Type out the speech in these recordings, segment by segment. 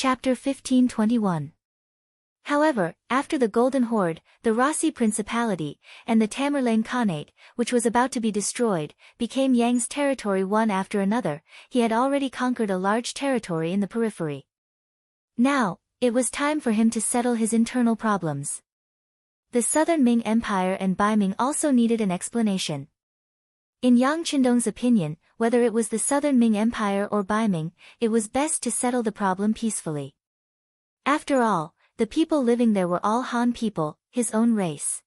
Chapter 1521. However, after the Golden Horde, the Rasi Principality, and the Tamerlane Khanate, which was about to be destroyed, became Yang's territory one after another, he had already conquered a large territory in the periphery. Now, it was time for him to settle his internal problems. The Southern Ming Empire and Baiming also needed an explanation. In Yang Qindong's opinion, whether it was the Southern Ming Empire or Baiming, it was best to settle the problem peacefully. After all, the people living there were all Han people, his own race.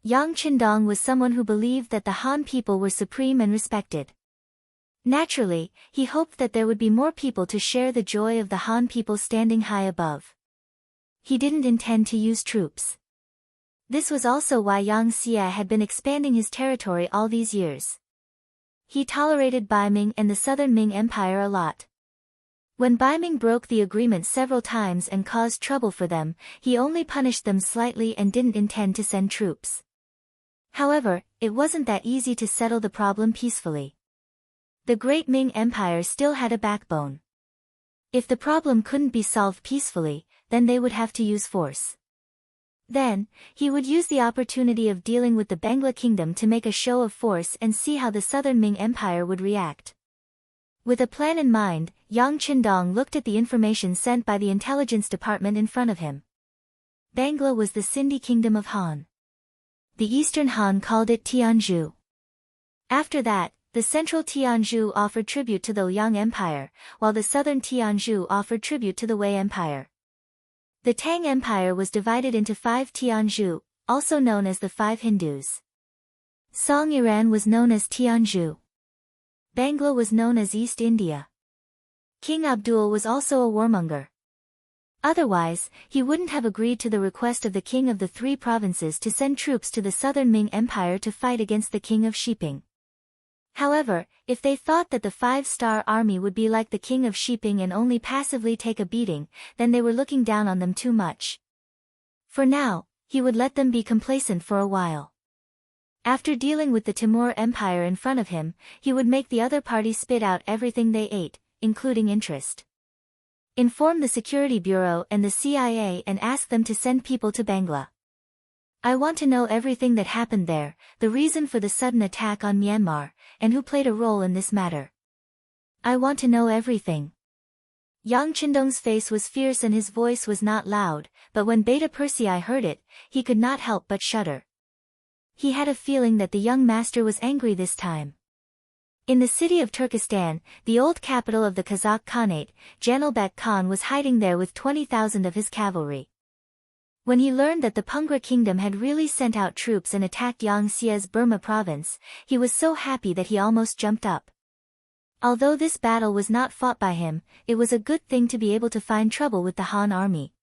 Yang Qindong was someone who believed that the Han people were supreme and respected. Naturally, he hoped that there would be more people to share the joy of the Han people standing high above. He didn't intend to use troops. This was also why Yang Xie had been expanding his territory all these years. He tolerated Baiming and the Southern Ming Empire a lot. When Baiming broke the agreement several times and caused trouble for them, he only punished them slightly and didn't intend to send troops. However, it wasn't that easy to settle the problem peacefully. The Great Ming Empire still had a backbone. If the problem couldn't be solved peacefully, then they would have to use force. Then, he would use the opportunity of dealing with the Bangla Kingdom to make a show of force and see how the Southern Ming Empire would react. With a plan in mind, Yang Qindong looked at the information sent by the intelligence department in front of him. Bangla was the Sindhi kingdom of Han. The Eastern Han called it Tianzhu. After that, the central Tianzhu offered tribute to the Liang Empire, while the southern Tianzhu offered tribute to the Wei Empire. The Tang Empire was divided into 5 Tianzhu, also known as the 5 Hindus. Song Iran was known as Tianzhu. Bangla was known as East India. King Abdul was also a warmonger. Otherwise, he wouldn't have agreed to the request of the king of the 3 provinces to send troops to the Southern Ming Empire to fight against the king of Shiping. However, if they thought that the 5-star army would be like the king of Shiping and only passively take a beating, then they were looking down on them too much. For now, he would let them be complacent for a while. After dealing with the Timur Empire in front of him, he would make the other party spit out everything they ate, including interest. Inform the Security Bureau and the CIA and ask them to send people to Bangla. I want to know everything that happened there, the reason for the sudden attack on Myanmar, and who played a role in this matter. I want to know everything. Yang Qindong's face was fierce and his voice was not loud, but when Beta Persei heard it, he could not help but shudder. He had a feeling that the young master was angry this time. In the city of Turkestan, the old capital of the Kazakh Khanate, Janilbek Khan was hiding there with 20,000 of his cavalry. When he learned that the Pungra kingdom had really sent out troops and attacked Yang Xie's Burma province, he was so happy that he almost jumped up. Although this battle was not fought by him, it was a good thing to be able to find trouble with the Han army.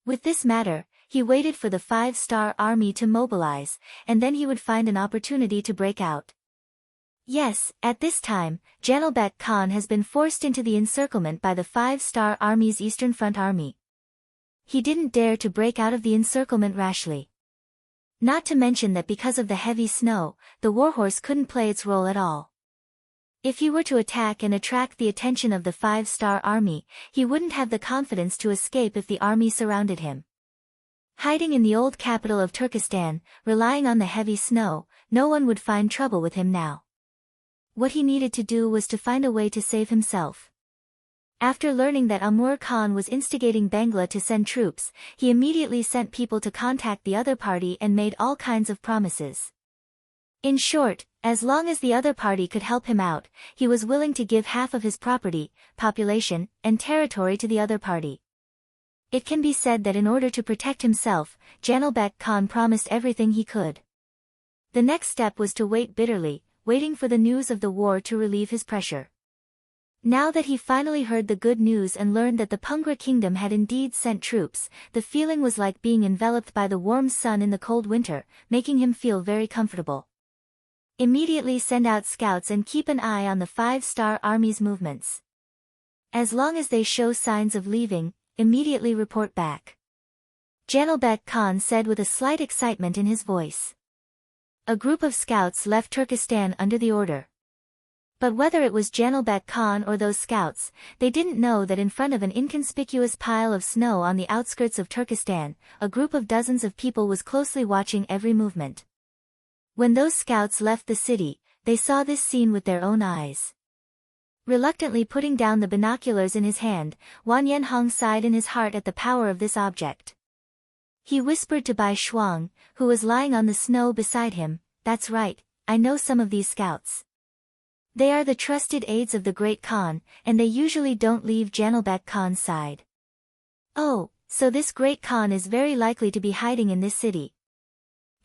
With this matter, he waited for the 5-star army to mobilize, and then he would find an opportunity to break out. Yes, at this time, Janilbek Khan has been forced into the encirclement by the 5-star army's Eastern Front army. He didn't dare to break out of the encirclement rashly. Not to mention that because of the heavy snow, the warhorse couldn't play its role at all. If he were to attack and attract the attention of the 5-star army, he wouldn't have the confidence to escape if the army surrounded him. Hiding in the old capital of Turkestan, relying on the heavy snow, no one would find trouble with him now. What he needed to do was to find a way to save himself. After learning that Amur Khan was instigating Bangla to send troops, he immediately sent people to contact the other party and made all kinds of promises. In short, as long as the other party could help him out, he was willing to give half of his property, population, and territory to the other party. It can be said that in order to protect himself, Janilbek Khan promised everything he could. The next step was to wait bitterly, waiting for the news of the war to relieve his pressure. Now that he finally heard the good news and learned that the Pungra kingdom had indeed sent troops, the feeling was like being enveloped by the warm sun in the cold winter, making him feel very comfortable. Immediately send out scouts and keep an eye on the 5-star army's movements. As long as they show signs of leaving, immediately report back. Janilbek Khan said with a slight excitement in his voice. A group of scouts left Turkestan under the order. But whether it was Janalbek Khan or those scouts, they didn't know that in front of an inconspicuous pile of snow on the outskirts of Turkestan, a group of dozens of people was closely watching every movement. When those scouts left the city, they saw this scene with their own eyes. Reluctantly putting down the binoculars in his hand, Wang Yanhong sighed in his heart at the power of this object. He whispered to Bai Shuang, who was lying on the snow beside him, "That's right, I know some of these scouts. They are the trusted aides of the Great Khan, and they usually don't leave Janalbek Khan's side." "Oh, so this Great Khan is very likely to be hiding in this city."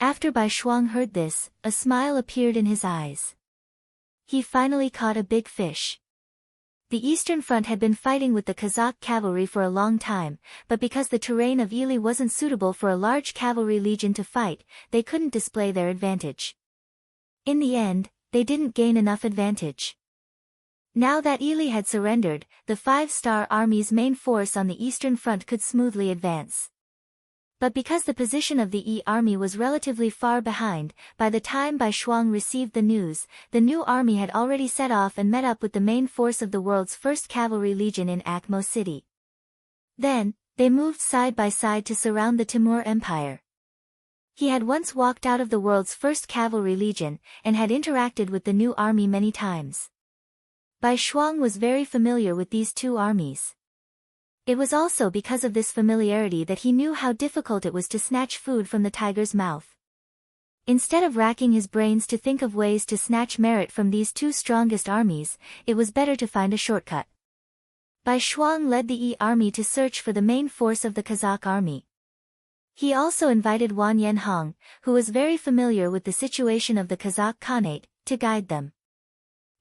After Bai Shuang heard this, a smile appeared in his eyes. He finally caught a big fish. The Eastern Front had been fighting with the Kazakh cavalry for a long time, but because the terrain of Ili wasn't suitable for a large cavalry legion to fight, they couldn't display their advantage. In the end, they didn't gain enough advantage. Now that Ili had surrendered, the Five-Star Army's main force on the Eastern Front could smoothly advance. But because the position of the Army was relatively far behind, by the time Bai Shuang received the news, the new army had already set off and met up with the main force of the world's first cavalry legion in Akmo City. Then, they moved side by side to surround the Timur Empire. He had once walked out of the world's first cavalry legion, and had interacted with the new army many times. Bai Shuang was very familiar with these two armies. It was also because of this familiarity that he knew how difficult it was to snatch food from the tiger's mouth. Instead of racking his brains to think of ways to snatch merit from these two strongest armies, it was better to find a shortcut. Bai Shuang led the army to search for the main force of the Kazakh army. He also invited Wang Yanhong, who was very familiar with the situation of the Kazakh Khanate, to guide them.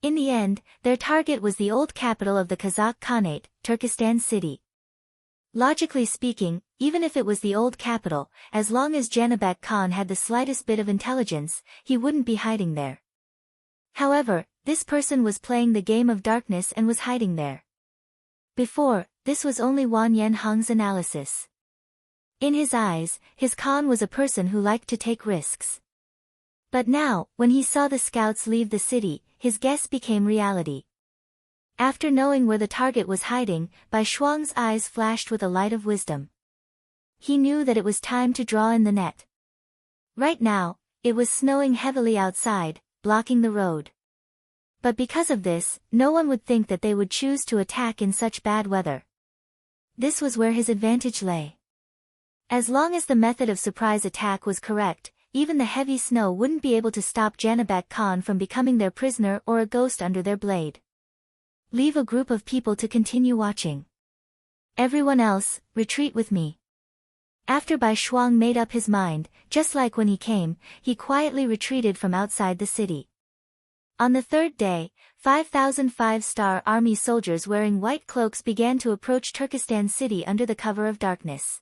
In the end, their target was the old capital of the Kazakh Khanate, Turkestan City. Logically speaking, even if it was the old capital, as long as Janabek Khan had the slightest bit of intelligence, he wouldn't be hiding there. However, this person was playing the game of darkness and was hiding there. Before, this was only Wang Yanhong's analysis. In his eyes, his Khan was a person who liked to take risks. But now, when he saw the scouts leave the city, his guess became reality. After knowing where the target was hiding, Bai Shuang's eyes flashed with a light of wisdom. He knew that it was time to draw in the net. Right now, it was snowing heavily outside, blocking the road. But because of this, no one would think that they would choose to attack in such bad weather. This was where his advantage lay. As long as the method of surprise attack was correct, even the heavy snow wouldn't be able to stop Janabek Khan from becoming their prisoner or a ghost under their blade. Leave a group of people to continue watching. Everyone else, retreat with me. After Bai Shuang made up his mind, just like when he came, he quietly retreated from outside the city. On the third day, 5,000 Five-Star Army soldiers wearing white cloaks began to approach Turkestan City under the cover of darkness.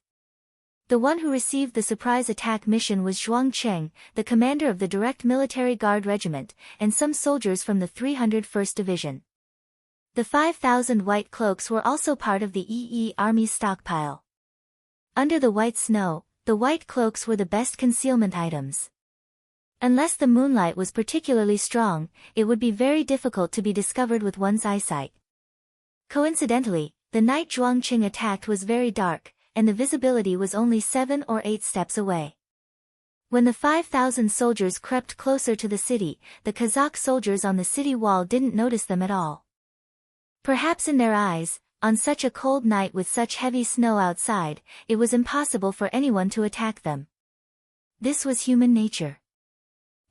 The one who received the surprise attack mission was Zhuang Cheng, the commander of the Direct Military Guard Regiment, and some soldiers from the 301st Division. The 5,000 white cloaks were also part of the Army's stockpile. Under the white snow, the white cloaks were the best concealment items. Unless the moonlight was particularly strong, it would be very difficult to be discovered with one's eyesight. Coincidentally, the night Zhuangqing attacked was very dark, and the visibility was only 7 or 8 steps away. When the 5,000 soldiers crept closer to the city, the Kazakh soldiers on the city wall didn't notice them at all. Perhaps in their eyes, on such a cold night with such heavy snow outside, it was impossible for anyone to attack them. This was human nature.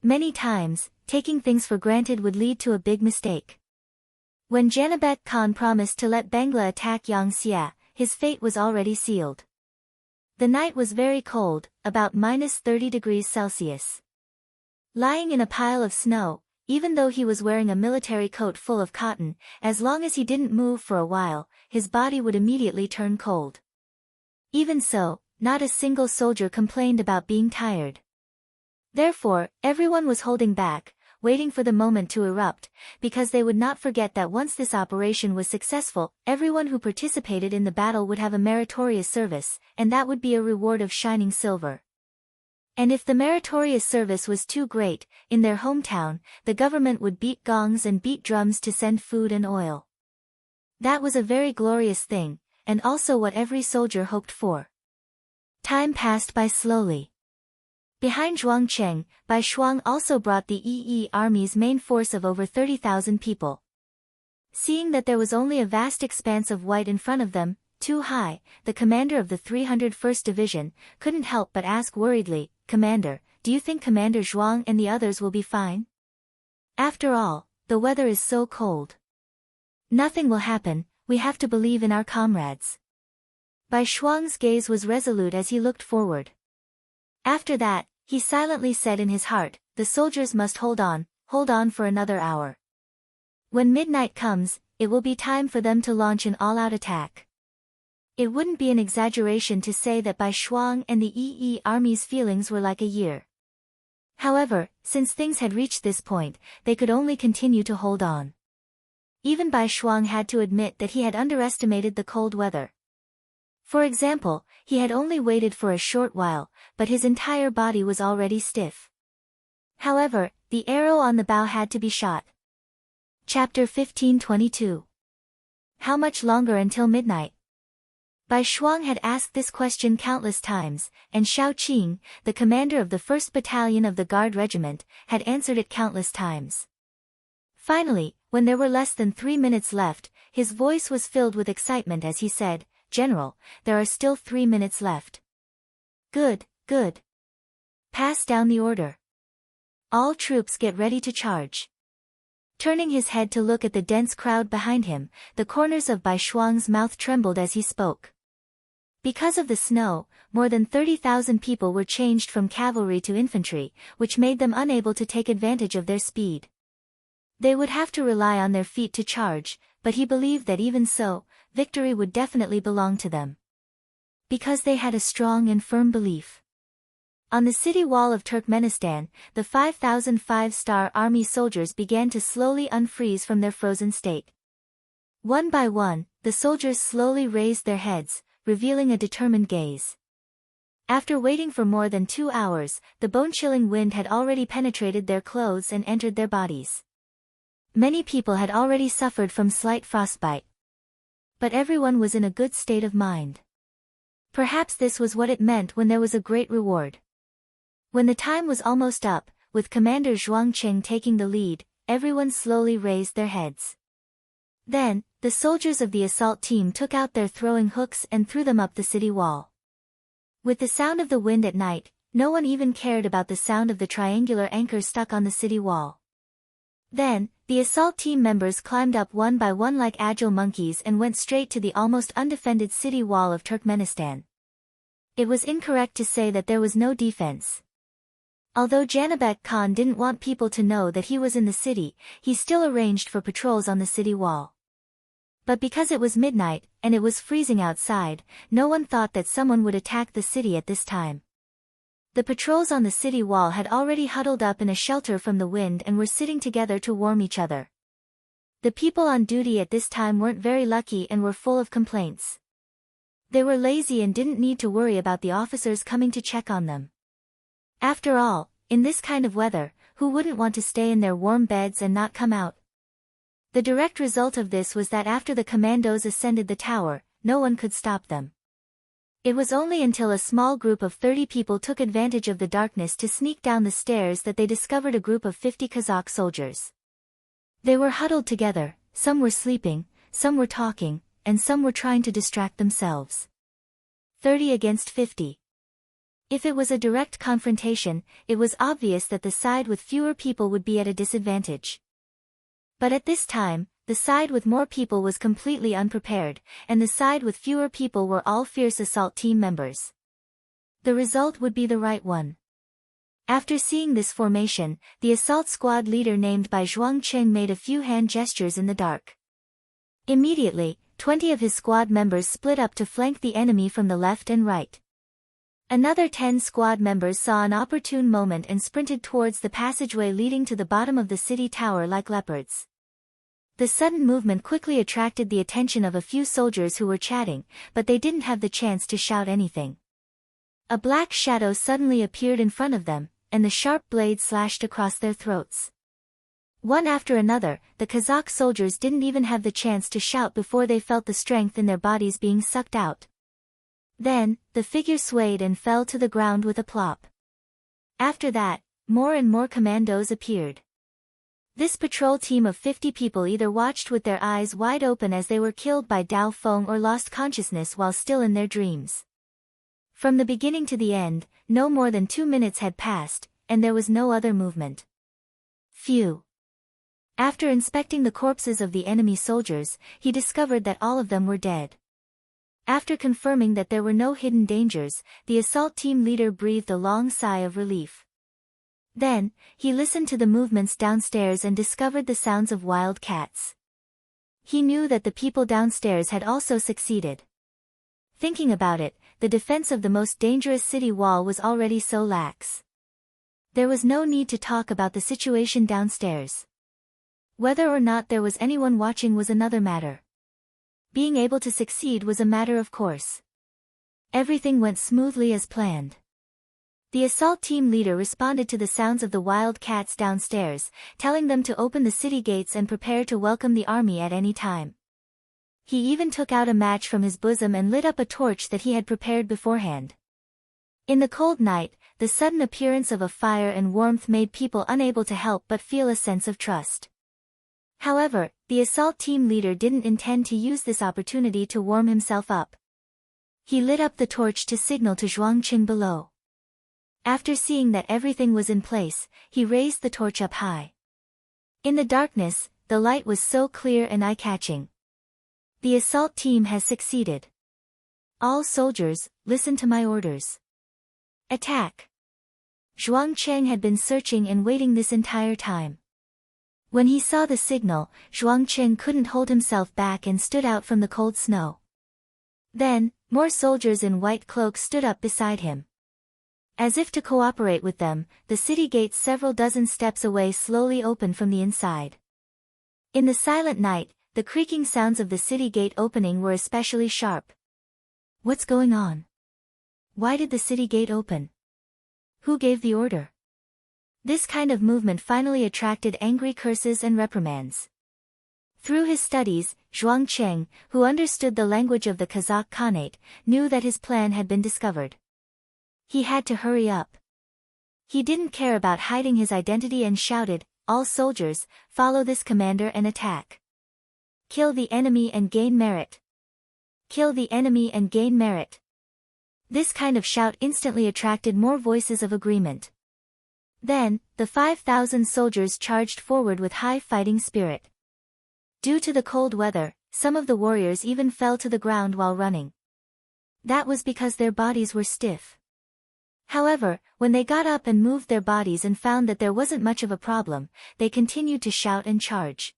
Many times, taking things for granted would lead to a big mistake. When Janabek Khan promised to let Bangla attack Yangxia, his fate was already sealed. The night was very cold, about -30 degrees Celsius. Lying in a pile of snow, even though he was wearing a military coat full of cotton, as long as he didn't move for a while, his body would immediately turn cold. Even so, not a single soldier complained about being tired. Therefore, everyone was holding back, waiting for the moment to erupt, because they would not forget that once this operation was successful, everyone who participated in the battle would have a meritorious service, and that would be a reward of shining silver. And if the meritorious service was too great, in their hometown, the government would beat gongs and beat drums to send food and oil. That was a very glorious thing, and also what every soldier hoped for. Time passed by slowly. Behind Zhuangcheng, Bai Shuang also brought the Yi army's main force of over 30,000 people. Seeing that there was only a vast expanse of white in front of them, too high, the commander of the 301st Division couldn't help but ask worriedly, "Commander, do you think Commander Zhuang and the others will be fine? After all, the weather is so cold." "Nothing will happen, we have to believe in our comrades." Bai Shuang's gaze was resolute as he looked forward. After that, he silently said in his heart, "The soldiers must hold on for another hour. When midnight comes, it will be time for them to launch an all-out attack." It wouldn't be an exaggeration to say that Bai Shuang and the Yi army's feelings were like a year. However, since things had reached this point, they could only continue to hold on. Even Bai Shuang had to admit that he had underestimated the cold weather. For example, he had only waited for a short while, but his entire body was already stiff. However, the arrow on the bow had to be shot. Chapter 15:22. How much longer until midnight? Bai Shuang had asked this question countless times, and Xiao Qing, the commander of the 1st Battalion of the Guard Regiment, had answered it countless times. Finally, when there were less than 3 minutes left, his voice was filled with excitement as he said, "General, there are still 3 minutes left." "Good, good. Pass down the order. All troops get ready to charge." Turning his head to look at the dense crowd behind him, the corners of Bai Shuang's mouth trembled as he spoke. Because of the snow, more than 30,000 people were changed from cavalry to infantry, which made them unable to take advantage of their speed. They would have to rely on their feet to charge, but he believed that even so, victory would definitely belong to them. Because they had a strong and firm belief. On the city wall of Turkmenistan, the 5,000 five-star army soldiers began to slowly unfreeze from their frozen state. One by one, the soldiers slowly raised their heads, revealing a determined gaze. After waiting for more than 2 hours, the bone-chilling wind had already penetrated their clothes and entered their bodies. Many people had already suffered from slight frostbite. But everyone was in a good state of mind. Perhaps this was what it meant when there was a great reward. When the time was almost up, with Commander Zhuangcheng taking the lead, everyone slowly raised their heads. Then, the soldiers of the assault team took out their throwing hooks and threw them up the city wall. With the sound of the wind at night, no one even cared about the sound of the triangular anchor stuck on the city wall. Then, the assault team members climbed up one by one like agile monkeys and went straight to the almost undefended city wall of Turkmenistan. It was incorrect to say that there was no defense. Although Janibek Khan didn't want people to know that he was in the city, he still arranged for patrols on the city wall. But because it was midnight, and it was freezing outside, no one thought that someone would attack the city at this time. The patrols on the city wall had already huddled up in a shelter from the wind and were sitting together to warm each other. The people on duty at this time weren't very lucky and were full of complaints. They were lazy and didn't need to worry about the officers coming to check on them. After all, in this kind of weather, who wouldn't want to stay in their warm beds and not come out? The direct result of this was that after the commandos ascended the tower, no one could stop them. It was only until a small group of 30 people took advantage of the darkness to sneak down the stairs that they discovered a group of 50 Kazakh soldiers. They were huddled together, some were sleeping, some were talking, and some were trying to distract themselves. 30 against 50. If it was a direct confrontation, it was obvious that the side with fewer people would be at a disadvantage. But at this time, the side with more people was completely unprepared, and the side with fewer people were all fierce assault team members. The result would be the right one. After seeing this formation, the assault squad leader named Bai Zhuangcheng made a few hand gestures in the dark. Immediately, 20 of his squad members split up to flank the enemy from the left and right. Another 10 squad members saw an opportune moment and sprinted towards the passageway leading to the bottom of the city tower like leopards. The sudden movement quickly attracted the attention of a few soldiers who were chatting, but they didn't have the chance to shout anything. A black shadow suddenly appeared in front of them, and the sharp blade slashed across their throats. One after another, the Kazakh soldiers didn't even have the chance to shout before they felt the strength in their bodies being sucked out. Then, the figure swayed and fell to the ground with a plop. After that, more and more commandos appeared. This patrol team of 50 people either watched with their eyes wide open as they were killed by Dao Feng or lost consciousness while still in their dreams. From the beginning to the end, no more than 2 minutes had passed, and there was no other movement. Phew. After inspecting the corpses of the enemy soldiers, he discovered that all of them were dead. After confirming that there were no hidden dangers, the assault team leader breathed a long sigh of relief. Then, he listened to the movements downstairs and discovered the sounds of wild cats. He knew that the people downstairs had also succeeded. Thinking about it, the defense of the most dangerous city wall was already so lax. There was no need to talk about the situation downstairs. Whether or not there was anyone watching was another matter. Being able to succeed was a matter of course. Everything went smoothly as planned. The assault team leader responded to the sounds of the wild cats downstairs, telling them to open the city gates and prepare to welcome the army at any time. He even took out a match from his bosom and lit up a torch that he had prepared beforehand. In the cold night, the sudden appearance of a fire and warmth made people unable to help but feel a sense of trust. However, the assault team leader didn't intend to use this opportunity to warm himself up. He lit up the torch to signal to Zhuang Qing below. After seeing that everything was in place, he raised the torch up high. In the darkness, the light was so clear and eye-catching. The assault team has succeeded. All soldiers, listen to my orders. Attack! Zhuang Qing had been searching and waiting this entire time. When he saw the signal, Zhuang Qing couldn't hold himself back and stood out from the cold snow. Then, more soldiers in white cloaks stood up beside him. As if to cooperate with them, the city gates several dozen steps away slowly opened from the inside. In the silent night, the creaking sounds of the city gate opening were especially sharp. What's going on? Why did the city gate open? Who gave the order? This kind of movement finally attracted angry curses and reprimands. Through his studies, Zhuang Qing, who understood the language of the Kazakh Khanate, knew that his plan had been discovered. He had to hurry up. He didn't care about hiding his identity and shouted, "All soldiers, follow this commander and attack. Kill the enemy and gain merit. Kill the enemy and gain merit." This kind of shout instantly attracted more voices of agreement. Then, the 5,000 soldiers charged forward with high fighting spirit. Due to the cold weather, some of the warriors even fell to the ground while running. That was because their bodies were stiff. However, when they got up and moved their bodies and found that there wasn't much of a problem, they continued to shout and charge.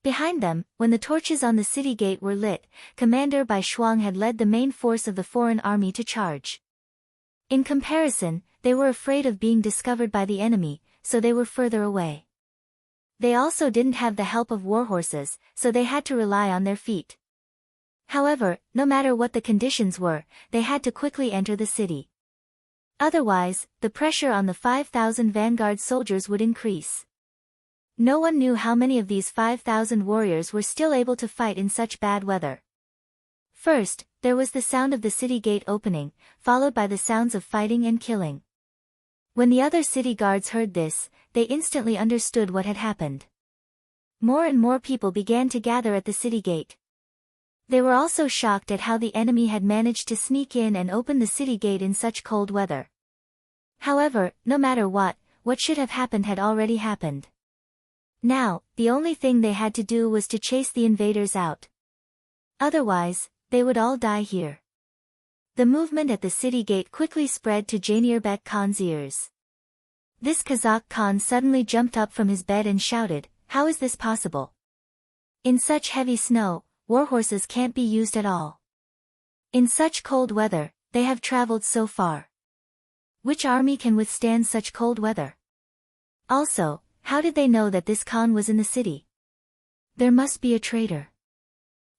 Behind them, when the torches on the city gate were lit, Commander Bai Shuang had led the main force of the foreign army to charge. In comparison, they were afraid of being discovered by the enemy, so they were further away. They also didn't have the help of warhorses, so they had to rely on their feet. However, no matter what the conditions were, they had to quickly enter the city. Otherwise, the pressure on the 5,000 vanguard soldiers would increase. No one knew how many of these 5,000 warriors were still able to fight in such bad weather. First, there was the sound of the city gate opening, followed by the sounds of fighting and killing. When the other city guards heard this, they instantly understood what had happened. More and more people began to gather at the city gate. They were also shocked at how the enemy had managed to sneak in and open the city gate in such cold weather. However, no matter what should have happened had already happened. Now, the only thing they had to do was to chase the invaders out. Otherwise, they would all die here. The movement at the city gate quickly spread to Jainurbek Khan's ears. This Kazakh Khan suddenly jumped up from his bed and shouted, "How is this possible? In such heavy snow, warhorses can't be used at all. In such cold weather, they have traveled so far. Which army can withstand such cold weather? Also, how did they know that this Khan was in the city? There must be a traitor.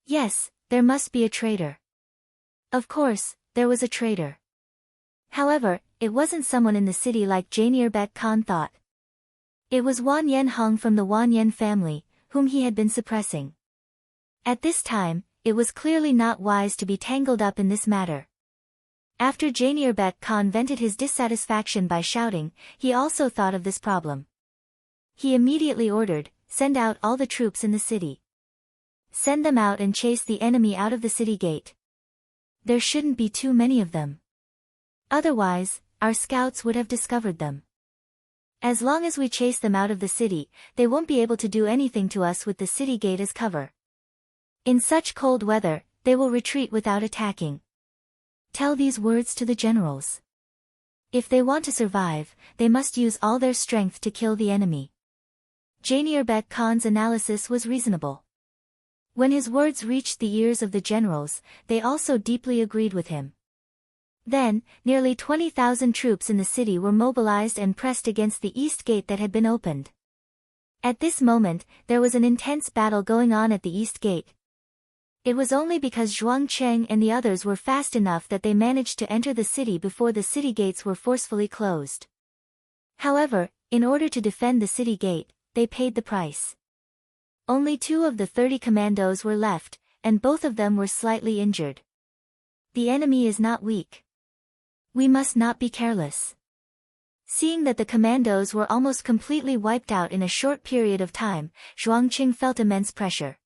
Yes, there must be a traitor." Of course, there was a traitor. However, it wasn't someone in the city like Janirbek Khan thought. It was Wan Yen Hong from the Wan Yen family, whom he had been suppressing. At this time, it was clearly not wise to be tangled up in this matter. After Janirbek Khan vented his dissatisfaction by shouting, he also thought of this problem. He immediately ordered, "Send out all the troops in the city. Send them out and chase the enemy out of the city gate. There shouldn't be too many of them. Otherwise, our scouts would have discovered them. As long as we chase them out of the city, they won't be able to do anything to us with the city gate as cover. In such cold weather, they will retreat without attacking. Tell these words to the generals. If they want to survive, they must use all their strength to kill the enemy." Janirbek Khan's analysis was reasonable. When his words reached the ears of the generals, they also deeply agreed with him. Then, nearly 20,000 troops in the city were mobilized and pressed against the east gate that had been opened. At this moment, there was an intense battle going on at the east gate. It was only because Zhuang Cheng and the others were fast enough that they managed to enter the city before the city gates were forcefully closed. However, in order to defend the city gate, they paid the price. Only 2 of the 30 commandos were left, and both of them were slightly injured. The enemy is not weak. We must not be careless. Seeing that the commandos were almost completely wiped out in a short period of time, Zhuangqing felt immense pressure.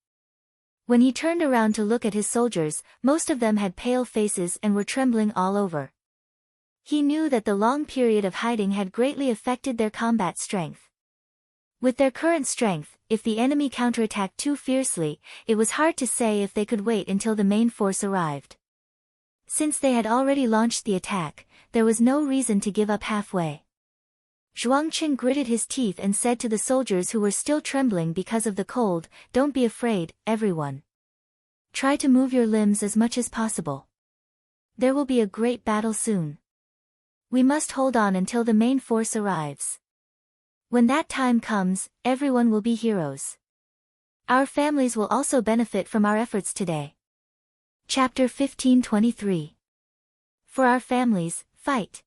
When he turned around to look at his soldiers, most of them had pale faces and were trembling all over. He knew that the long period of hiding had greatly affected their combat strength. With their current strength, if the enemy counterattacked too fiercely, it was hard to say if they could wait until the main force arrived. Since they had already launched the attack, there was no reason to give up halfway. Zhuangqing gritted his teeth and said to the soldiers who were still trembling because of the cold, "Don't be afraid, everyone. Try to move your limbs as much as possible. There will be a great battle soon. We must hold on until the main force arrives. When that time comes, everyone will be heroes. Our families will also benefit from our efforts today." Chapter 15:23. For our families, fight.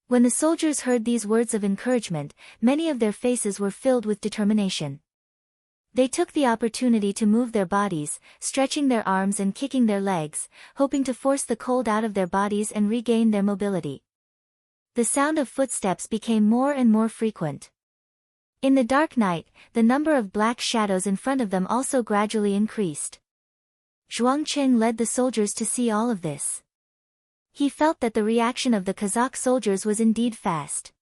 When the soldiers heard these words of encouragement, many of their faces were filled with determination. They took the opportunity to move their bodies, stretching their arms and kicking their legs, hoping to force the cold out of their bodies and regain their mobility. The sound of footsteps became more and more frequent. In the dark night, the number of black shadows in front of them also gradually increased. Zhuangqing led the soldiers to see all of this. He felt that the reaction of the Kazakh soldiers was indeed fast.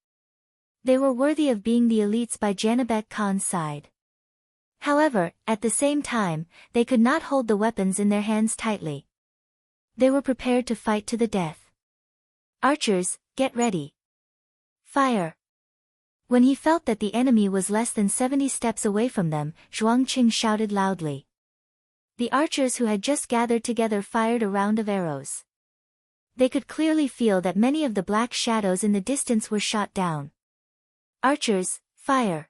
They were worthy of being the elites by Janibek Khan's side. However, at the same time, they could not hold the weapons in their hands tightly. They were prepared to fight to the death. "Archers, get ready. Fire." When he felt that the enemy was less than 70 steps away from them, Zhuangqing shouted loudly. The archers who had just gathered together fired a round of arrows. They could clearly feel that many of the black shadows in the distance were shot down. "Archers, fire."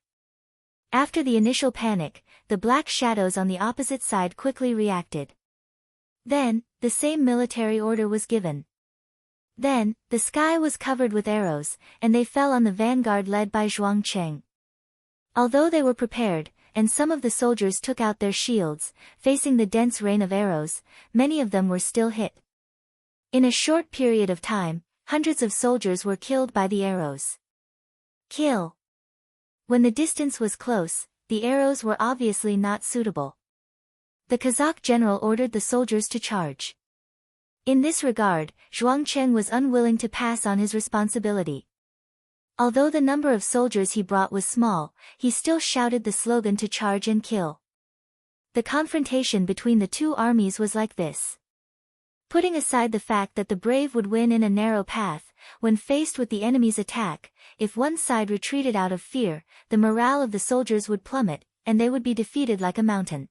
After the initial panic, the black shadows on the opposite side quickly reacted. Then, the same military order was given. Then, the sky was covered with arrows, and they fell on the vanguard led by Zhuangqing. Although they were prepared, and some of the soldiers took out their shields, facing the dense rain of arrows, many of them were still hit. In a short period of time, hundreds of soldiers were killed by the arrows. Kill. When the distance was close, the arrows were obviously not suitable. The Kazakh general ordered the soldiers to charge. In this regard, Zhuangqing was unwilling to pass on his responsibility. Although the number of soldiers he brought was small, he still shouted the slogan to charge and kill. The confrontation between the two armies was like this. Putting aside the fact that the brave would win in a narrow path, when faced with the enemy's attack, if one side retreated out of fear, the morale of the soldiers would plummet, and they would be defeated like a mountain.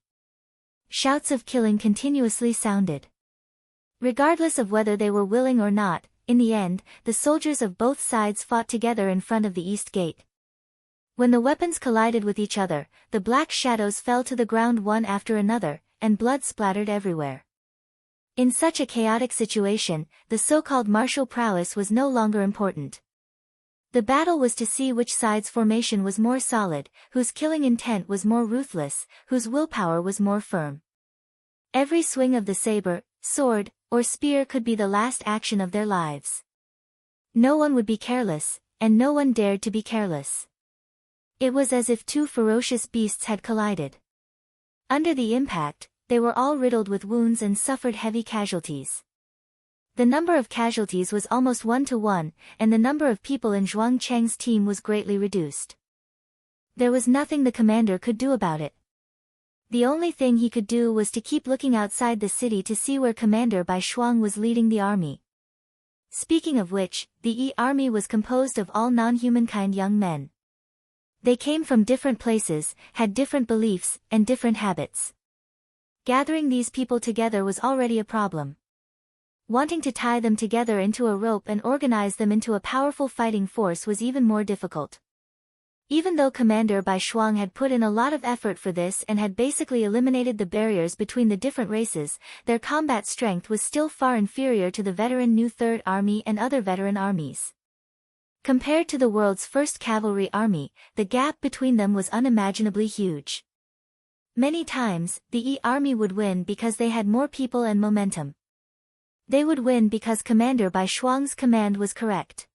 Shouts of killing continuously sounded. Regardless of whether they were willing or not, in the end, the soldiers of both sides fought together in front of the east gate. When the weapons collided with each other, the black shadows fell to the ground one after another, and blood splattered everywhere. In such a chaotic situation, the so-called martial prowess was no longer important. The battle was to see which side's formation was more solid, whose killing intent was more ruthless, whose willpower was more firm. Every swing of the saber, sword, or spear could be the last action of their lives. No one would be careless, and no one dared to be careless. It was as if two ferocious beasts had collided. Under the impact, they were all riddled with wounds and suffered heavy casualties. The number of casualties was almost 1-to-1, and the number of people in Zhuang Cheng's team was greatly reduced. There was nothing the commander could do about it. The only thing he could do was to keep looking outside the city to see where Commander Bai Shuang was leading the army. Speaking of which, the Yi army was composed of all non-humankind young men. They came from different places, had different beliefs, and different habits. Gathering these people together was already a problem. Wanting to tie them together into a rope and organize them into a powerful fighting force was even more difficult. Even though Commander Bai Shuang had put in a lot of effort for this and had basically eliminated the barriers between the different races, their combat strength was still far inferior to the veteran New Third Army and other veteran armies. Compared to the world's first cavalry army, the gap between them was unimaginably huge. Many times, the Yi army would win because they had more people and momentum. They would win because Commander Bai Shuang's command was correct.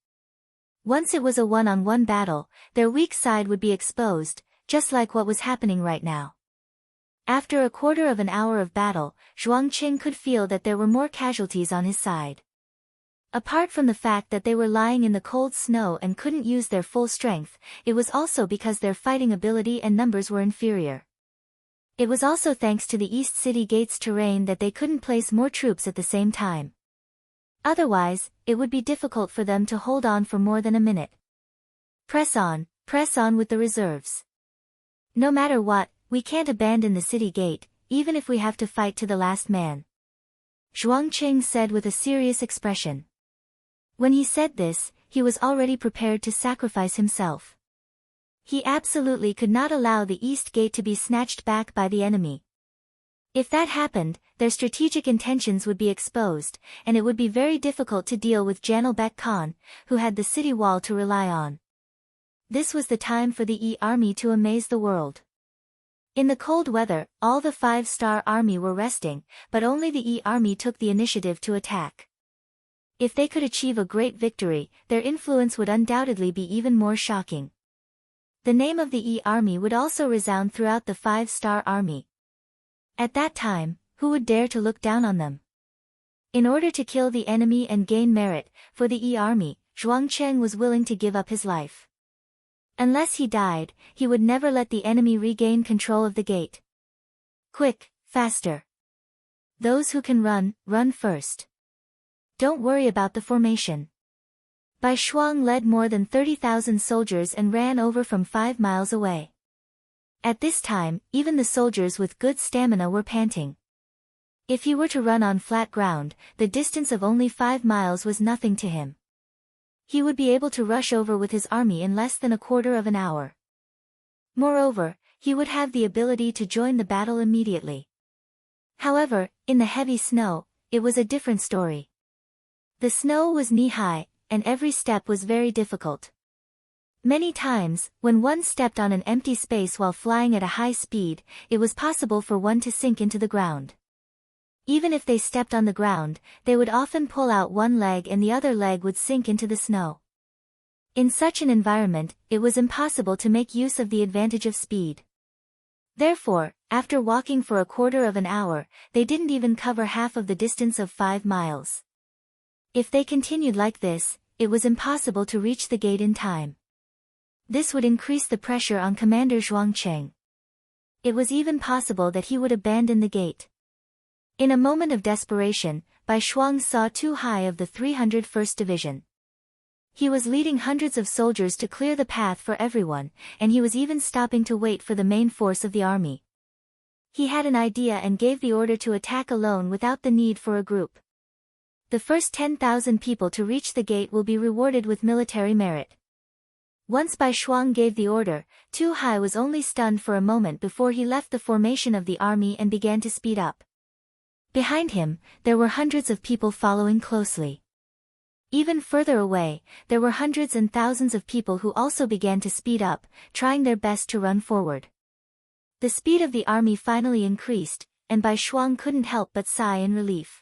Once it was a one-on-one battle, their weak side would be exposed, just like what was happening right now. After a quarter of an hour of battle, Zhuang Qing could feel that there were more casualties on his side. Apart from the fact that they were lying in the cold snow and couldn't use their full strength, it was also because their fighting ability and numbers were inferior. It was also thanks to the East City Gate's terrain that they couldn't place more troops at the same time. Otherwise, it would be difficult for them to hold on for more than a minute. Press on with the reserves. No matter what, we can't abandon the city gate, even if we have to fight to the last man. Zhuang Qing said with a serious expression. When he said this, he was already prepared to sacrifice himself. He absolutely could not allow the East Gate to be snatched back by the enemy. If that happened, their strategic intentions would be exposed, and it would be very difficult to deal with Janelbek Khan, who had the city wall to rely on. This was the time for the Yi army to amaze the world. In the cold weather, all the 5-star army were resting, but only the Yi army took the initiative to attack. If they could achieve a great victory, their influence would undoubtedly be even more shocking. The name of the Yi army would also resound throughout the 5-star army. At that time, who would dare to look down on them? In order to kill the enemy and gain merit, for the Yi army, Zhuang Cheng was willing to give up his life. Unless he died, he would never let the enemy regain control of the gate. Quick, faster. Those who can run, run first. Don't worry about the formation. Bai Shuang led more than 30,000 soldiers and ran over from 5 miles away. At this time, even the soldiers with good stamina were panting. If he were to run on flat ground, the distance of only 5 miles was nothing to him. He would be able to rush over with his army in less than a quarter of an hour. Moreover, he would have the ability to join the battle immediately. However, in the heavy snow, it was a different story. The snow was knee-high, and every step was very difficult. Many times, when one stepped on an empty space while flying at a high speed, it was possible for one to sink into the ground. Even if they stepped on the ground, they would often pull out one leg and the other leg would sink into the snow. In such an environment, it was impossible to make use of the advantage of speed. Therefore, after walking for a quarter of an hour, they didn't even cover half of the distance of 5 miles. If they continued like this, it was impossible to reach the gate in time. This would increase the pressure on Commander Zhuang Cheng. It was even possible that he would abandon the gate. In a moment of desperation, Bai Shuang saw Tu Hai of the 301st Division. He was leading hundreds of soldiers to clear the path for everyone, and he was even stopping to wait for the main force of the army. He had an idea and gave the order to attack alone without the need for a group. The first 10,000 people to reach the gate will be rewarded with military merit. Once Bai Shuang gave the order, Tu Hai was only stunned for a moment before he left the formation of the army and began to speed up. Behind him, there were hundreds of people following closely. Even further away, there were hundreds and thousands of people who also began to speed up, trying their best to run forward. The speed of the army finally increased, and Bai Shuang couldn't help but sigh in relief.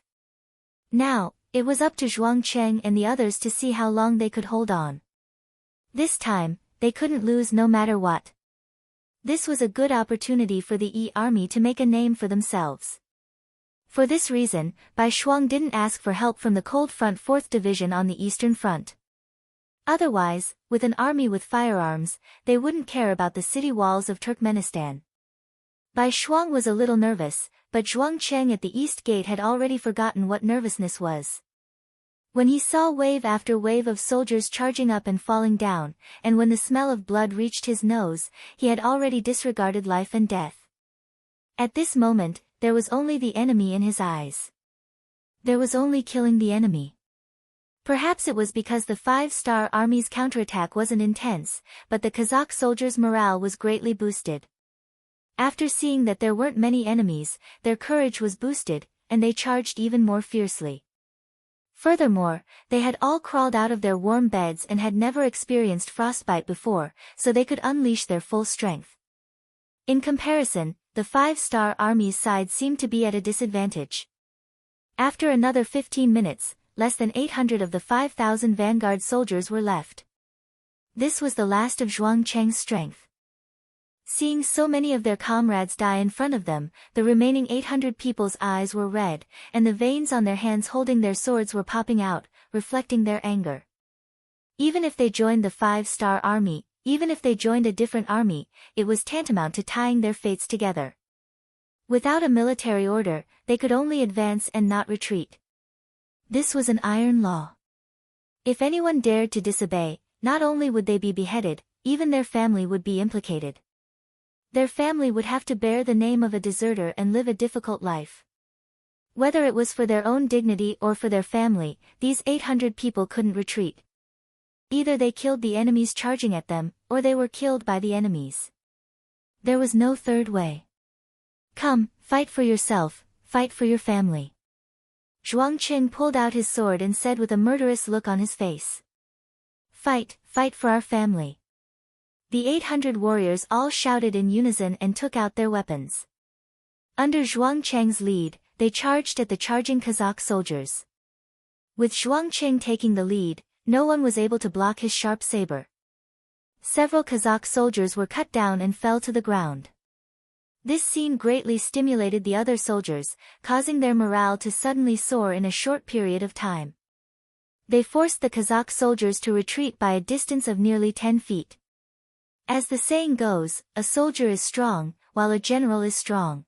Now, it was up to Zhuang Cheng and the others to see how long they could hold on. This time, they couldn't lose no matter what. This was a good opportunity for the Yi army to make a name for themselves. For this reason, Bai Shuang didn't ask for help from the Cold Front 4th Division on the Eastern Front. Otherwise, with an army with firearms, they wouldn't care about the city walls of Turkmenistan. Bai Shuang was a little nervous, but Zhuang Cheng at the East Gate had already forgotten what nervousness was. When he saw wave after wave of soldiers charging up and falling down, and when the smell of blood reached his nose, he had already disregarded life and death. At this moment, there was only the enemy in his eyes. There was only killing the enemy. Perhaps it was because the 5-star army's counterattack wasn't intense, but the Kazakh soldiers' morale was greatly boosted. After seeing that there weren't many enemies, their courage was boosted, and they charged even more fiercely. Furthermore, they had all crawled out of their warm beds and had never experienced frostbite before, so they could unleash their full strength. In comparison, the 5-star army's side seemed to be at a disadvantage. After another 15 minutes, less than 800 of the 5,000 vanguard soldiers were left. This was the last of Zhuang Cheng's strength. Seeing so many of their comrades die in front of them, the remaining 800 people's eyes were red, and the veins on their hands holding their swords were popping out, reflecting their anger. Even if they joined the 5-star army, even if they joined a different army, it was tantamount to tying their fates together. Without a military order, they could only advance and not retreat. This was an iron law. If anyone dared to disobey, not only would they be beheaded, even their family would be implicated. Their family would have to bear the name of a deserter and live a difficult life. Whether it was for their own dignity or for their family, these 800 people couldn't retreat. Either they killed the enemies charging at them, or they were killed by the enemies. There was no third way. Come, fight for yourself, fight for your family. Zhuang Qing pulled out his sword and said with a murderous look on his face. Fight, fight for our family. The 800 warriors all shouted in unison and took out their weapons. Under Zhuang Cheng's lead, they charged at the charging Kazakh soldiers. With Zhuang Cheng taking the lead, no one was able to block his sharp saber. Several Kazakh soldiers were cut down and fell to the ground. This scene greatly stimulated the other soldiers, causing their morale to suddenly soar in a short period of time. They forced the Kazakh soldiers to retreat by a distance of nearly 10 feet. As the saying goes, a soldier is strong, while a general is strong.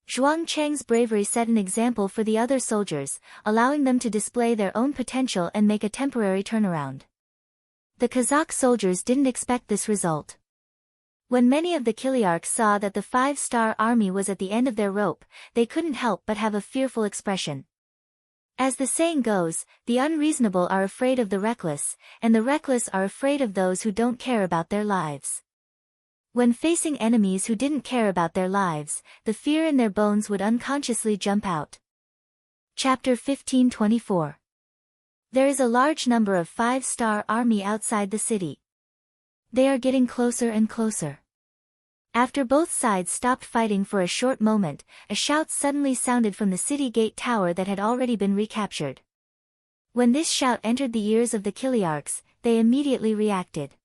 Zhuang Cheng's bravery set an example for the other soldiers, allowing them to display their own potential and make a temporary turnaround. The Kazakh soldiers didn't expect this result. When many of the Kiliarchs saw that the 5-star army was at the end of their rope, they couldn't help but have a fearful expression. As the saying goes, the unreasonable are afraid of the reckless, and the reckless are afraid of those who don't care about their lives. When facing enemies who didn't care about their lives, the fear in their bones would unconsciously jump out. Chapter 1524. There is a large number of 5-star army outside the city. They are getting closer and closer. After both sides stopped fighting for a short moment, a shout suddenly sounded from the city gate tower that had already been recaptured. When this shout entered the ears of the Kiliarchs, they immediately reacted.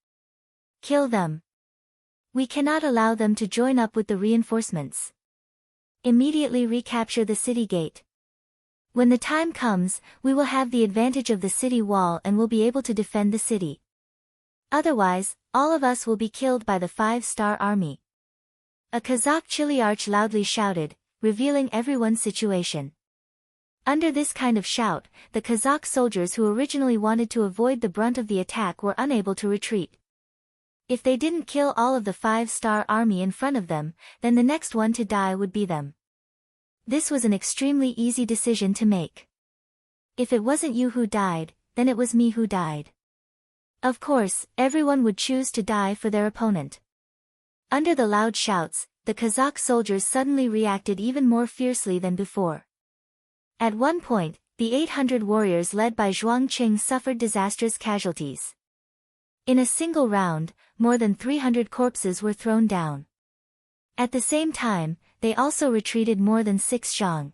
Kill them. We cannot allow them to join up with the reinforcements. Immediately recapture the city gate. When the time comes, we will have the advantage of the city wall and will be able to defend the city. Otherwise, all of us will be killed by the 5-star army. A Kazakh Chiliarch loudly shouted, revealing everyone's situation. Under this kind of shout, the Kazakh soldiers who originally wanted to avoid the brunt of the attack were unable to retreat. If they didn't kill all of the 5-star army in front of them, then the next one to die would be them. This was an extremely easy decision to make. If it wasn't you who died, then it was me who died. Of course, everyone would choose to die for their opponent. Under the loud shouts, the Kazakh soldiers suddenly reacted even more fiercely than before. At one point, the 800 warriors led by Zhuang Qing suffered disastrous casualties. In a single round, more than 300 corpses were thrown down. At the same time, they also retreated more than 6 zhang.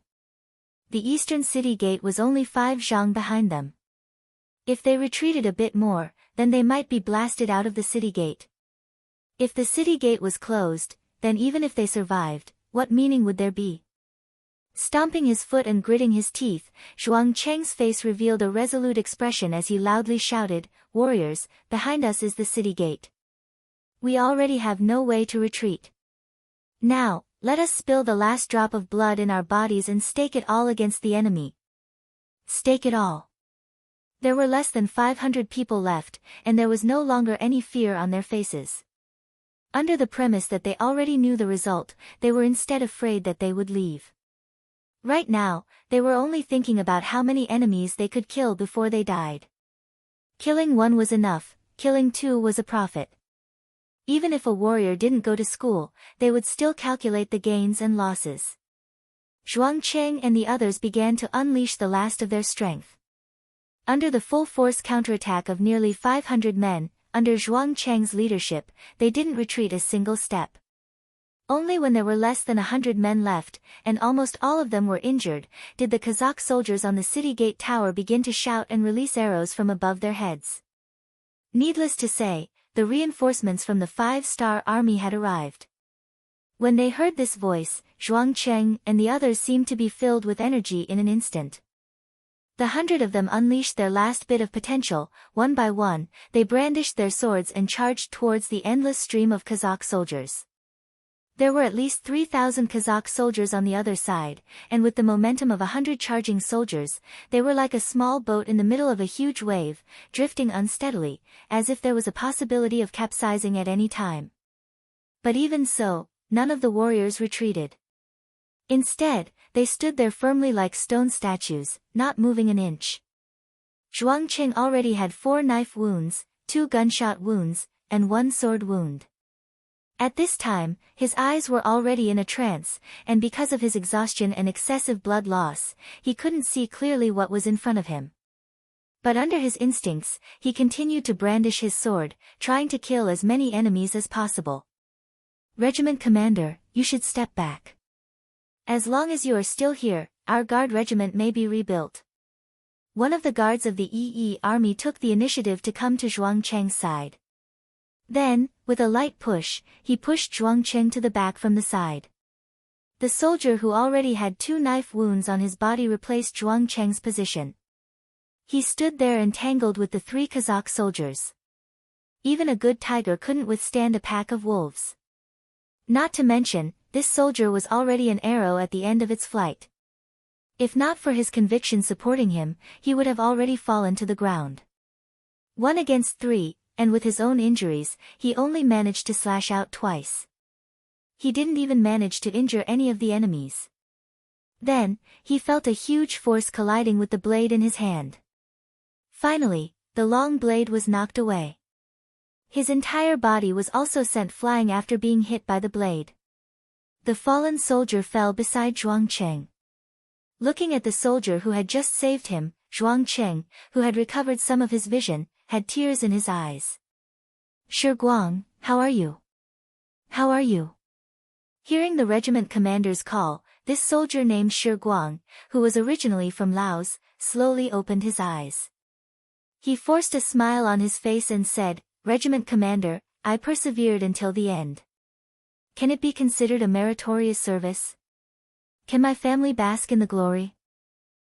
The eastern city gate was only 5 zhang behind them. If they retreated a bit more, then they might be blasted out of the city gate. If the city gate was closed, then even if they survived, what meaning would there be? Stomping his foot and gritting his teeth, Zhuang Cheng's face revealed a resolute expression as he loudly shouted, "Warriors, behind us is the city gate. We already have no way to retreat. Now, let us spill the last drop of blood in our bodies and stake it all against the enemy. Stake it all." There were less than 500 people left, and there was no longer any fear on their faces. Under the premise that they already knew the result, they were instead afraid that they would leave. Right now, they were only thinking about how many enemies they could kill before they died. Killing one was enough, killing two was a profit. Even if a warrior didn't go to school, they would still calculate the gains and losses. Zhuang Qing and the others began to unleash the last of their strength. Under the full-force counterattack of nearly 500 men, under Zhuang Cheng's leadership, they didn't retreat a single step. Only when there were less than 100 men left, and almost all of them were injured, did the Kazakh soldiers on the city gate tower begin to shout and release arrows from above their heads. Needless to say, the reinforcements from the 5-star army had arrived. When they heard this voice, Zhuang Cheng and the others seemed to be filled with energy in an instant. The 100 of them unleashed their last bit of potential. One by one, they brandished their swords and charged towards the endless stream of Kazakh soldiers. There were at least 3,000 Kazakh soldiers on the other side, and with the momentum of 100 charging soldiers, they were like a small boat in the middle of a huge wave, drifting unsteadily, as if there was a possibility of capsizing at any time. But even so, none of the warriors retreated. Instead, they stood there firmly like stone statues, not moving an inch. Zhuang Qing already had 4 knife wounds, 2 gunshot wounds, and 1 sword wound. At this time, his eyes were already in a trance, and because of his exhaustion and excessive blood loss, he couldn't see clearly what was in front of him. But under his instincts, he continued to brandish his sword, trying to kill as many enemies as possible. "Regiment commander, you should step back. As long as you are still here, our guard regiment may be rebuilt." One of the guards of the EE army took the initiative to come to Zhuang Cheng's side. Then, with a light push, he pushed Zhuang Cheng to the back from the side. The soldier who already had 2 knife wounds on his body replaced Zhuang Cheng's position. He stood there entangled with the 3 Kazakh soldiers. Even a good tiger couldn't withstand a pack of wolves. Not to mention, this soldier was already an arrow at the end of its flight. If not for his conviction supporting him, he would have already fallen to the ground. 1 against 3, and with his own injuries, he only managed to slash out twice. He didn't even manage to injure any of the enemies. Then, he felt a huge force colliding with the blade in his hand. Finally, the long blade was knocked away. His entire body was also sent flying after being hit by the blade. The fallen soldier fell beside Zhuang Cheng. Looking at the soldier who had just saved him, Zhuang Cheng, who had recovered some of his vision, had tears in his eyes. "Shi Guang, how are you? How are you?" Hearing the regiment commander's call, this soldier named Shi Guang, who was originally from Laos, slowly opened his eyes. He forced a smile on his face and said, "Regiment commander, I persevered until the end. Can it be considered a meritorious service? Can my family bask in the glory?"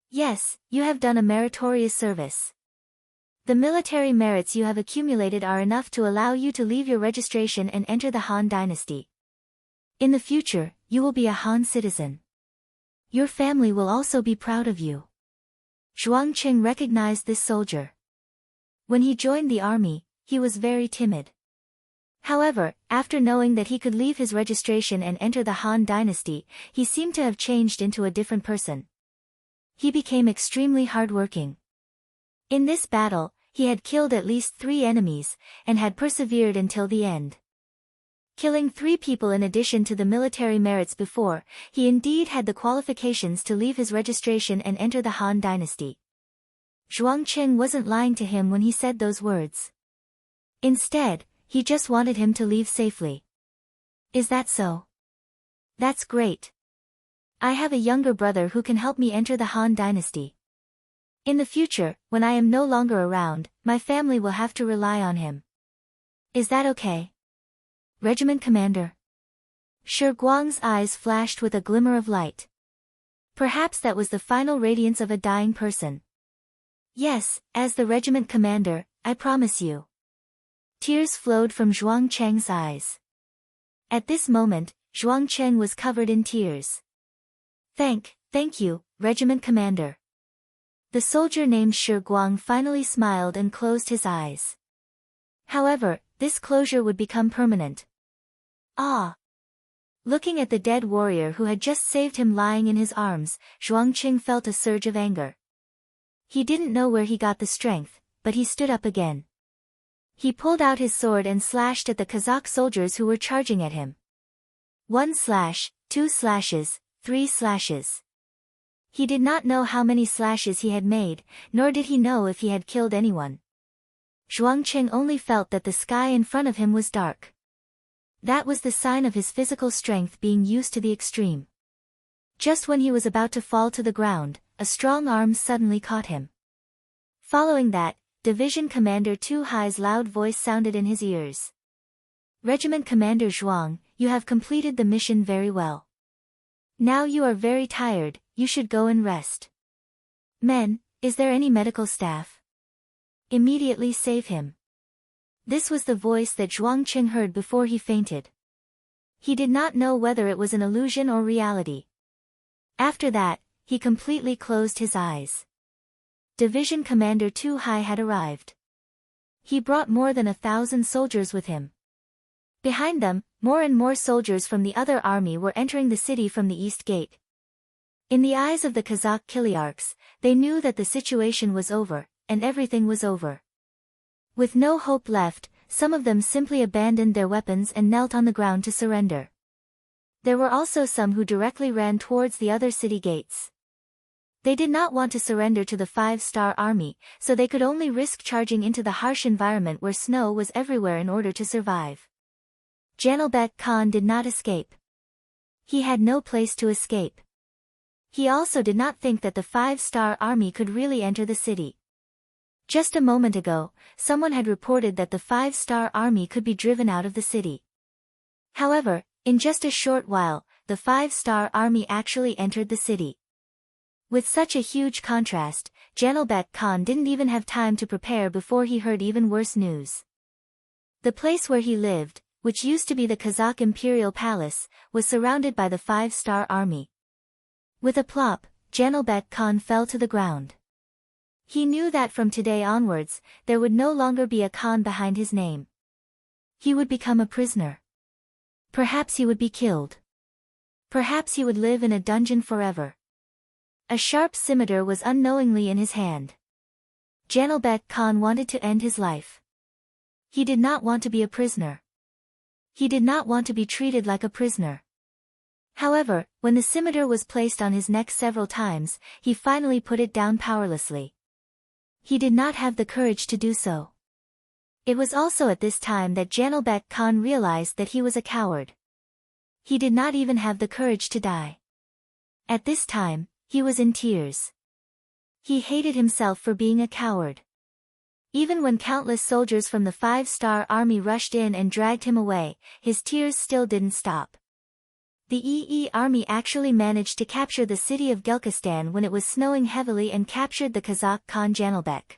"Yes, you have done a meritorious service. The military merits you have accumulated are enough to allow you to leave your registration and enter the Han dynasty. In the future, you will be a Han citizen. Your family will also be proud of you." Zhuang Qing recognized this soldier. When he joined the army, he was very timid. However, after knowing that he could leave his registration and enter the Han dynasty, he seemed to have changed into a different person. He became extremely hardworking. In this battle, he had killed at least 3 enemies, and had persevered until the end. Killing 3 people in addition to the military merits before, he indeed had the qualifications to leave his registration and enter the Han dynasty. Zhuang Qing wasn't lying to him when he said those words. Instead, he just wanted him to leave safely. Is that so? That's great. I have a younger brother who can help me enter the Han dynasty. In the future, when I am no longer around, my family will have to rely on him. Is that okay? Regiment Commander. Shi Guang's eyes flashed with a glimmer of light. Perhaps that was the final radiance of a dying person. Yes, as the regiment commander, I promise you. Tears flowed from Zhuang Cheng's eyes. At this moment, Zhuang Cheng was covered in tears. Thank you, regiment commander. The soldier named Shi Guang finally smiled and closed his eyes. However, this closure would become permanent. Ah! Looking at the dead warrior who had just saved him lying in his arms, Zhuang Qing felt a surge of anger. He didn't know where he got the strength, but he stood up again. He pulled out his sword and slashed at the Kazakh soldiers who were charging at him. 1 slash, 2 slashes, 3 slashes. He did not know how many slashes he had made, nor did he know if he had killed anyone. Zhuang Qing only felt that the sky in front of him was dark. That was the sign of his physical strength being used to the extreme. Just when he was about to fall to the ground, a strong arm suddenly caught him. Following that, Division Commander Tu Hai's loud voice sounded in his ears. Regiment Commander Zhuang, you have completed the mission very well. Now you are very tired, you should go and rest. Men, is there any medical staff? Immediately save him. This was the voice that Zhuang Qing heard before he fainted. He did not know whether it was an illusion or reality. After that, he completely closed his eyes. Division Commander Tu Hai had arrived. He brought more than 1,000 soldiers with him. Behind them, more and more soldiers from the other army were entering the city from the east gate. In the eyes of the Kazakh Kiliarchs, they knew that the situation was over, and everything was over. With no hope left, some of them simply abandoned their weapons and knelt on the ground to surrender. There were also some who directly ran towards the other city gates. They did not want to surrender to the 5-star army, so they could only risk charging into the harsh environment where snow was everywhere in order to survive. Janelbek Khan did not escape. He had no place to escape. He also did not think that the 5-star army could really enter the city. Just a moment ago, someone had reported that the 5-star army could be driven out of the city. However, in just a short while, the 5-star army actually entered the city. With such a huge contrast, Janelbek Khan didn't even have time to prepare before he heard even worse news. The place where he lived, which used to be the Kazakh Imperial Palace, was surrounded by the 5-star army. With a plop, Janelbek Khan fell to the ground. He knew that from today onwards, there would no longer be a Khan behind his name. He would become a prisoner. Perhaps he would be killed. Perhaps he would live in a dungeon forever. A sharp scimitar was unknowingly in his hand. Janelbek Khan wanted to end his life. He did not want to be a prisoner. He did not want to be treated like a prisoner. However, when the scimitar was placed on his neck several times, he finally put it down powerlessly. He did not have the courage to do so. It was also at this time that Janelbek Khan realized that he was a coward. He did not even have the courage to die. At this time, he was in tears. He hated himself for being a coward. Even when countless soldiers from the 5-star army rushed in and dragged him away, his tears still didn't stop. The EE army actually managed to capture the city of Gelkistan when it was snowing heavily and captured the Kazakh Khan Janelbek.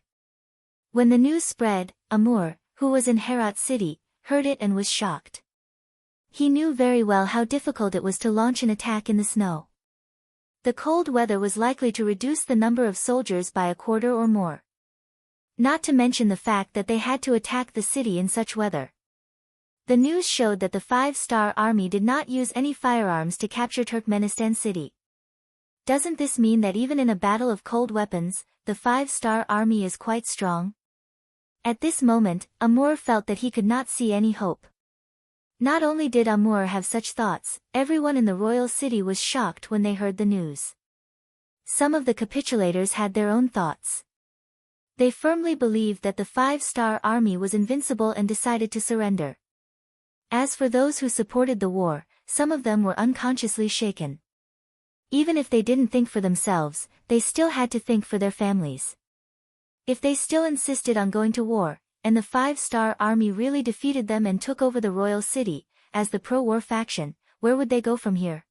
When the news spread, Amur, who was in Herat city, heard it and was shocked. He knew very well how difficult it was to launch an attack in the snow. The cold weather was likely to reduce the number of soldiers by a quarter or more. Not to mention the fact that they had to attack the city in such weather. The news showed that the 5-star army did not use any firearms to capture Turkmenistan city. Doesn't this mean that even in a battle of cold weapons, the 5-star army is quite strong? At this moment, Amur felt that he could not see any hope. Not only did Amur have such thoughts, everyone in the royal city was shocked when they heard the news. Some of the capitulators had their own thoughts. They firmly believed that the 5-star army was invincible and decided to surrender. As for those who supported the war, some of them were unconsciously shaken. Even if they didn't think for themselves, they still had to think for their families. If they still insisted on going to war, and the 5-star army really defeated them and took over the royal city, as the pro-war faction, where would they go from here?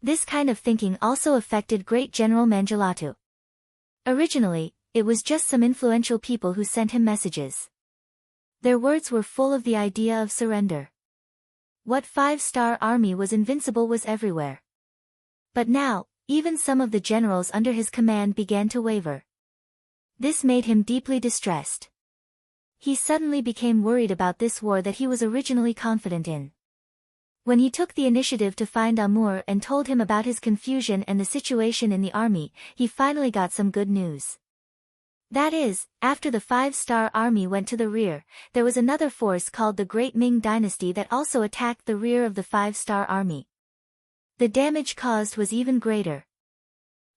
This kind of thinking also affected Great General Manjalatu. Originally, it was just some influential people who sent him messages. Their words were full of the idea of surrender. What 5-star army was invincible was everywhere. But now, even some of the generals under his command began to waver. This made him deeply distressed. He suddenly became worried about this war that he was originally confident in. When he took the initiative to find Amur and told him about his confusion and the situation in the army, he finally got some good news. That is, after the 5-star army went to the rear, there was another force called the Great Ming Dynasty that also attacked the rear of the 5-star army. The damage caused was even greater.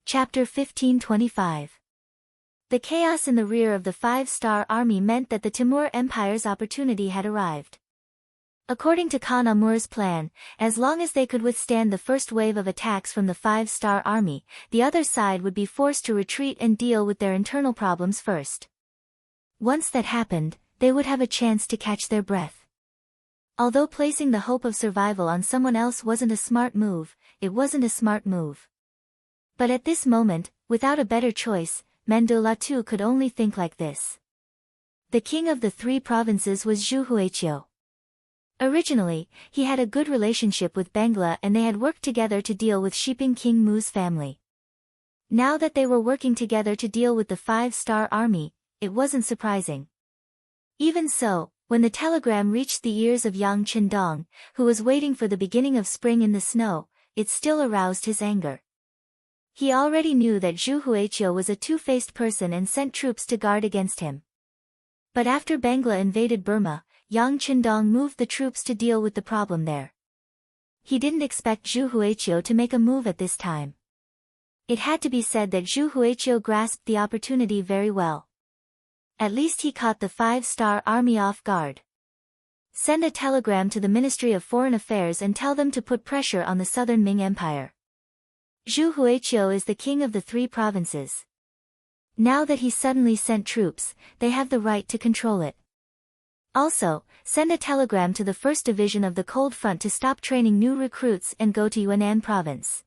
Chapter 1525. The chaos in the rear of the 5-star army meant that the Timur Empire's opportunity had arrived. According to Khan Amur's plan, as long as they could withstand the first wave of attacks from the 5-star army, the other side would be forced to retreat and deal with their internal problems first. Once that happened, they would have a chance to catch their breath. Although placing the hope of survival on someone else wasn't a smart move, it wasn't a smart move. But at this moment, without a better choice, Manjalatu could only think like this. The king of the 3 provinces was Zhu Huiqiu. Originally, he had a good relationship with Bangla and they had worked together to deal with Shiping King Mu's family. Now that they were working together to deal with the 5-star army, it wasn't surprising. Even so, when the telegram reached the ears of Yang Qindong, who was waiting for the beginning of spring in the snow, it still aroused his anger. He already knew that Zhu Huiqiu was a two-faced person and sent troops to guard against him. But after Bangla invaded Burma, Yang Qindong moved the troops to deal with the problem there. He didn't expect Zhu Huiqiu to make a move at this time. It had to be said that Zhu Huiqiu grasped the opportunity very well. At least he caught the 5-star army off guard. Send a telegram to the Ministry of Foreign Affairs and tell them to put pressure on the Southern Ming Empire. Zhu Huiqiu is the king of the 3 provinces. Now that he suddenly sent troops, they have the right to control it. Also, send a telegram to the 1st Division of the Cold Front to stop training new recruits and go to Yunnan province.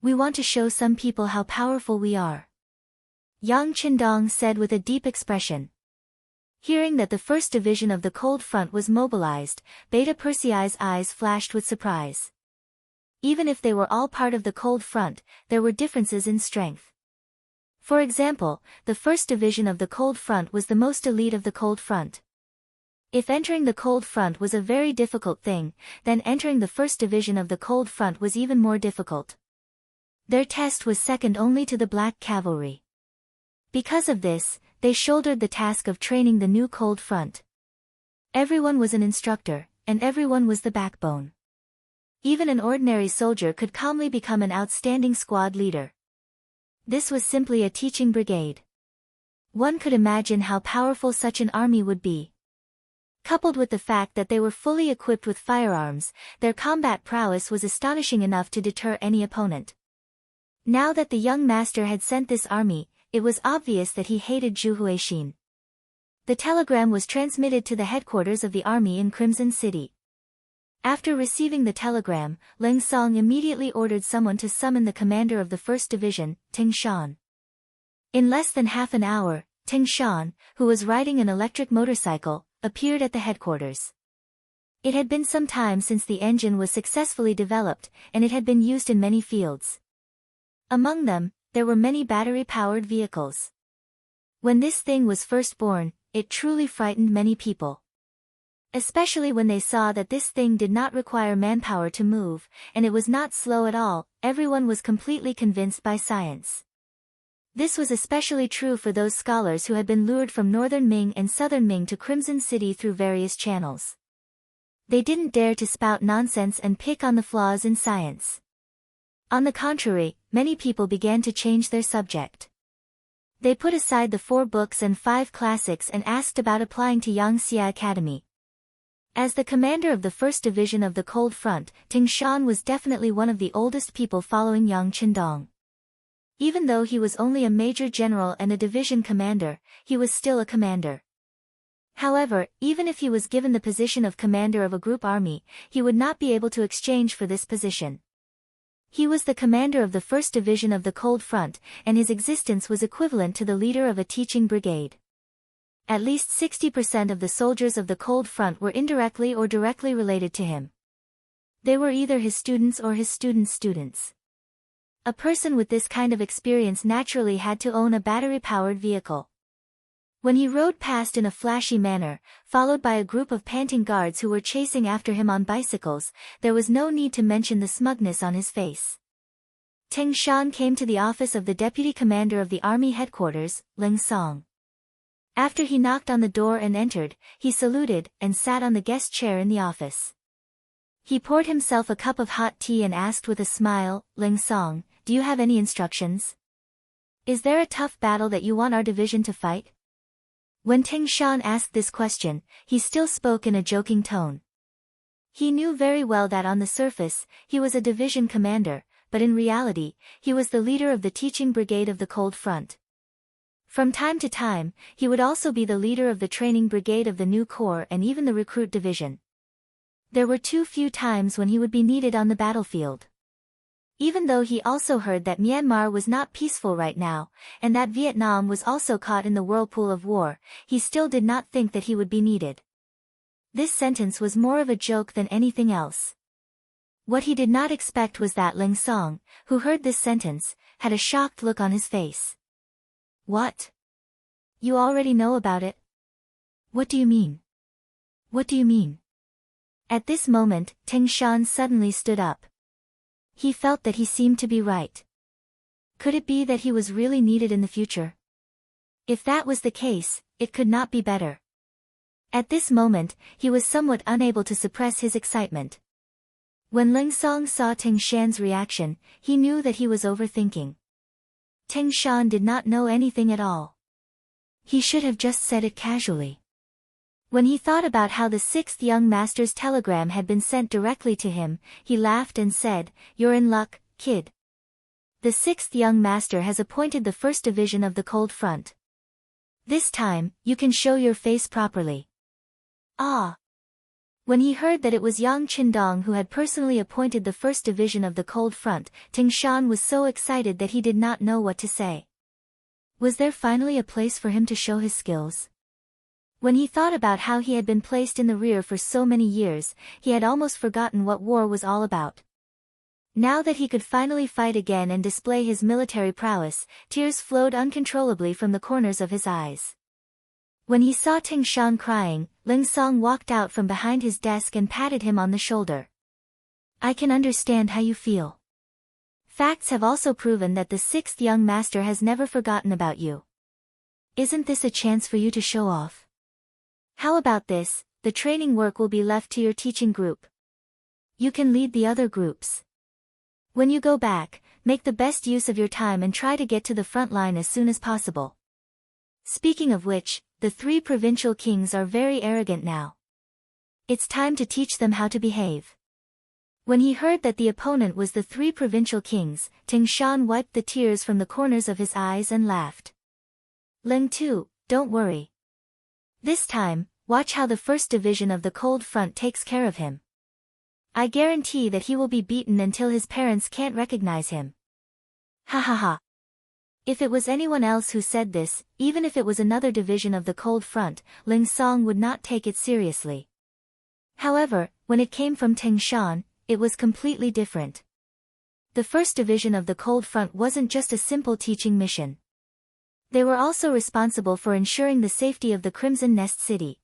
We want to show some people how powerful we are. Yang Qindong said with a deep expression. Hearing that the 1st Division of the Cold Front was mobilized, Beta Persei's eyes flashed with surprise. Even if they were all part of the Cold Front, there were differences in strength. For example, the 1st Division of the Cold Front was the most elite of the Cold Front. If entering the Cold Front was a very difficult thing, then entering the 1st Division of the Cold Front was even more difficult. Their test was second only to the Black Cavalry. Because of this, they shouldered the task of training the new Cold Front. Everyone was an instructor, and everyone was the backbone. Even an ordinary soldier could calmly become an outstanding squad leader. This was simply a teaching brigade. One could imagine how powerful such an army would be. Coupled with the fact that they were fully equipped with firearms, their combat prowess was astonishing enough to deter any opponent. Now that the young master had sent this army, it was obvious that he hated Zhu Huixin. The telegram was transmitted to the headquarters of the army in Crimson City. After receiving the telegram, Leng Song immediately ordered someone to summon the commander of the 1st Division, Ting Shan. In less than half an hour, Ting Shan, who was riding an electric motorcycle, appeared at the headquarters. It had been some time since the engine was successfully developed, and it had been used in many fields. Among them, there were many battery-powered vehicles. When this thing was first born, it truly frightened many people. Especially when they saw that this thing did not require manpower to move, and it was not slow at all, everyone was completely convinced by science. This was especially true for those scholars who had been lured from Northern Ming and Southern Ming to Crimson City through various channels. They didn't dare to spout nonsense and pick on the flaws in science. On the contrary, many people began to change their subject. They put aside the 4 books and 5 classics and asked about applying to Yangxia Academy. As the commander of the 1st Division of the Cold Front, Ting Shan was definitely one of the oldest people following Yang Qindong. Even though he was only a major general and a division commander, he was still a commander. However, even if he was given the position of commander of a group army, he would not be able to exchange for this position. He was the commander of the 1st Division of the Cold Front, and his existence was equivalent to the leader of a teaching brigade. At least 60% of the soldiers of the Cold Front were indirectly or directly related to him. They were either his students or his students' students. A person with this kind of experience naturally had to own a battery-powered vehicle. When he rode past in a flashy manner, followed by a group of panting guards who were chasing after him on bicycles, there was no need to mention the smugness on his face. Ting Shan came to the office of the deputy commander of the army headquarters, Ling Song. After he knocked on the door and entered, he saluted and sat on the guest chair in the office. He poured himself a cup of hot tea and asked with a smile, "Ling Song, do you have any instructions? Is there a tough battle that you want our division to fight?" When Ting Shan asked this question, he still spoke in a joking tone. He knew very well that on the surface, he was a division commander, but in reality, he was the leader of the teaching brigade of the Cold Front. From time to time, he would also be the leader of the training brigade of the new corps and even the recruit division. There were too few times when he would be needed on the battlefield. Even though he also heard that Myanmar was not peaceful right now, and that Vietnam was also caught in the whirlpool of war, he still did not think that he would be needed. This sentence was more of a joke than anything else. What he did not expect was that Ling Song, who heard this sentence, had a shocked look on his face. "What? You already know about it? What do you mean? What do you mean?" At this moment, Ting Shan suddenly stood up. He felt that he seemed to be right. Could it be that he was really needed in the future? If that was the case, it could not be better. At this moment, he was somewhat unable to suppress his excitement. When Ling Song saw Ting Shan's reaction, he knew that he was overthinking. Ting Shan did not know anything at all. He should have just said it casually. When he thought about how the 6th young master's telegram had been sent directly to him, he laughed and said, "You're in luck, kid. The 6th young master has appointed the 1st Division of the Cold Front. This time, you can show your face properly." Ah! When he heard that it was Yang Qindong who had personally appointed the 1st Division of the Cold Front, Ting Shan was so excited that he did not know what to say. Was there finally a place for him to show his skills? When he thought about how he had been placed in the rear for so many years, he had almost forgotten what war was all about. Now that he could finally fight again and display his military prowess, tears flowed uncontrollably from the corners of his eyes. When he saw Ting Shan crying, Ling Song walked out from behind his desk and patted him on the shoulder. "I can understand how you feel. Facts have also proven that the 6th young master has never forgotten about you. Isn't this a chance for you to show off? How about this, the training work will be left to your teaching group. You can lead the other groups. When you go back, make the best use of your time and try to get to the front line as soon as possible. Speaking of which, the 3 provincial kings are very arrogant now. It's time to teach them how to behave." When he heard that the opponent was the 3 provincial kings, Ting Shan wiped the tears from the corners of his eyes and laughed. "Ling too, don't worry. This time, watch how the 1st Division of the Cold Front takes care of him. I guarantee that he will be beaten until his parents can't recognize him." Ha ha ha. If it was anyone else who said this, even if it was another division of the Cold Front, Ling Song would not take it seriously. However, when it came from Ting Shan, it was completely different. The 1st Division of the Cold Front wasn't just a simple teaching mission. They were also responsible for ensuring the safety of the Crimson Nest City.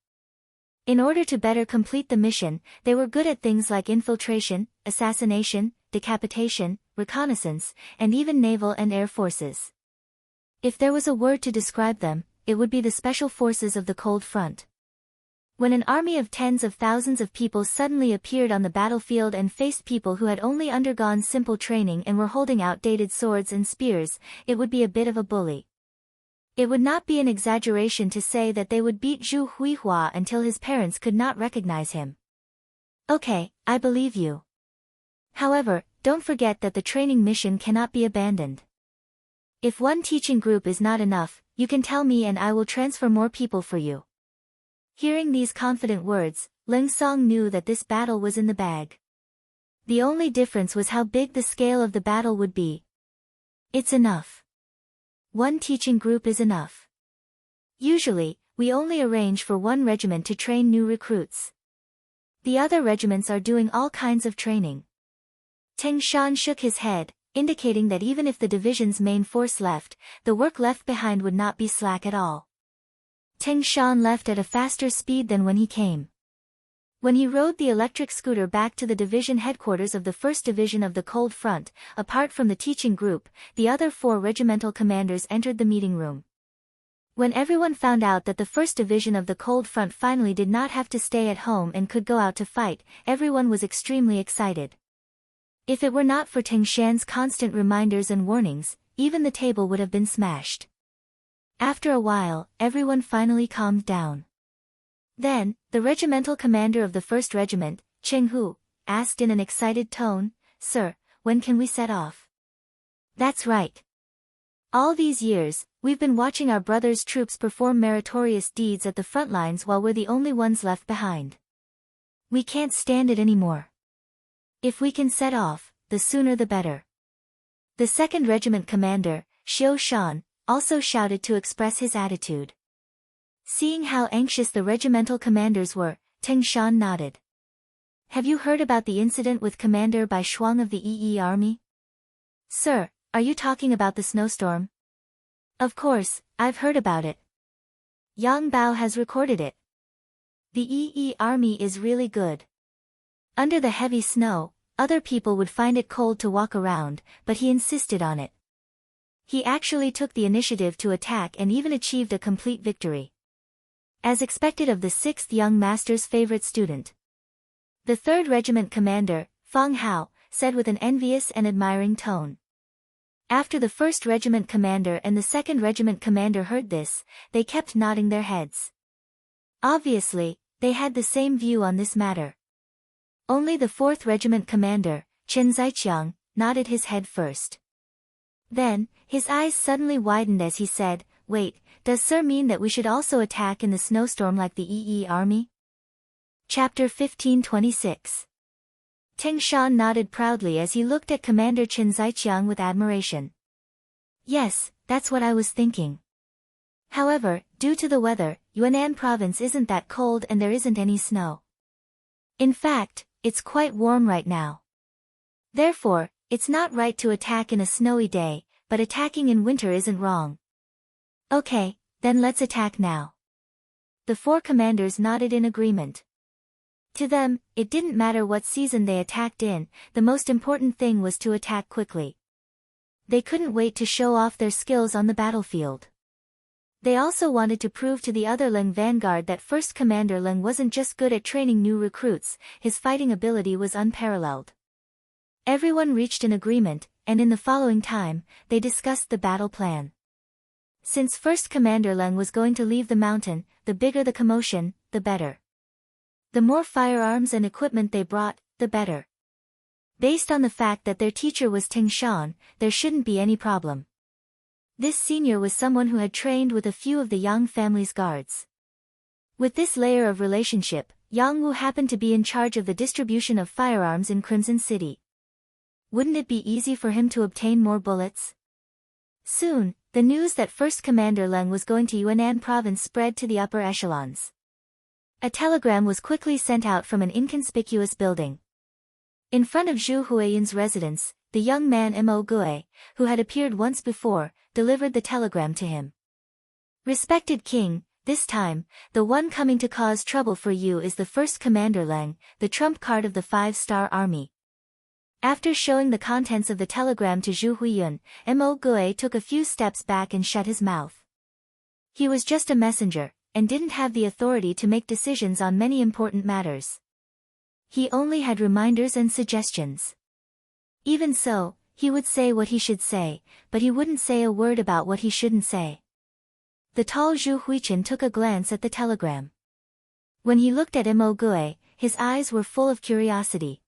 In order to better complete the mission, they were good at things like infiltration, assassination, decapitation, reconnaissance, and even naval and air forces. If there was a word to describe them, it would be the special forces of the Cold Front. When an army of tens of thousands of people suddenly appeared on the battlefield and faced people who had only undergone simple training and were holding outdated swords and spears, it would be a bit of a bully. It would not be an exaggeration to say that they would beat Zhu Huihua until his parents could not recognize him. Okay, I believe you. However, don't forget that the training mission cannot be abandoned. If one teaching group is not enough, you can tell me and I will transfer more people for you. Hearing these confident words, Leng Song knew that this battle was in the bag. The only difference was how big the scale of the battle would be. It's enough. One teaching group is enough. Usually, we only arrange for one regiment to train new recruits. The other regiments are doing all kinds of training. Teng Shan shook his head, indicating that even if the division's main force left, the work left behind would not be slack at all. Teng Shan left at a faster speed than when he came. When he rode the electric scooter back to the division headquarters of the 1st Division of the Cold Front, apart from the teaching group, the other 4 regimental commanders entered the meeting room. When everyone found out that the 1st Division of the Cold Front finally did not have to stay at home and could go out to fight, everyone was extremely excited. If it were not for Teng Shan's constant reminders and warnings, even the table would have been smashed. After a while, everyone finally calmed down. Then, the regimental commander of the 1st Regiment, Cheng Hu, asked in an excited tone, "Sir, when can we set off?" "That's right. All these years, we've been watching our brothers' troops perform meritorious deeds at the front lines while we're the only ones left behind. We can't stand it anymore. If we can set off, the sooner the better." The 2nd Regiment commander, Xiu Shan, also shouted to express his attitude. Seeing how anxious the regimental commanders were, Teng Shan nodded. "Have you heard about the incident with Commander Bai Shuang of the Yi Army?" "Sir, are you talking about the snowstorm?" "Of course, I've heard about it. Yang Bao has recorded it. The Yi Army is really good. Under the heavy snow, other people would find it cold to walk around, but he insisted on it. He actually took the initiative to attack and even achieved a complete victory. As expected of the 6th young master's favorite student." The 3rd Regiment commander, Fang Hao, said with an envious and admiring tone. After the 1st Regiment commander and the 2nd Regiment commander heard this, they kept nodding their heads. Obviously, they had the same view on this matter. Only the 4th Regiment commander, Chen Zaiqiang, nodded his head first. Then, his eyes suddenly widened as he said, "Wait, does Sir mean that we should also attack in the snowstorm like the Yi Army?" Chapter 1526. Teng Shan nodded proudly as he looked at Commander Chen Zaiqiang with admiration. "Yes, that's what I was thinking. However, due to the weather, Yunnan province isn't that cold and there isn't any snow. In fact, it's quite warm right now. Therefore, it's not right to attack in a snowy day, but attacking in winter isn't wrong. Okay, then let's attack now." The 4 commanders nodded in agreement. To them, it didn't matter what season they attacked in, the most important thing was to attack quickly. They couldn't wait to show off their skills on the battlefield. They also wanted to prove to the other Leng vanguard that 1st Commander Leng wasn't just good at training new recruits, his fighting ability was unparalleled. Everyone reached an agreement, and in the following time, they discussed the battle plan. Since 1st Commander Leng was going to leave the mountain, the bigger the commotion, the better. The more firearms and equipment they brought, the better. Based on the fact that their teacher was Teng Shan, there shouldn't be any problem. This senior was someone who had trained with a few of the Yang family's guards. With this layer of relationship, Yang Wu happened to be in charge of the distribution of firearms in Crimson City. Wouldn't it be easy for him to obtain more bullets? Soon, the news that 1st Commander Leng was going to Yunnan province spread to the upper echelons. A telegram was quickly sent out from an inconspicuous building. In front of Zhu Huiyin's residence, the young man Mo Gue, who had appeared once before, delivered the telegram to him. "Respected King, this time, the one coming to cause trouble for you is the 1st Commander Leng, the trump card of the 5-star army." After showing the contents of the telegram to Zhu Huiyin, Mo Gue took a few steps back and shut his mouth. He was just a messenger, and didn't have the authority to make decisions on many important matters. He only had reminders and suggestions. Even so, he would say what he should say, but he wouldn't say a word about what he shouldn't say. The tall Zhu Huichen took a glance at the telegram. When he looked at Mo Gui, his eyes were full of curiosity.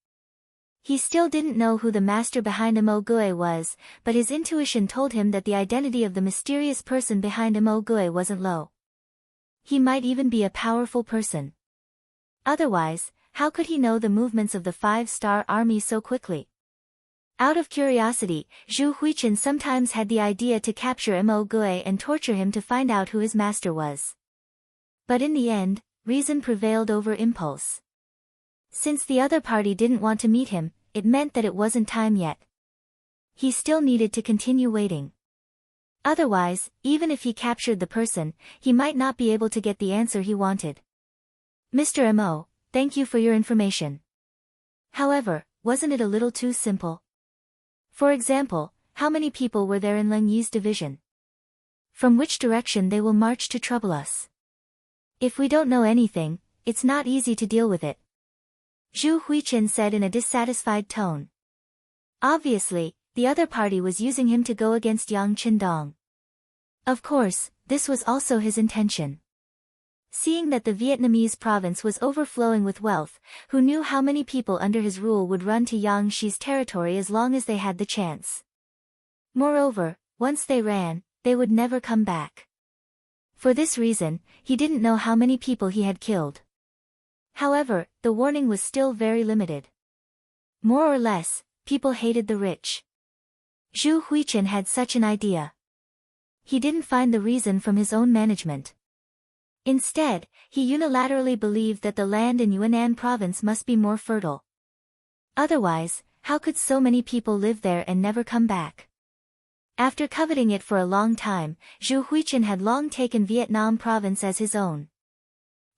He still didn't know who the master behind Mo Gui was, but his intuition told him that the identity of the mysterious person behind Mo Gui wasn't low. He might even be a powerful person. Otherwise, how could he know the movements of the 5-star army so quickly? Out of curiosity, Zhu Huichen sometimes had the idea to capture Mo Gui and torture him to find out who his master was. But in the end, reason prevailed over impulse. Since the other party didn't want to meet him, it meant that it wasn't time yet. He still needed to continue waiting. Otherwise, even if he captured the person, he might not be able to get the answer he wanted. Mr. Mo, thank you for your information. However, wasn't it a little too simple? For example, how many people were there in Leng Yi's division? From which direction they will march to trouble us? If we don't know anything, it's not easy to deal with it. Zhu Huichen said in a dissatisfied tone. Obviously, the other party was using him to go against Yang Qindong. Of course, this was also his intention. Seeing that the Vietnamese province was overflowing with wealth, who knew how many people under his rule would run to Yang Xi's territory as long as they had the chance. Moreover, once they ran, they would never come back. For this reason, he didn't know how many people he had killed. However, the warning was still very limited. More or less, people hated the rich. Zhu Huichen had such an idea. He didn't find the reason from his own management. Instead, he unilaterally believed that the land in Yunnan province must be more fertile. Otherwise, how could so many people live there and never come back? After coveting it for a long time, Zhu Huichen had long taken Vietnam province as his own.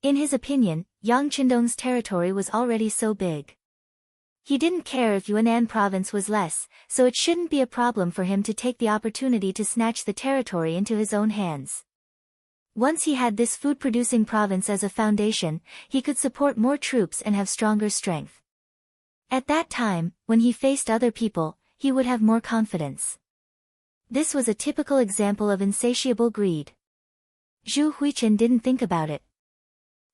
In his opinion, Yang Qindong's territory was already so big. He didn't care if Yunnan province was less, so it shouldn't be a problem for him to take the opportunity to snatch the territory into his own hands. Once he had this food-producing province as a foundation, he could support more troops and have stronger strength. At that time, when he faced other people, he would have more confidence. This was a typical example of insatiable greed. Zhu Huichen didn't think about it.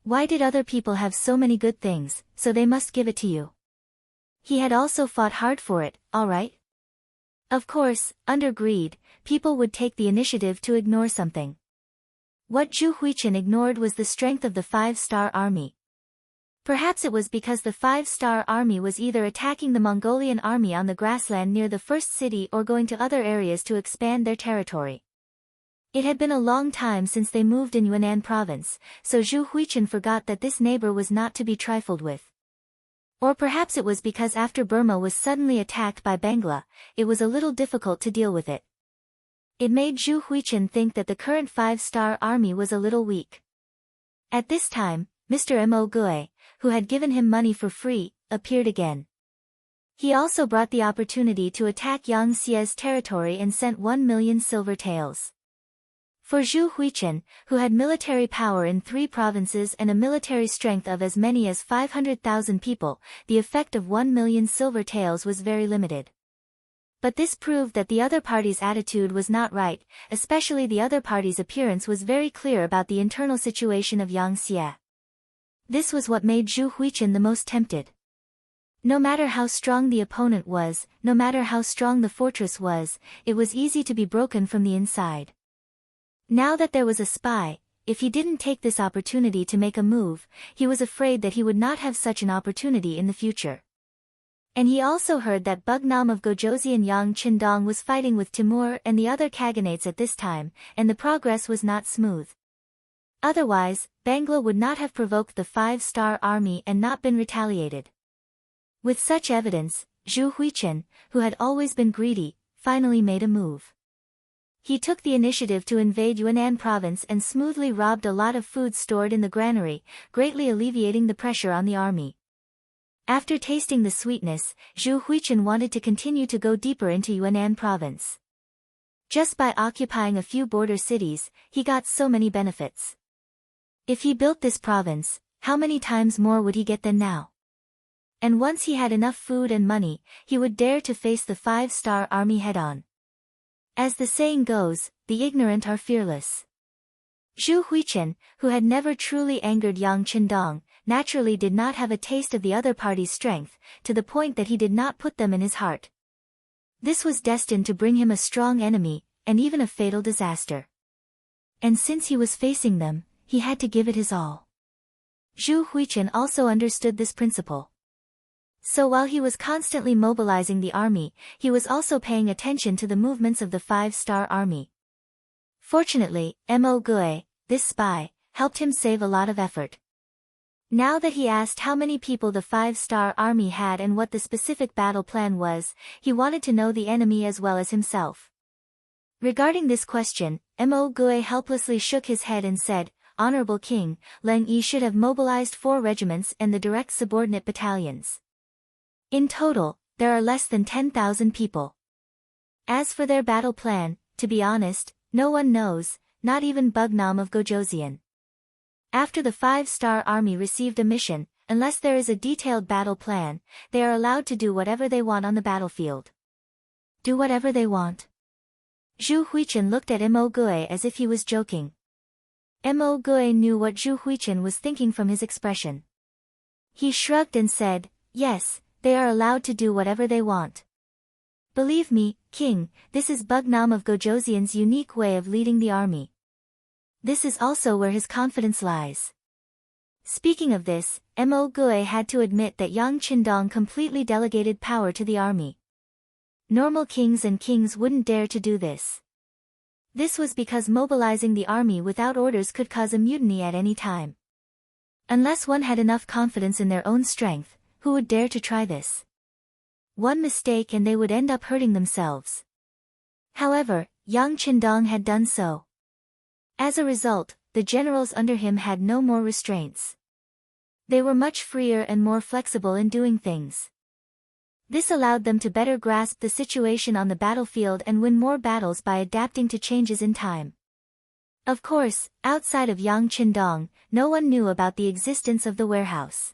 Why did other people have so many good things, so they must give it to you? He had also fought hard for it, all right? Of course, under greed, people would take the initiative to ignore something. What Zhu Huichen ignored was the strength of the 5-star army. Perhaps it was because the 5-star army was either attacking the Mongolian army on the grassland near the first city or going to other areas to expand their territory. It had been a long time since they moved in Yunnan province, so Zhu Huichen forgot that this neighbor was not to be trifled with. Or perhaps it was because after Burma was suddenly attacked by Bangla, it was a little difficult to deal with it. It made Zhu Huichen think that the current 5-star army was a little weak. At this time, Mr. Mo Gui, who had given him money for free, appeared again. He also brought the opportunity to attack Yang Xie's territory and sent 1 million silver taels. For Zhu Huichen, who had military power in 3 provinces and a military strength of as many as 500,000 people, the effect of 1 million silver taels was very limited. But this proved that the other party's attitude was not right, especially the other party's appearance was very clear about the internal situation of Yang Xie. This was what made Zhu Huichen the most tempted. No matter how strong the opponent was, no matter how strong the fortress was, it was easy to be broken from the inside. Now that there was a spy, if he didn't take this opportunity to make a move, he was afraid that he would not have such an opportunity in the future. And he also heard that Bugnam of Gojozi and Yang Qindong was fighting with Timur and the other Khaganates at this time, and the progress was not smooth. Otherwise, Bangla would not have provoked the 5-star army and not been retaliated. With such evidence, Zhu Huichen, who had always been greedy, finally made a move. He took the initiative to invade Yunnan province and smoothly robbed a lot of food stored in the granary, greatly alleviating the pressure on the army. After tasting the sweetness, Zhu Huichen wanted to continue to go deeper into Yunnan province. Just by occupying a few border cities, he got so many benefits. If he built this province, how many times more would he get than now? And once he had enough food and money, he would dare to face the 5-star army head-on. As the saying goes, the ignorant are fearless. Zhu Huichen, who had never truly angered Yang Qindong, naturally did not have a taste of the other party's strength, to the point that he did not put them in his heart. This was destined to bring him a strong enemy, and even a fatal disaster. And since he was facing them, he had to give it his all. Zhu Huichen also understood this principle. So while he was constantly mobilizing the army, he was also paying attention to the movements of the 5-star army. Fortunately, Mo Gui, this spy, helped him save a lot of effort. Now that he asked how many people the 5-star army had and what the specific battle plan was, he wanted to know the enemy as well as himself. Regarding this question, Mo Gui helplessly shook his head and said, "Honorable King, Leng Yi should have mobilized 4 regiments and the direct subordinate battalions. In total, there are less than 10,000 people. As for their battle plan, to be honest, no one knows, not even Bugnam of Gojoseon. After the 5-star army received a mission, unless there is a detailed battle plan, they are allowed to do whatever they want on the battlefield." Do whatever they want? Zhu Huichen looked at Mo Gui as if he was joking. Mo Gui knew what Zhu Huichen was thinking from his expression. He shrugged and said, "Yes, they are allowed to do whatever they want. Believe me, King, this is Bugnam of Gojoseon's unique way of leading the army. This is also where his confidence lies." Speaking of this, Mo Gui had to admit that Yang Qindong completely delegated power to the army. Normal kings and kings wouldn't dare to do this. This was because mobilizing the army without orders could cause a mutiny at any time. Unless one had enough confidence in their own strength, who would dare to try this? One mistake and they would end up hurting themselves. However, Yang Qindong had done so. As a result, the generals under him had no more restraints. They were much freer and more flexible in doing things. This allowed them to better grasp the situation on the battlefield and win more battles by adapting to changes in time. Of course, outside of Yang Qindong, no one knew about the existence of the warehouse.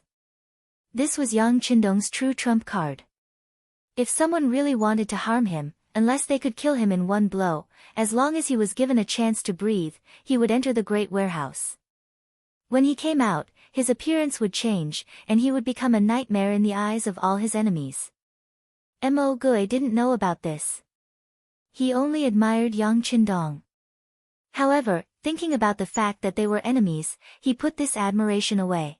This was Yang Qindong's true trump card. If someone really wanted to harm him, unless they could kill him in one blow, as long as he was given a chance to breathe, he would enter the great warehouse. When he came out, his appearance would change, and he would become a nightmare in the eyes of all his enemies. Mo Gui didn't know about this. He only admired Yang Qindong. However, thinking about the fact that they were enemies, he put this admiration away.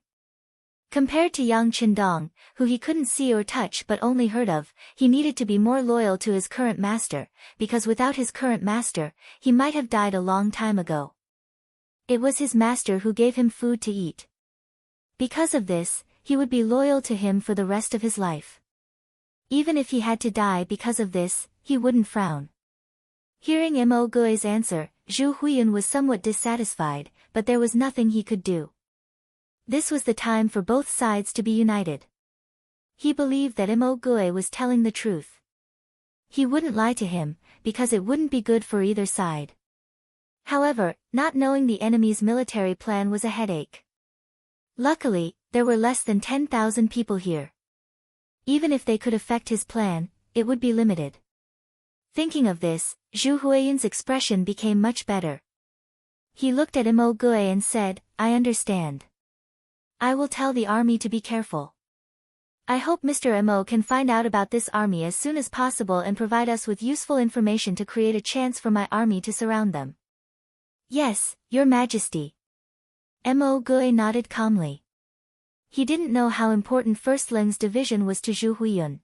Compared to Yang Qindong, who he couldn't see or touch but only heard of, he needed to be more loyal to his current master, because without his current master, he might have died a long time ago. It was his master who gave him food to eat. Because of this, he would be loyal to him for the rest of his life. Even if he had to die because of this, he wouldn't frown. Hearing Mo Gui's answer, Zhu Huiyun was somewhat dissatisfied, but there was nothing he could do. This was the time for both sides to be united. He believed that Mo Gui was telling the truth. He wouldn't lie to him, because it wouldn't be good for either side. However, not knowing the enemy's military plan was a headache. Luckily, there were less than 10,000 people here. Even if they could affect his plan, it would be limited. Thinking of this, Zhu Huiyun's expression became much better. He looked at Mo Gui and said, "I understand. I will tell the army to be careful. I hope Mr. Mo can find out about this army as soon as possible and provide us with useful information to create a chance for my army to surround them." "Yes, Your Majesty." Mo Gui nodded calmly. He didn't know how important First Ling's division was to Zhu Huiyun.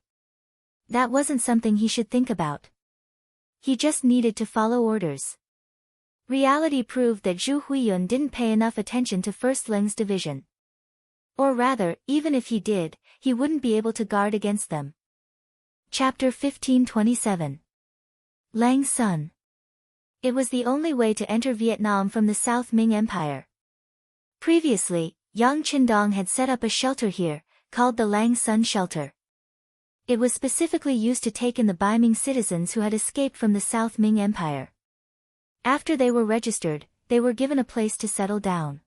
That wasn't something he should think about. He just needed to follow orders. Reality proved that Zhu Huiyun didn't pay enough attention to First Ling's division. Or rather, even if he did, he wouldn't be able to guard against them. Chapter 1527. Lang's Son. It was the only way to enter Vietnam from the South Ming Empire. Previously, Yang Qindong had set up a shelter here, called the Lang Sun Shelter. It was specifically used to take in the Baiming citizens who had escaped from the South Ming Empire. After they were registered, they were given a place to settle down.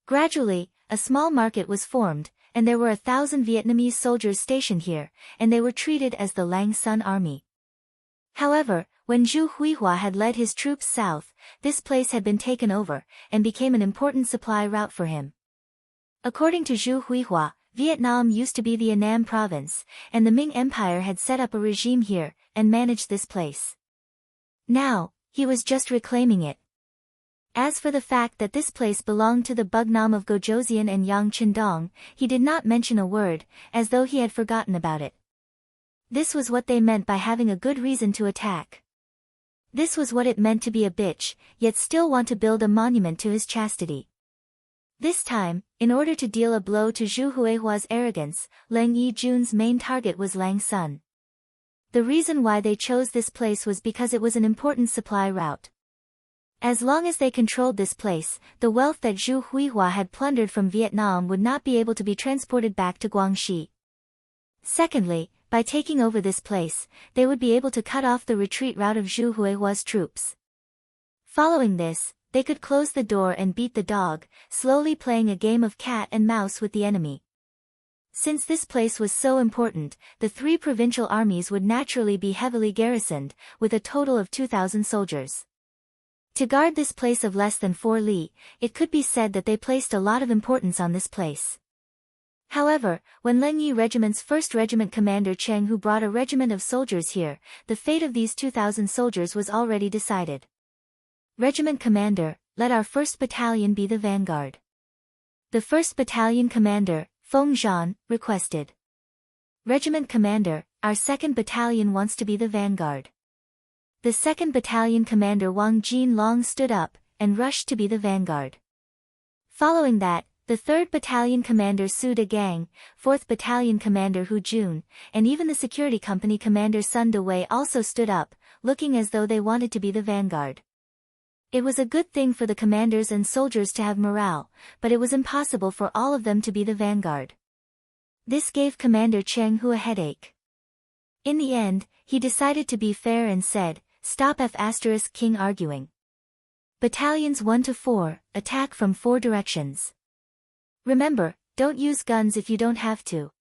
Gradually, a small market was formed, and there were 1,000 Vietnamese soldiers stationed here, and they were treated as the Lang Son army. However, when Zhu Huihua had led his troops south, this place had been taken over, and became an important supply route for him. According to Zhu Huihua, Vietnam used to be the Annam province, and the Ming Empire had set up a regime here, and managed this place. Now, he was just reclaiming it. As for the fact that this place belonged to the Bugnam of Gojoseon and Yang Chendong, he did not mention a word, as though he had forgotten about it. This was what they meant by having a good reason to attack. This was what it meant to be a bitch, yet still want to build a monument to his chastity. This time, in order to deal a blow to Zhu Huihua's arrogance, Leng Yijun's main target was Lang Son. The reason why they chose this place was because it was an important supply route. As long as they controlled this place, the wealth that Zhu Huihua had plundered from Vietnam would not be able to be transported back to Guangxi. Secondly, by taking over this place, they would be able to cut off the retreat route of Zhu Huihua's troops. Following this, they could close the door and beat the dog, slowly playing a game of cat and mouse with the enemy. Since this place was so important, the 3 provincial armies would naturally be heavily garrisoned, with a total of 2,000 soldiers. To guard this place of less than 4 li, it could be said that they placed a lot of importance on this place. However, when Leng Yi Regiment's 1st Regiment commander Cheng Hu brought a regiment of soldiers here, the fate of these 2,000 soldiers was already decided. Regiment commander, let our 1st battalion be the vanguard. The 1st battalion commander, Feng Zhan, requested. Regiment commander, our 2nd battalion wants to be the vanguard. The 2nd Battalion Commander Wang Jinlong stood up, and rushed to be the vanguard. Following that, the 3rd Battalion Commander Su Degang, 4th Battalion Commander Hu Jun, and even the Security Company Commander Sun Dewei also stood up, looking as though they wanted to be the vanguard. It was a good thing for the commanders and soldiers to have morale, but it was impossible for all of them to be the vanguard. This gave Commander Cheng Hu a headache. In the end, he decided to be fair and said, "Stop King arguing. Battalions 1 to 4, attack from 4 directions. Remember, don't use guns if you don't have to.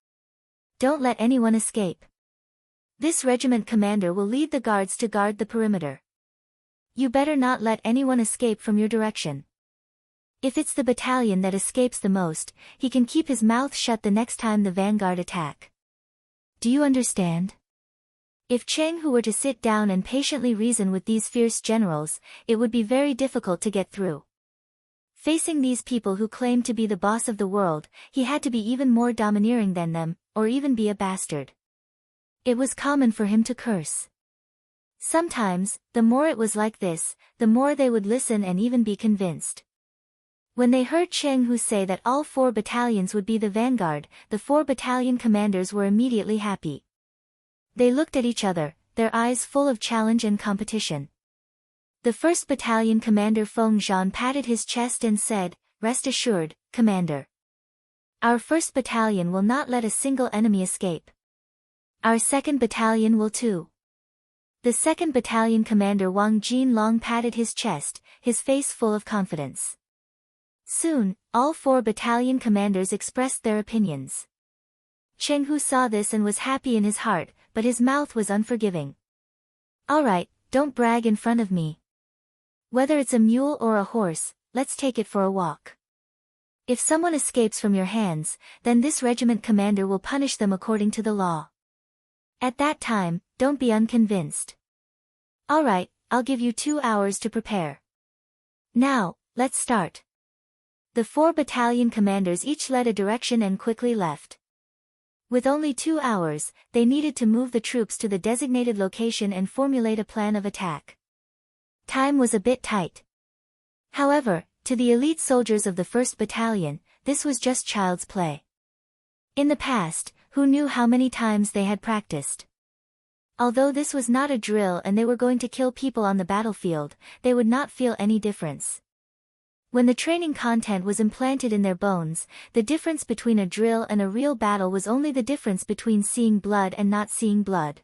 Don't let anyone escape. This regiment commander will lead the guards to guard the perimeter. You better not let anyone escape from your direction. If it's the battalion that escapes the most, he can keep his mouth shut the next time the vanguard attack. Do you understand?" If Cheng Hu were to sit down and patiently reason with these fierce generals, it would be very difficult to get through. Facing these people who claimed to be the boss of the world, he had to be even more domineering than them, or even be a bastard. It was common for him to curse. Sometimes, the more it was like this, the more they would listen and even be convinced. When they heard Cheng Hu say that all 4 battalions would be the vanguard, the 4 battalion commanders were immediately happy. They looked at each other, their eyes full of challenge and competition. The 1st Battalion Commander Feng Zhan patted his chest and said, "Rest assured, Commander. Our 1st Battalion will not let a single enemy escape. Our 2nd Battalion will too." The 2nd Battalion Commander Wang Jinlong patted his chest, his face full of confidence. Soon, all 4 battalion commanders expressed their opinions. Cheng Hu saw this and was happy in his heart, but his mouth was unforgiving. "All right, don't brag in front of me. Whether it's a mule or a horse, let's take it for a walk. If someone escapes from your hands, then this regiment commander will punish them according to the law. At that time, don't be unconvinced. All right, I'll give you 2 hours to prepare. Now, let's start." The 4 battalion commanders each led a direction and quickly left. With only 2 hours, they needed to move the troops to the designated location and formulate a plan of attack. Time was a bit tight. However, to the elite soldiers of the 1st Battalion, this was just child's play. In the past, who knew how many times they had practiced? Although this was not a drill and they were going to kill people on the battlefield, they would not feel any difference. When the training content was implanted in their bones, the difference between a drill and a real battle was only the difference between seeing blood and not seeing blood.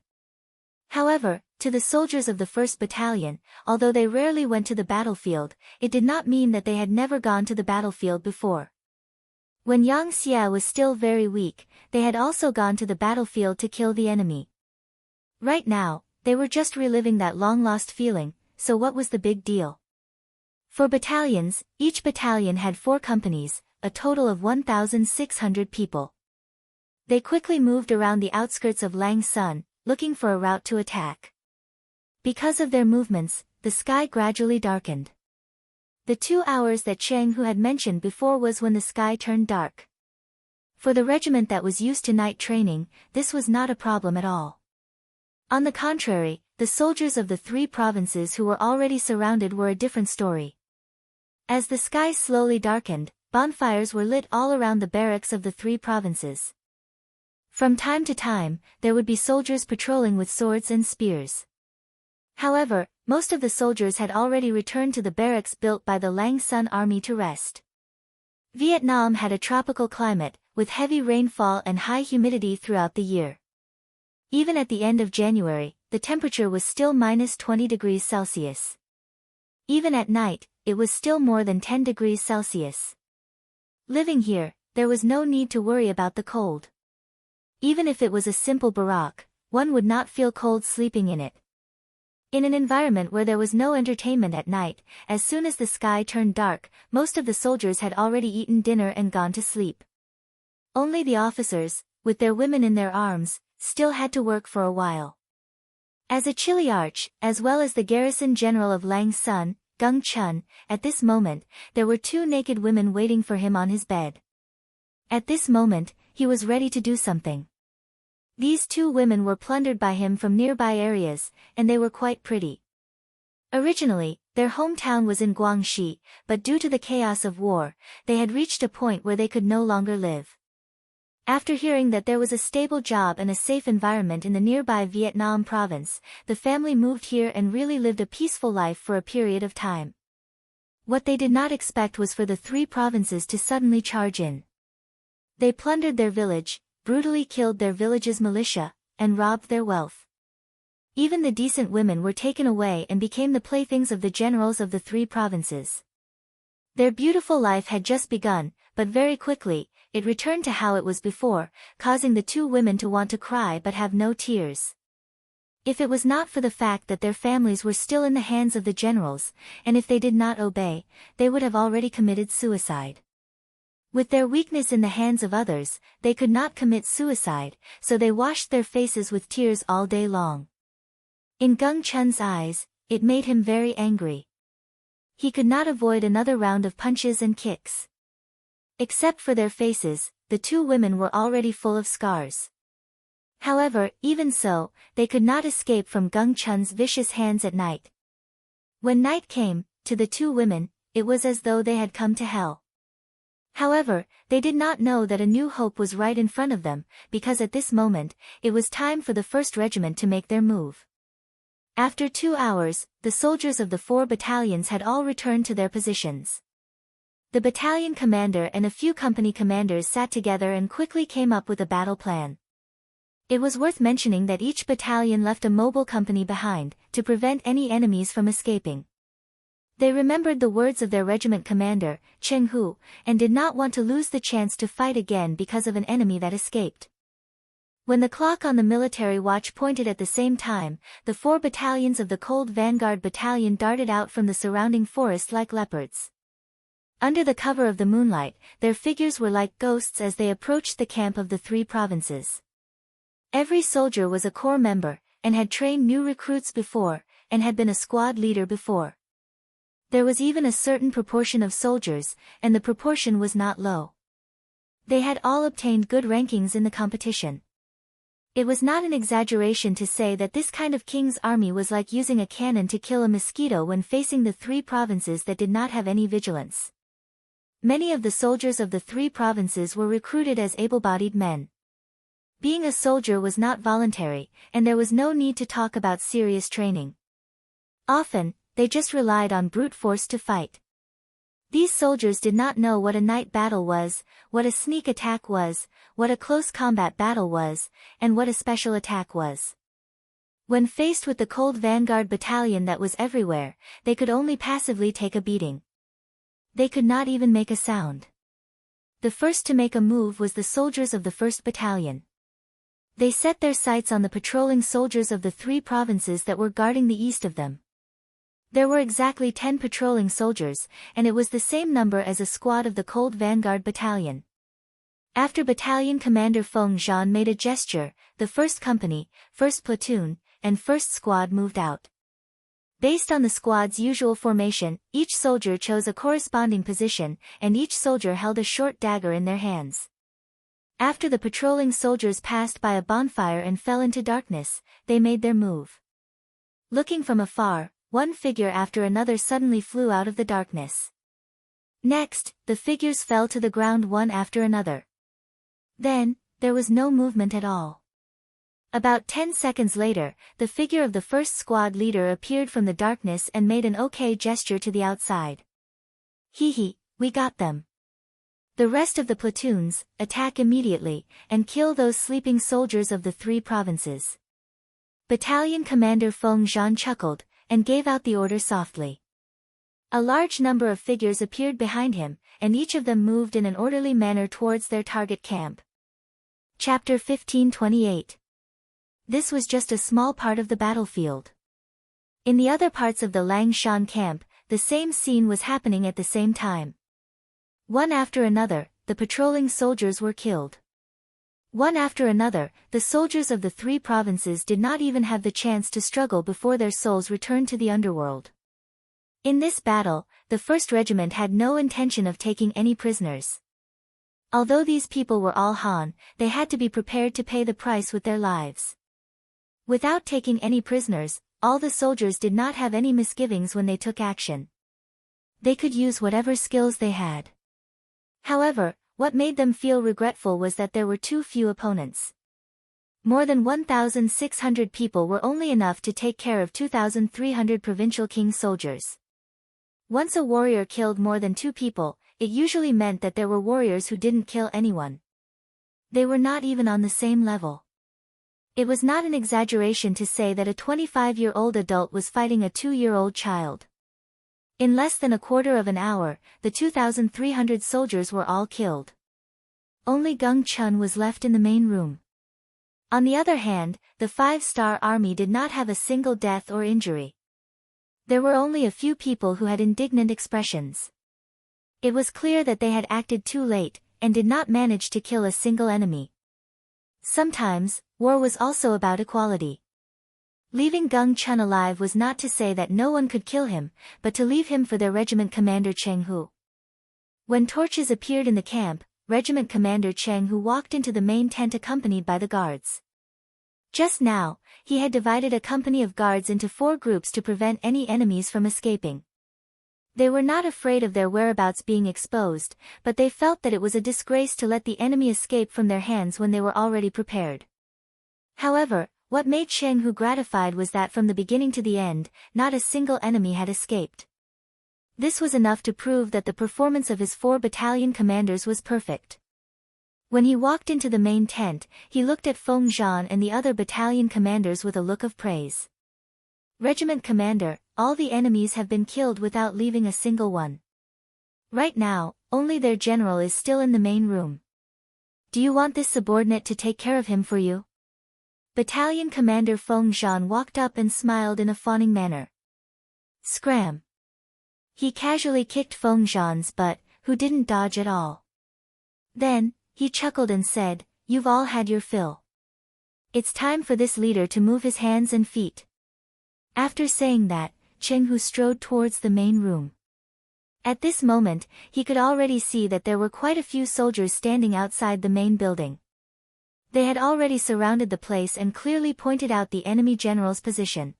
However, to the soldiers of the 1st Battalion, although they rarely went to the battlefield, it did not mean that they had never gone to the battlefield before. When Yang Xia was still very weak, they had also gone to the battlefield to kill the enemy. Right now, they were just reliving that long-lost feeling, so what was the big deal? For battalions, each battalion had 4 companies, a total of 1,600 people. They quickly moved around the outskirts of Langsun, looking for a route to attack. Because of their movements, the sky gradually darkened. The 2 hours that Cheng Hu had mentioned before was when the sky turned dark. For the regiment that was used to night training, this was not a problem at all. On the contrary, the soldiers of the 3 provinces who were already surrounded were a different story. As the sky slowly darkened, bonfires were lit all around the barracks of the 3 provinces. From time to time, there would be soldiers patrolling with swords and spears. However, most of the soldiers had already returned to the barracks built by the Langsun army to rest. Vietnam had a tropical climate, with heavy rainfall and high humidity throughout the year. Even at the end of January, the temperature was still -20 degrees Celsius. Even at night, it was still more than 10 degrees Celsius. Living here, there was no need to worry about the cold. Even if it was a simple barack, one would not feel cold sleeping in it. In an environment where there was no entertainment at night, as soon as the sky turned dark, most of the soldiers had already eaten dinner and gone to sleep. Only the officers, with their women in their arms, still had to work for a while. As a Chiliarch, as well as the garrison general of Langsun, Gung Chun, at this moment, there were 2 naked women waiting for him on his bed. At this moment, he was ready to do something. These 2 women were plundered by him from nearby areas, and they were quite pretty. Originally, their hometown was in Guangxi, but due to the chaos of war, they had reached a point where they could no longer live. After hearing that there was a stable job and a safe environment in the nearby Vietnam province, the family moved here and really lived a peaceful life for a period of time. What they did not expect was for the 3 provinces to suddenly charge in. They plundered their village, brutally killed their village's militia, and robbed their wealth. Even the decent women were taken away and became the playthings of the generals of the 3 provinces. Their beautiful life had just begun, but very quickly, it returned to how it was before, causing the 2 women to want to cry but have no tears. If it was not for the fact that their families were still in the hands of the generals, and if they did not obey, they would have already committed suicide. With their weakness in the hands of others, they could not commit suicide, so they washed their faces with tears all day long. In Gung Chun's eyes, it made him very angry. He could not avoid another round of punches and kicks. Except for their faces, the 2 women were already full of scars. However, even so, they could not escape from Gung Chun's vicious hands at night. When night came, to the 2 women, it was as though they had come to hell. However, they did not know that a new hope was right in front of them, because at this moment, it was time for the 1st Regiment to make their move. After 2 hours, the soldiers of the 4 battalions had all returned to their positions. The battalion commander and a few company commanders sat together and quickly came up with a battle plan. It was worth mentioning that each battalion left a mobile company behind, to prevent any enemies from escaping. They remembered the words of their regiment commander, Cheng Hu, and did not want to lose the chance to fight again because of an enemy that escaped. When the clock on the military watch pointed at the same time, the 4 battalions of the Cold Vanguard Battalion darted out from the surrounding forest like leopards. Under the cover of the moonlight, their figures were like ghosts as they approached the camp of the 3 provinces. Every soldier was a corps member, and had trained new recruits before, and had been a squad leader before. There was even a certain proportion of soldiers, and the proportion was not low. They had all obtained good rankings in the competition. It was not an exaggeration to say that this kind of king's army was like using a cannon to kill a mosquito when facing the 3 provinces that did not have any vigilance. Many of the soldiers of the 3 provinces were recruited as able-bodied men. Being a soldier was not voluntary, and there was no need to talk about serious training. Often, they just relied on brute force to fight. These soldiers did not know what a night battle was, what a sneak attack was, what a close combat battle was, and what a special attack was. When faced with the Cold Vanguard Battalion that was everywhere, they could only passively take a beating. They could not even make a sound. The first to make a move was the soldiers of the 1st Battalion. They set their sights on the patrolling soldiers of the 3 provinces that were guarding the east of them. There were exactly 10 patrolling soldiers, and it was the same number as a squad of the Cold Vanguard Battalion. After Battalion Commander Feng Zhan made a gesture, the 1st Company, 1st Platoon, and 1st Squad moved out. Based on the squad's usual formation, each soldier chose a corresponding position, and each soldier held a short dagger in their hands. After the patrolling soldiers passed by a bonfire and fell into darkness, they made their move. Looking from afar, one figure after another suddenly flew out of the darkness. Next, the figures fell to the ground one after another. Then, there was no movement at all. About 10 seconds later, the figure of the 1st squad leader appeared from the darkness and made an okay gesture to the outside. Hee, we got them. The rest of the platoons, attack immediately, and kill those sleeping soldiers of the 3 provinces. Battalion Commander Feng Zhan chuckled, and gave out the order softly. A large number of figures appeared behind him, and each of them moved in an orderly manner towards their target camp. Chapter 1528. This was just a small part of the battlefield. In the other parts of the Langshan camp, the same scene was happening at the same time. One after another, the patrolling soldiers were killed. One after another, the soldiers of the 3 provinces did not even have the chance to struggle before their souls returned to the underworld. In this battle, the 1st Regiment had no intention of taking any prisoners. Although these people were all Han, they had to be prepared to pay the price with their lives. Without taking any prisoners, all the soldiers did not have any misgivings when they took action. They could use whatever skills they had. However, what made them feel regretful was that there were too few opponents. More than 1,600 people were only enough to take care of 2,300 provincial Qing soldiers. Once a warrior killed more than 2 people, it usually meant that there were warriors who didn't kill anyone. They were not even on the same level. It was not an exaggeration to say that a 25-year-old adult was fighting a 2-year-old child. In less than a quarter of an hour, the 2,300 soldiers were all killed. Only Geng Chun was left in the main room. On the other hand, the 5-star army did not have a single death or injury. There were only a few people who had indignant expressions. It was clear that they had acted too late, and did not manage to kill a single enemy. Sometimes, war was also about equality. Leaving Geng Chun alive was not to say that no one could kill him, but to leave him for their regiment commander Cheng Hu. When torches appeared in the camp, Regiment Commander Cheng Hu walked into the main tent accompanied by the guards. Just now, he had divided a company of guards into 4 groups to prevent any enemies from escaping. They were not afraid of their whereabouts being exposed, but they felt that it was a disgrace to let the enemy escape from their hands when they were already prepared. However, what made Cheng Hu gratified was that from the beginning to the end, not a single enemy had escaped. This was enough to prove that the performance of his 4 battalion commanders was perfect. When he walked into the main tent, he looked at Feng Zhan and the other battalion commanders with a look of praise. Regiment Commander, all the enemies have been killed without leaving a single one. Right now, only their general is still in the main room. Do you want this subordinate to take care of him for you? Battalion Commander Feng Zhan walked up and smiled in a fawning manner. Scram! He casually kicked Feng Zhan's butt, who didn't dodge at all. Then, he chuckled and said, "You've all had your fill. It's time for this leader to move his hands and feet." After saying that, Cheng Hu strode towards the main room. At this moment, he could already see that there were quite a few soldiers standing outside the main building. They had already surrounded the place and clearly pointed out the enemy general's position.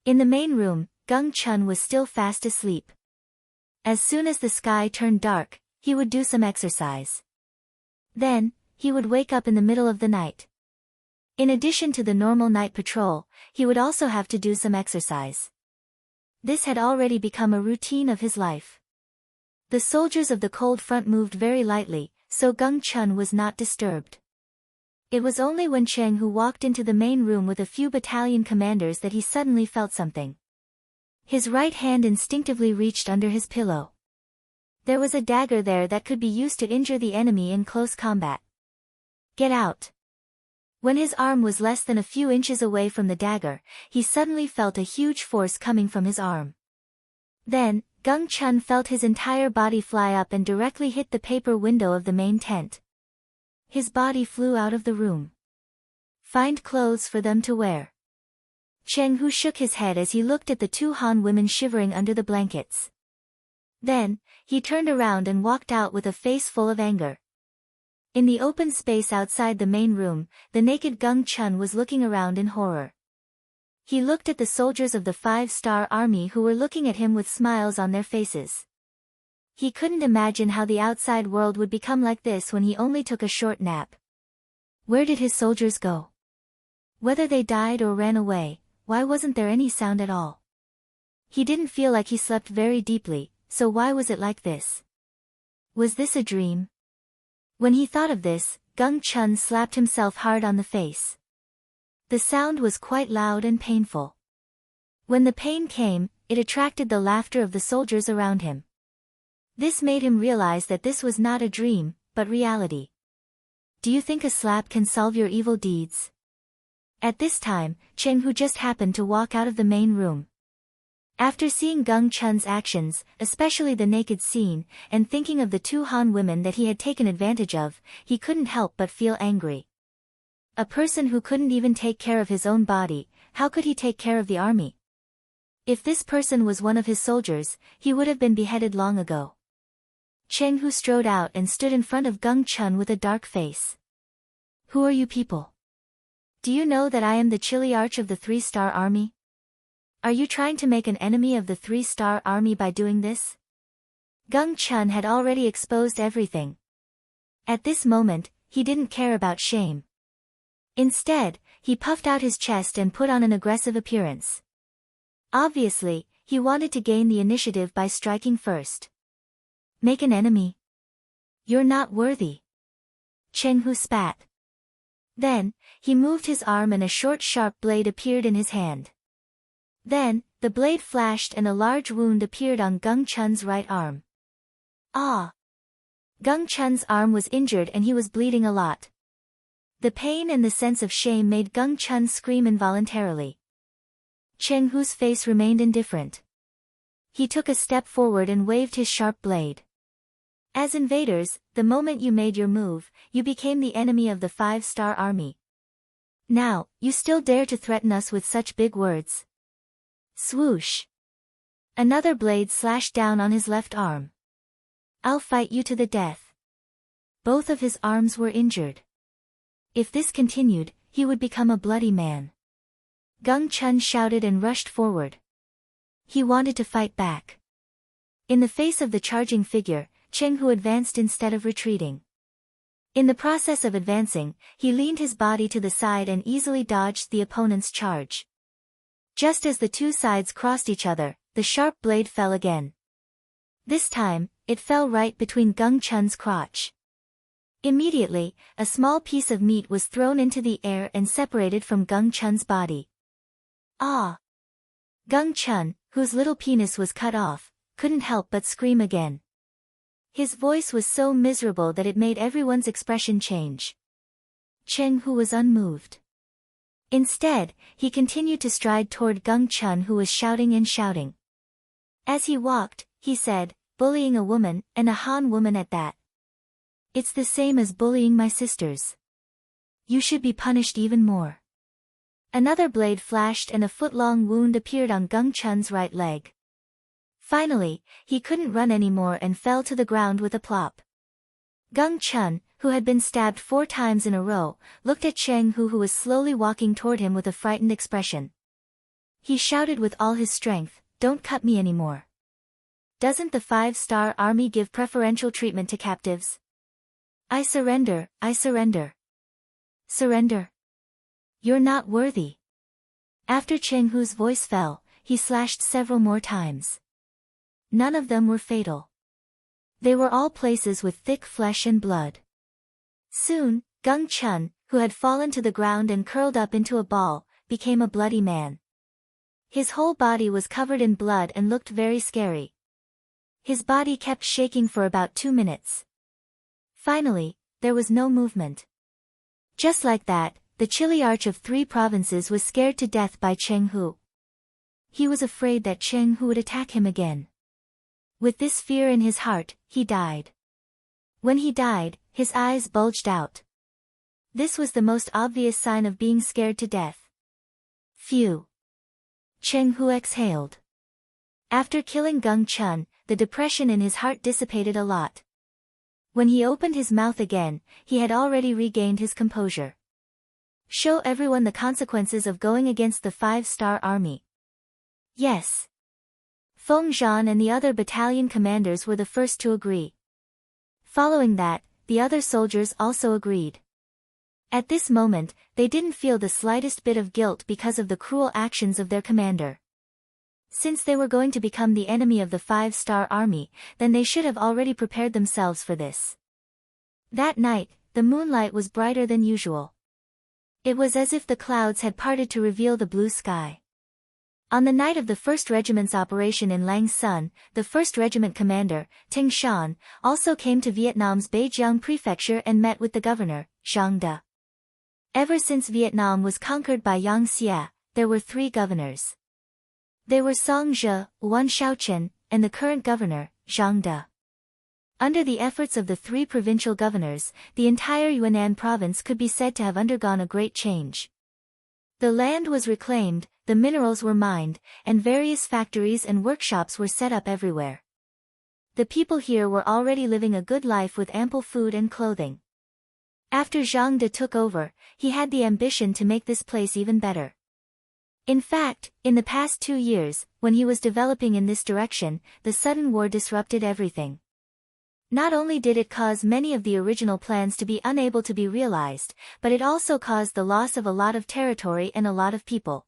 In the main room, Geng Chun was still fast asleep. As soon as the sky turned dark, he would do some exercise. Then, he would wake up in the middle of the night. In addition to the normal night patrol, he would also have to do some exercise. This had already become a routine of his life. The soldiers of the cold front moved very lightly, so Geng Chun was not disturbed. It was only when Cheng Hu walked into the main room with a few battalion commanders that he suddenly felt something. His right hand instinctively reached under his pillow. There was a dagger there that could be used to injure the enemy in close combat. Get out. When his arm was less than a few inches away from the dagger, he suddenly felt a huge force coming from his arm. Then, Gung Chun felt his entire body fly up and directly hit the paper window of the main tent. His body flew out of the room. Find clothes for them to wear. Cheng Hu shook his head as he looked at the two Han women shivering under the blankets. Then, he turned around and walked out with a face full of anger. In the open space outside the main room, the naked Gung Chun was looking around in horror. He looked at the soldiers of the 5-star army who were looking at him with smiles on their faces. He couldn't imagine how the outside world would become like this when he only took a short nap. Where did his soldiers go? Whether they died or ran away, why wasn't there any sound at all? He didn't feel like he slept very deeply, so why was it like this? Was this a dream? When he thought of this, Gung Chun slapped himself hard on the face. The sound was quite loud and painful. When the pain came, it attracted the laughter of the soldiers around him. This made him realize that this was not a dream, but reality. Do you think a slap can solve your evil deeds? At this time, Cheng Hu just happened to walk out of the main room. After seeing Gung Chun's actions, especially the naked scene, and thinking of the two Han women that he had taken advantage of, he couldn't help but feel angry. A person who couldn't even take care of his own body, how could he take care of the army? If this person was one of his soldiers, he would have been beheaded long ago. Cheng Hu strode out and stood in front of Gung Chun with a dark face. Who are you people? Do you know that I am the chilly arch of the 3-star army? Are you trying to make an enemy of the 3-star army by doing this? Gung Chun had already exposed everything. At this moment, he didn't care about shame. Instead, he puffed out his chest and put on an aggressive appearance. Obviously, he wanted to gain the initiative by striking first. Make an enemy? You're not worthy. Cheng Hu spat. Then, he moved his arm and a short sharp blade appeared in his hand. Then, the blade flashed and a large wound appeared on Gung Chun's right arm. Ah! Gung Chun's arm was injured and he was bleeding a lot. The pain and the sense of shame made Gung Chun scream involuntarily. Cheng Hu's face remained indifferent. He took a step forward and waved his sharp blade. As invaders, the moment you made your move, you became the enemy of the 5-star army. Now, you still dare to threaten us with such big words. Swoosh! Another blade slashed down on his left arm. I'll fight you to the death. Both of his arms were injured. If this continued, he would become a bloody man. Gung Chun shouted and rushed forward. He wanted to fight back. In the face of the charging figure, Cheng Hu advanced instead of retreating. In the process of advancing, he leaned his body to the side and easily dodged the opponent's charge. Just as the two sides crossed each other, the sharp blade fell again. This time, it fell right between Gung Chun's crotch. Immediately, a small piece of meat was thrown into the air and separated from Gung Chun's body. Ah! Gung Chun, whose little penis was cut off, couldn't help but scream again. His voice was so miserable that it made everyone's expression change. Cheng Hu was unmoved. Instead, he continued to stride toward Gung Chun who was shouting and shouting. As he walked, he said, bullying a woman, and a Han woman at that. It's the same as bullying my sisters. You should be punished even more. Another blade flashed and a foot-long wound appeared on Gung Chun's right leg. Finally, he couldn't run anymore and fell to the ground with a plop. Gung Chun, who had been stabbed 4 times in a row, looked at Cheng Hu who was slowly walking toward him with a frightened expression. He shouted with all his strength, "Don't cut me anymore. Doesn't the 5-star army give preferential treatment to captives? I surrender, I surrender. Surrender. You're not worthy." After Cheng Hu's voice fell, he slashed several more times. None of them were fatal. They were all places with thick flesh and blood. Soon, Gung Chun, who had fallen to the ground and curled up into a ball, became a bloody man. His whole body was covered in blood and looked very scary. His body kept shaking for about 2 minutes. Finally, there was no movement. Just like that, the chilly arch of 3 provinces was scared to death by Cheng Hu. He was afraid that Cheng Hu would attack him again. With this fear in his heart, he died. When he died, his eyes bulged out. This was the most obvious sign of being scared to death. Phew. Cheng Hu exhaled. After killing Gung Chun, the depression in his heart dissipated a lot. When he opened his mouth again, he had already regained his composure. Show everyone the consequences of going against the 5-star army. Yes. Feng Zhan and the other battalion commanders were the first to agree. Following that, the other soldiers also agreed. At this moment, they didn't feel the slightest bit of guilt because of the cruel actions of their commander. Since they were going to become the enemy of the 5-star army, then they should have already prepared themselves for this. That night, the moonlight was brighter than usual. It was as if the clouds had parted to reveal the blue sky. On the night of the 1st Regiment's operation in Lang Son, the 1st Regiment commander, Ting Shan, also came to Vietnam's Beijiang prefecture and met with the governor, Zhang De. Ever since Vietnam was conquered by Yang Xie, there were 3 governors. They were Song Zhe, Wan Shaochen, and the current governor, Zhang De. Under the efforts of the 3 provincial governors, the entire Yunnan province could be said to have undergone a great change. The land was reclaimed, the minerals were mined, and various factories and workshops were set up everywhere. The people here were already living a good life with ample food and clothing. After Zhang De took over, he had the ambition to make this place even better. In fact, in the past 2 years, when he was developing in this direction, the sudden war disrupted everything. Not only did it cause many of the original plans to be unable to be realized, but it also caused the loss of a lot of territory and a lot of people.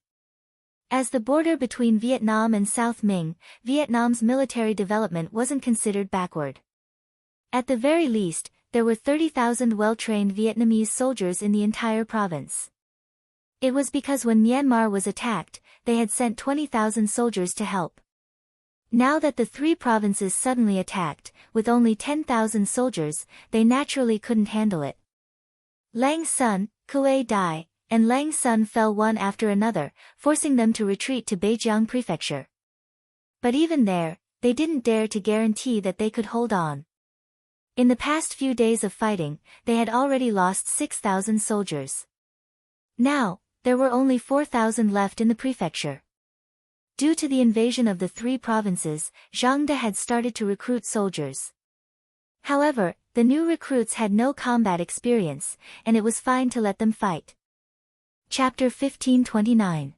As the border between Vietnam and South Ming, Vietnam's military development wasn't considered backward. At the very least, there were 30,000 well-trained Vietnamese soldiers in the entire province. It was because when Myanmar was attacked, they had sent 20,000 soldiers to help. Now that the 3 provinces suddenly attacked, with only 10,000 soldiers, they naturally couldn't handle it. Lang Son, Kuei Dai, and Lang Son fell one after another, forcing them to retreat to Beijiang prefecture. But even there, they didn't dare to guarantee that they could hold on. In the past few days of fighting, they had already lost 6,000 soldiers. Now, there were only 4,000 left in the prefecture. Due to the invasion of the 3 provinces, Zhang De had started to recruit soldiers. However, the new recruits had no combat experience, and it was fine to let them fight. Chapter 1529.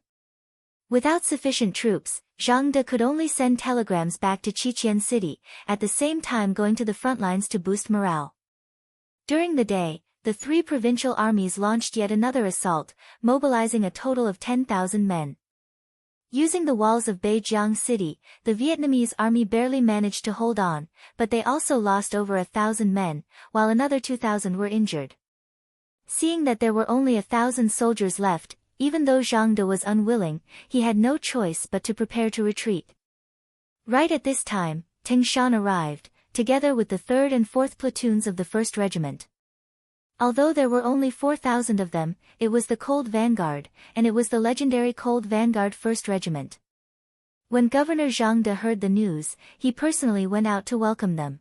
Without sufficient troops, Zhang De could only send telegrams back to Chichen City, at the same time going to the front lines to boost morale. During the day, the 3 provincial armies launched yet another assault, mobilizing a total of 10,000 men. Using the walls of Beijiang City, the Vietnamese army barely managed to hold on, but they also lost over 1,000 men, while another 2,000 were injured. Seeing that there were only 1,000 soldiers left, even though Zhang De was unwilling, he had no choice but to prepare to retreat. Right at this time, Ting Shan arrived, together with the 3rd and 4th platoons of the 1st Regiment. Although there were only 4,000 of them, it was the Cold Vanguard, and it was the legendary Cold Vanguard 1st Regiment. When Governor Zhang De heard the news, he personally went out to welcome them.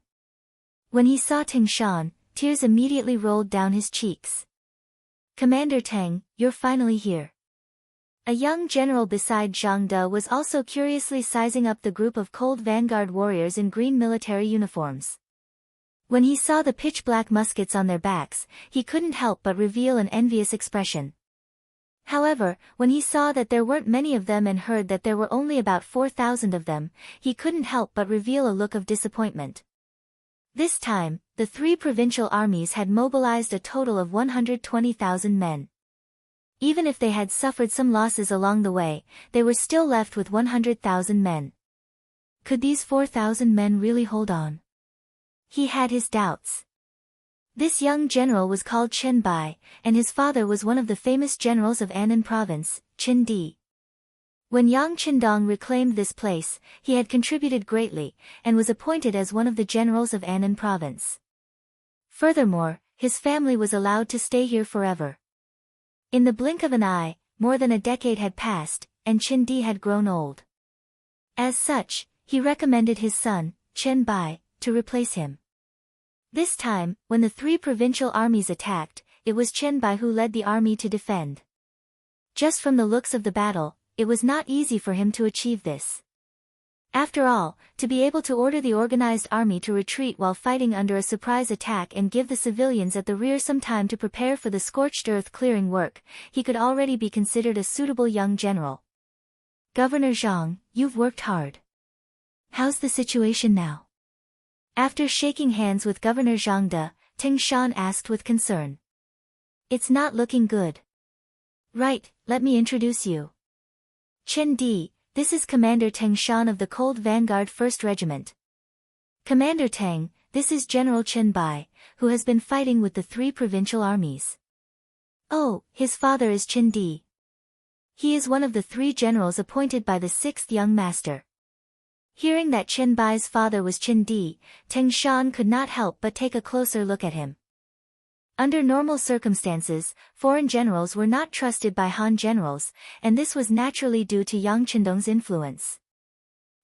When he saw Ting Shan, tears immediately rolled down his cheeks. "Commander Tang, you're finally here." A young general beside Zhang De was also curiously sizing up the group of Cold Vanguard warriors in green military uniforms. When he saw the pitch-black muskets on their backs, he couldn't help but reveal an envious expression. However, when he saw that there weren't many of them and heard that there were only about 4,000 of them, he couldn't help but reveal a look of disappointment. This time, the 3 provincial armies had mobilized a total of 120,000 men. Even if they had suffered some losses along the way, they were still left with 100,000 men. Could these 4,000 men really hold on? He had his doubts. This young general was called Chen Bai, and his father was one of the famous generals of Annan province, Chen Di. When Yang Qindong reclaimed this place, he had contributed greatly, and was appointed as one of the generals of Annan province. Furthermore, his family was allowed to stay here forever. In the blink of an eye, more than a decade had passed, and Qin Di had grown old. As such, he recommended his son, Chen Bai, to replace him. This time, when the three provincial armies attacked, it was Chen Bai who led the army to defend. Just from the looks of the battle, it was not easy for him to achieve this. After all, to be able to order the organized army to retreat while fighting under a surprise attack and give the civilians at the rear some time to prepare for the scorched earth clearing work, he could already be considered a suitable young general. Governor Zhang, you've worked hard. How's the situation now? After shaking hands with Governor Zhang De, Ting Shan asked with concern. It's not looking good. Right, let me introduce you. Qin Di, this is Commander Teng Shan of the Cold Vanguard 1st Regiment. Commander Teng, this is General Chen Bai, who has been fighting with the three provincial armies. Oh, his father is Qin Di. He is one of the three generals appointed by the 6th young master. Hearing that Chen Bai's father was Qin Di, Teng Shan could not help but take a closer look at him. Under normal circumstances, foreign generals were not trusted by Han generals, and this was naturally due to Yang Qindong's influence.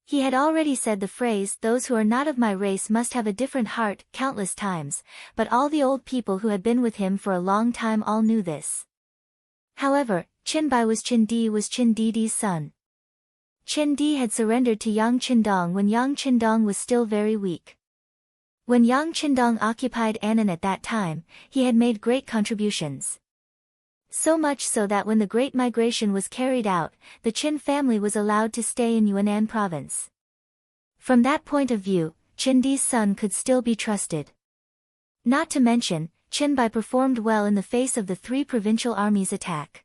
He had already said the phrase, "Those who are not of my race must have a different heart," countless times, but all the old people who had been with him for a long time all knew this. However, Qin Bai was Qin Di's son. Qin Di had surrendered to Yang Qindong when Yang Qindong was still very weak. When Yang Qindong occupied Annan at that time, he had made great contributions. So much so that when the Great Migration was carried out, the Qin family was allowed to stay in Yunnan province. From that point of view, Qin Di's son could still be trusted. Not to mention, Qin Bai performed well in the face of the three provincial armies' attack.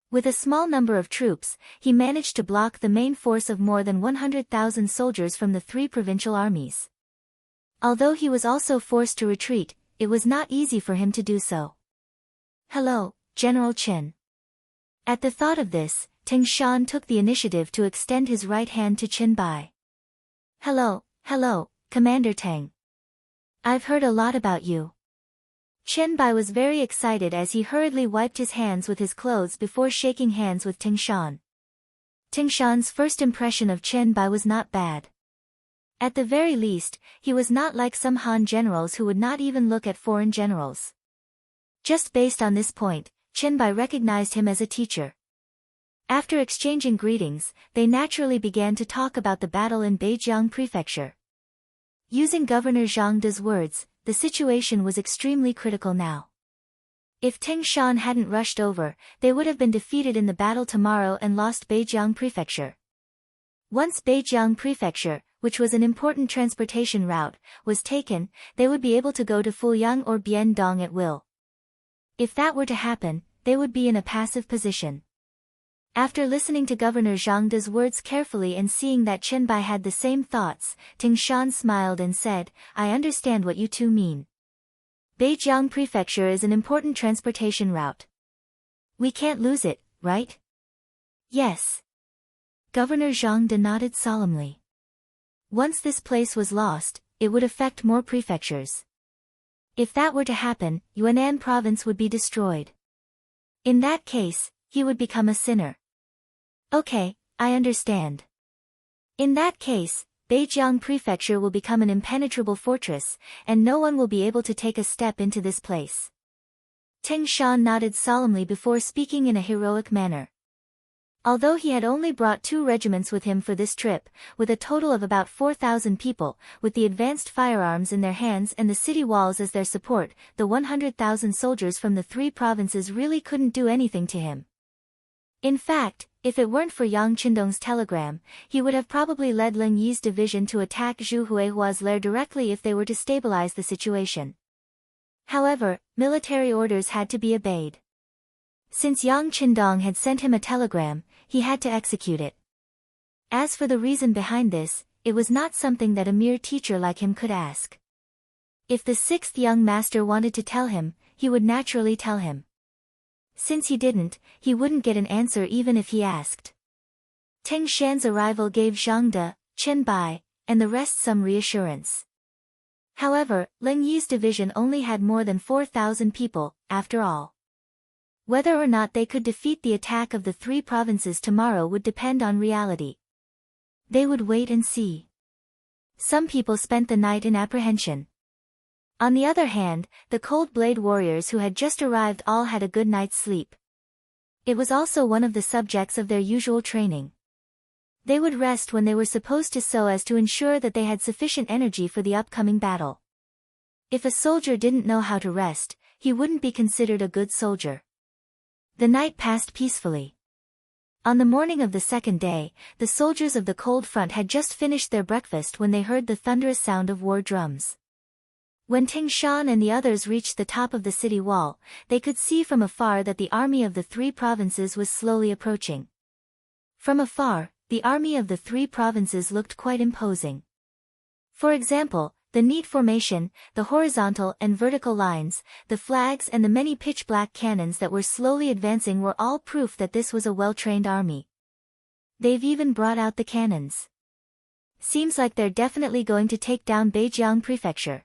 With a small number of troops, he managed to block the main force of more than 100,000 soldiers from the three provincial armies. Although he was also forced to retreat, it was not easy for him to do so. Hello, General Qin. At the thought of this, Teng Shan took the initiative to extend his right hand to Qin Bai. Hello, Commander Teng. I've heard a lot about you. Qin Bai was very excited as he hurriedly wiped his hands with his clothes before shaking hands with Teng Shan. Teng Shan's first impression of Qin Bai was not bad. At the very least, he was not like some Han generals who would not even look at foreign generals. Just based on this point, Qin Bai recognized him as a teacher. After exchanging greetings, they naturally began to talk about the battle in Beijiang Prefecture. Using Governor Zhang De's words, the situation was extremely critical now. If Teng Shan hadn't rushed over, they would have been defeated in the battle tomorrow and lost Beijiang Prefecture. Once Beijiang Prefecture, which was an important transportation route, was taken, they would be able to go to Fuyang or Biandong at will. If that were to happen, they would be in a passive position. After listening to Governor Zhang De's words carefully and seeing that Qin Bai had the same thoughts, Teng Shan smiled and said, I understand what you two mean. Beijiang Prefecture is an important transportation route. We can't lose it, right? Yes. Governor Zhang De nodded solemnly. Once this place was lost, it would affect more prefectures. If that were to happen, Yunnan province would be destroyed. In that case, he would become a sinner. Okay, I understand. In that case, Beijiang Prefecture will become an impenetrable fortress, and no one will be able to take a step into this place. Teng Shan nodded solemnly before speaking in a heroic manner. Although he had only brought 2 regiments with him for this trip, with a total of about 4,000 people, with the advanced firearms in their hands and the city walls as their support, the 100,000 soldiers from the 3 provinces really couldn't do anything to him. In fact, if it weren't for Yang Qindong's telegram, he would have probably led Ling Yi's division to attack Zhu Huihua's lair directly if they were to stabilize the situation. However, military orders had to be obeyed. Since Yang Qindong had sent him a telegram, he had to execute it. As for the reason behind this, it was not something that a mere teacher like him could ask. If the 6th young master wanted to tell him, he would naturally tell him. Since he didn't, he wouldn't get an answer even if he asked. Teng Shan's arrival gave Zhang De, Chen Bai, and the rest some reassurance. However, Ling Yi's division only had more than 4,000 people, after all. Whether or not they could defeat the attack of the three provinces tomorrow would depend on reality. They would wait and see. Some people spent the night in apprehension. On the other hand, the Cold Blade warriors who had just arrived all had a good night's sleep. It was also one of the subjects of their usual training. They would rest when they were supposed to so as to ensure that they had sufficient energy for the upcoming battle. If a soldier didn't know how to rest, he wouldn't be considered a good soldier. The night passed peacefully. On the morning of the second day, the soldiers of the cold front had just finished their breakfast when they heard the thunderous sound of war drums. When Ting Shan and the others reached the top of the city wall, they could see from afar that the army of the three provinces was slowly approaching. From afar, the army of the three provinces looked quite imposing. For example, the neat formation, the horizontal and vertical lines, the flags and the many pitch-black cannons that were slowly advancing were all proof that this was a well-trained army. They've even brought out the cannons. Seems like they're definitely going to take down Beijiang Prefecture.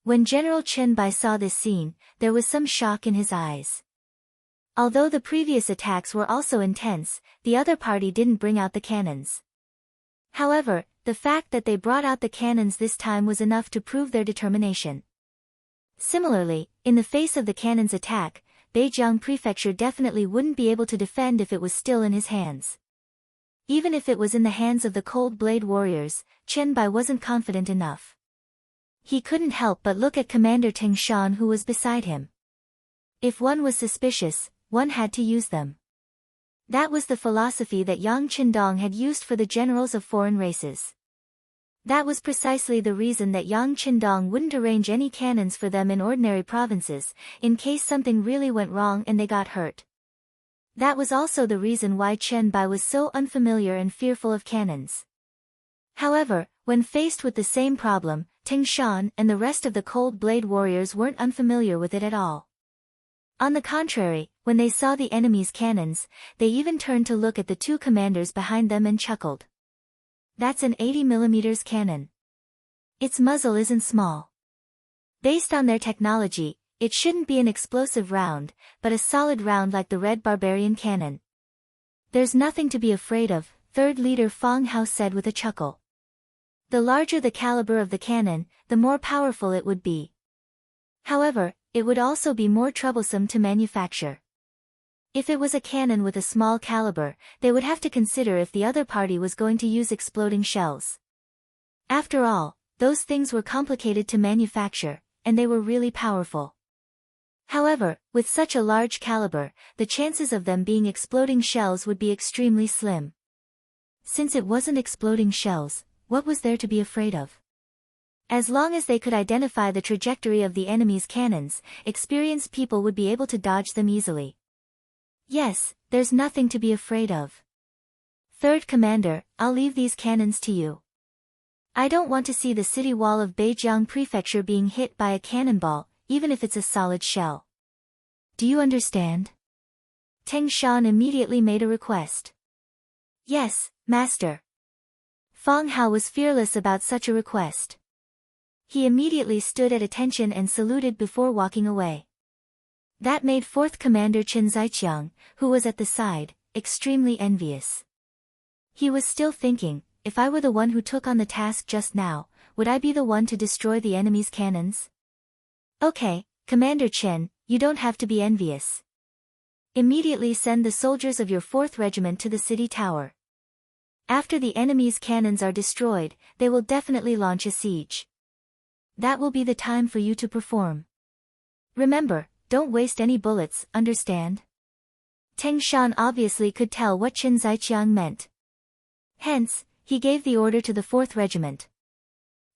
When General Chen Bai saw this scene, there was some shock in his eyes. Although the previous attacks were also intense, the other party didn't bring out the cannons. However, the fact that they brought out the cannons this time was enough to prove their determination. Similarly, in the face of the cannons' attack, Beijiang Prefecture definitely wouldn't be able to defend if it was still in his hands. Even if it was in the hands of the Cold Blade warriors, Chen Bai wasn't confident enough. He couldn't help but look at Commander Ting Shan who was beside him. If one was suspicious, one had to use them. That was the philosophy that Yang Qindong had used for the generals of foreign races. That was precisely the reason that Yang Qindong wouldn't arrange any cannons for them in ordinary provinces, in case something really went wrong and they got hurt. That was also the reason why Chen Bai was so unfamiliar and fearful of cannons. However, when faced with the same problem, Ting Shan and the rest of the Cold Blade warriors weren't unfamiliar with it at all. On the contrary, when they saw the enemy's cannons, they even turned to look at the two commanders behind them and chuckled. That's an 80mm cannon. Its muzzle isn't small. Based on their technology, it shouldn't be an explosive round, but a solid round like the Red Barbarian cannon. There's nothing to be afraid of, third leader Fang Hao said with a chuckle. The larger the caliber of the cannon, the more powerful it would be. However, it would also be more troublesome to manufacture. If it was a cannon with a small caliber, they would have to consider if the other party was going to use exploding shells. After all, those things were complicated to manufacture, and they were really powerful. However, with such a large caliber, the chances of them being exploding shells would be extremely slim. Since it wasn't exploding shells, what was there to be afraid of? As long as they could identify the trajectory of the enemy's cannons, experienced people would be able to dodge them easily. Yes, there's nothing to be afraid of. Third Commander, I'll leave these cannons to you. I don't want to see the city wall of Beijiang Prefecture being hit by a cannonball, even if it's a solid shell. Do you understand? Ting Shan immediately made a request. Yes, Master. Fang Hao was fearless about such a request. He immediately stood at attention and saluted before walking away. That made 4th Commander Chen Zaiqiang, who was at the side, extremely envious. He was still thinking, if I were the one who took on the task just now, would I be the one to destroy the enemy's cannons? Okay, Commander Chen, you don't have to be envious. Immediately send the soldiers of your 4th Regiment to the city tower. After the enemy's cannons are destroyed, they will definitely launch a siege. That will be the time for you to perform. Remember, don't waste any bullets, understand? Ting Shan obviously could tell what Chen Zaiqiang meant. Hence, he gave the order to the 4th Regiment.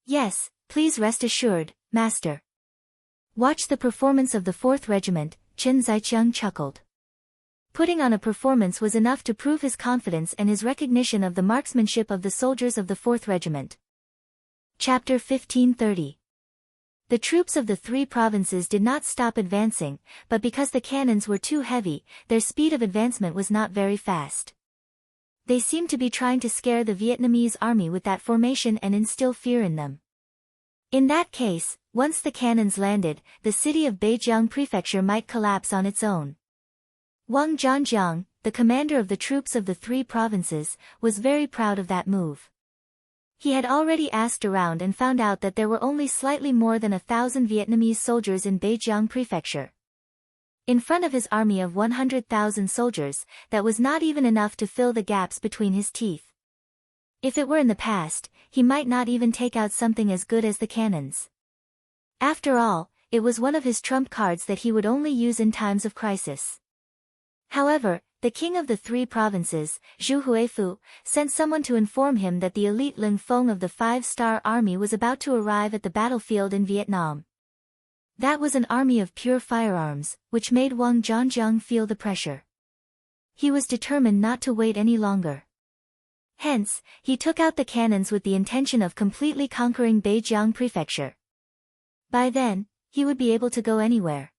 Yes, please rest assured, Master. Watch the performance of the 4th Regiment, Chen Zaiqiang chuckled. Putting on a performance was enough to prove his confidence and his recognition of the marksmanship of the soldiers of the 4th Regiment. Chapter 1530. The troops of the three provinces did not stop advancing, but because the cannons were too heavy, their speed of advancement was not very fast. They seemed to be trying to scare the Vietnamese army with that formation and instill fear in them. In that case, once the cannons landed, the city of Beijiang Prefecture might collapse on its own. Wang Zhanjiang, the commander of the troops of the three provinces, was very proud of that move. He had already asked around and found out that there were only slightly more than 1,000 Vietnamese soldiers in Beijiang Prefecture. In front of his army of 100,000 soldiers, that was not even enough to fill the gaps between his teeth. If it were in the past, he might not even take out something as good as the cannons. After all, it was one of his trump cards that he would only use in times of crisis. However, the king of the three provinces, Zhu Huifu, sent someone to inform him that the elite Ling Feng of the 5-star army was about to arrive at the battlefield in Vietnam. That was an army of pure firearms, which made Wang Zhanjiang feel the pressure. He was determined not to wait any longer. Hence, he took out the cannons with the intention of completely conquering Beijiang Prefecture. By then, he would be able to go anywhere.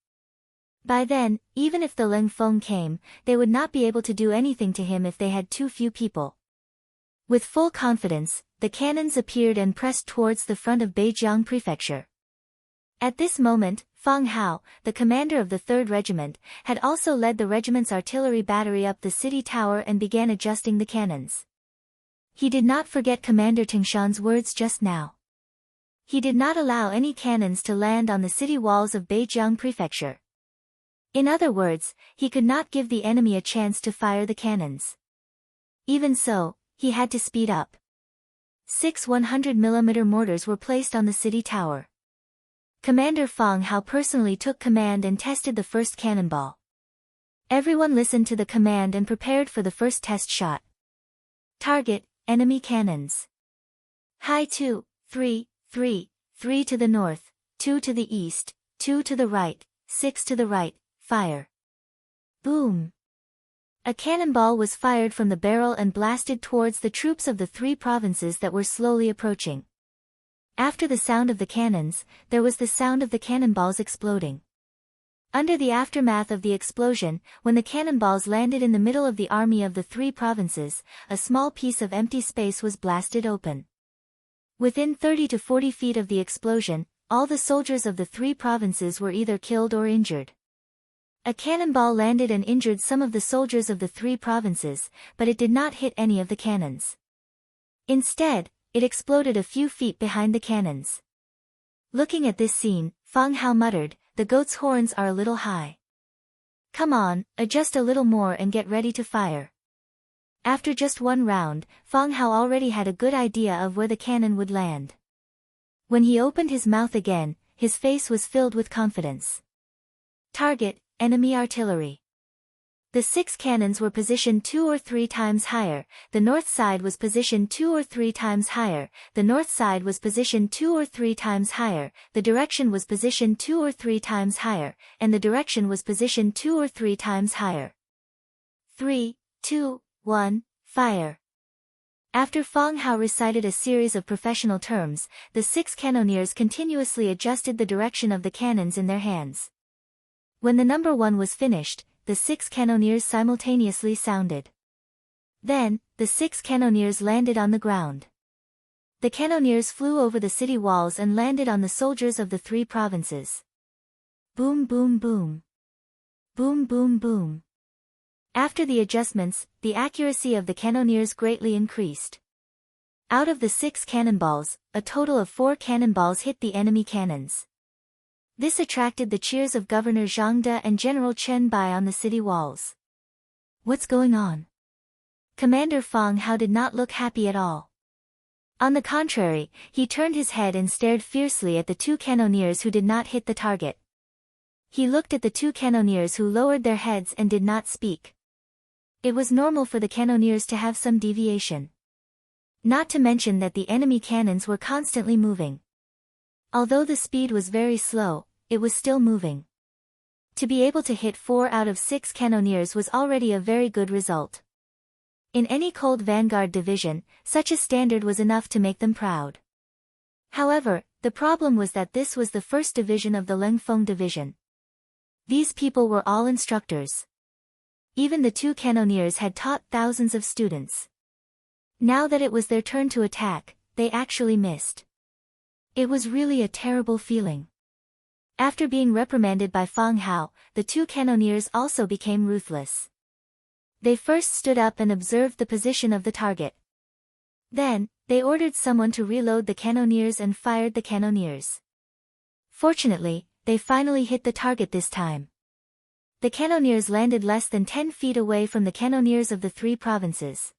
By then, even if the Ling Feng came, they would not be able to do anything to him if they had too few people. With full confidence, the cannons appeared and pressed towards the front of Beijiang Prefecture. At this moment, Fang Hao, the commander of the 3rd Regiment, had also led the regiment's artillery battery up the city tower and began adjusting the cannons. He did not forget Commander Tingshan's words just now. He did not allow any cannons to land on the city walls of Beijiang Prefecture. In other words, he could not give the enemy a chance to fire the cannons. Even so, he had to speed up. 6 100mm mortars were placed on the city tower. Commander Fang Hao personally took command and tested the first cannonball. Everyone listened to the command and prepared for the first test shot. Target, enemy cannons. High 2, 3, 3, 3 to the north, 2 to the east, 2 to the right, 6 to the right. Fire. Boom. A cannonball was fired from the barrel and blasted towards the troops of the three provinces that were slowly approaching. After the sound of the cannons, there was the sound of the cannonballs exploding. Under the aftermath of the explosion, when the cannonballs landed in the middle of the army of the three provinces, a small piece of empty space was blasted open. Within 30 to 40 feet of the explosion, all the soldiers of the three provinces were either killed or injured. A cannonball landed and injured some of the soldiers of the three provinces, but it did not hit any of the cannons. Instead, it exploded a few feet behind the cannons. Looking at this scene, Fang Hao muttered, "The goat's horns are a little high. Come on, adjust a little more and get ready to fire." After just one round, Fang Hao already had a good idea of where the cannon would land. When he opened his mouth again, his face was filled with confidence. Target, enemy artillery. The 6 cannons were positioned 2 or 3 times higher, the north side was positioned 2 or 3 times higher, the north side was positioned 2 or 3 times higher, the direction was positioned 2 or 3 times higher, and the direction was positioned 2 or 3 times higher. 3, 2, 1, fire. After Fang Hao recited a series of professional terms, the 6 cannoneers continuously adjusted the direction of the cannons in their hands. When the number 1 was finished, the 6 cannoneers simultaneously sounded. Then, the 6 cannoneers landed on the ground. The cannoneers flew over the city walls and landed on the soldiers of the three provinces. Boom boom boom. Boom boom boom. After the adjustments, the accuracy of the cannoneers greatly increased. Out of the 6 cannonballs, a total of 4 cannonballs hit the enemy cannons. This attracted the cheers of Governor Zhang De and General Chen Bai on the city walls. What's going on? Commander Fang Hao did not look happy at all. On the contrary, he turned his head and stared fiercely at the 2 cannoneers who did not hit the target. He looked at the 2 cannoneers who lowered their heads and did not speak. It was normal for the cannoneers to have some deviation. Not to mention that the enemy cannons were constantly moving. Although the speed was very slow, it was still moving. To be able to hit 4 out of 6 cannoneers was already a very good result. In any cold vanguard division, such a standard was enough to make them proud. However, the problem was that this was the first division of the Lengfeng division. These people were all instructors. Even the 2 cannoneers had taught thousands of students. Now that it was their turn to attack, they actually missed. It was really a terrible feeling. After being reprimanded by Fang Hao, the two cannoneers also became ruthless. They first stood up and observed the position of the target. Then, they ordered someone to reload the cannoneers and fired the cannoneers. Fortunately, they finally hit the target this time. The cannoneers landed less than 10 feet away from the cannoneers of the three provinces.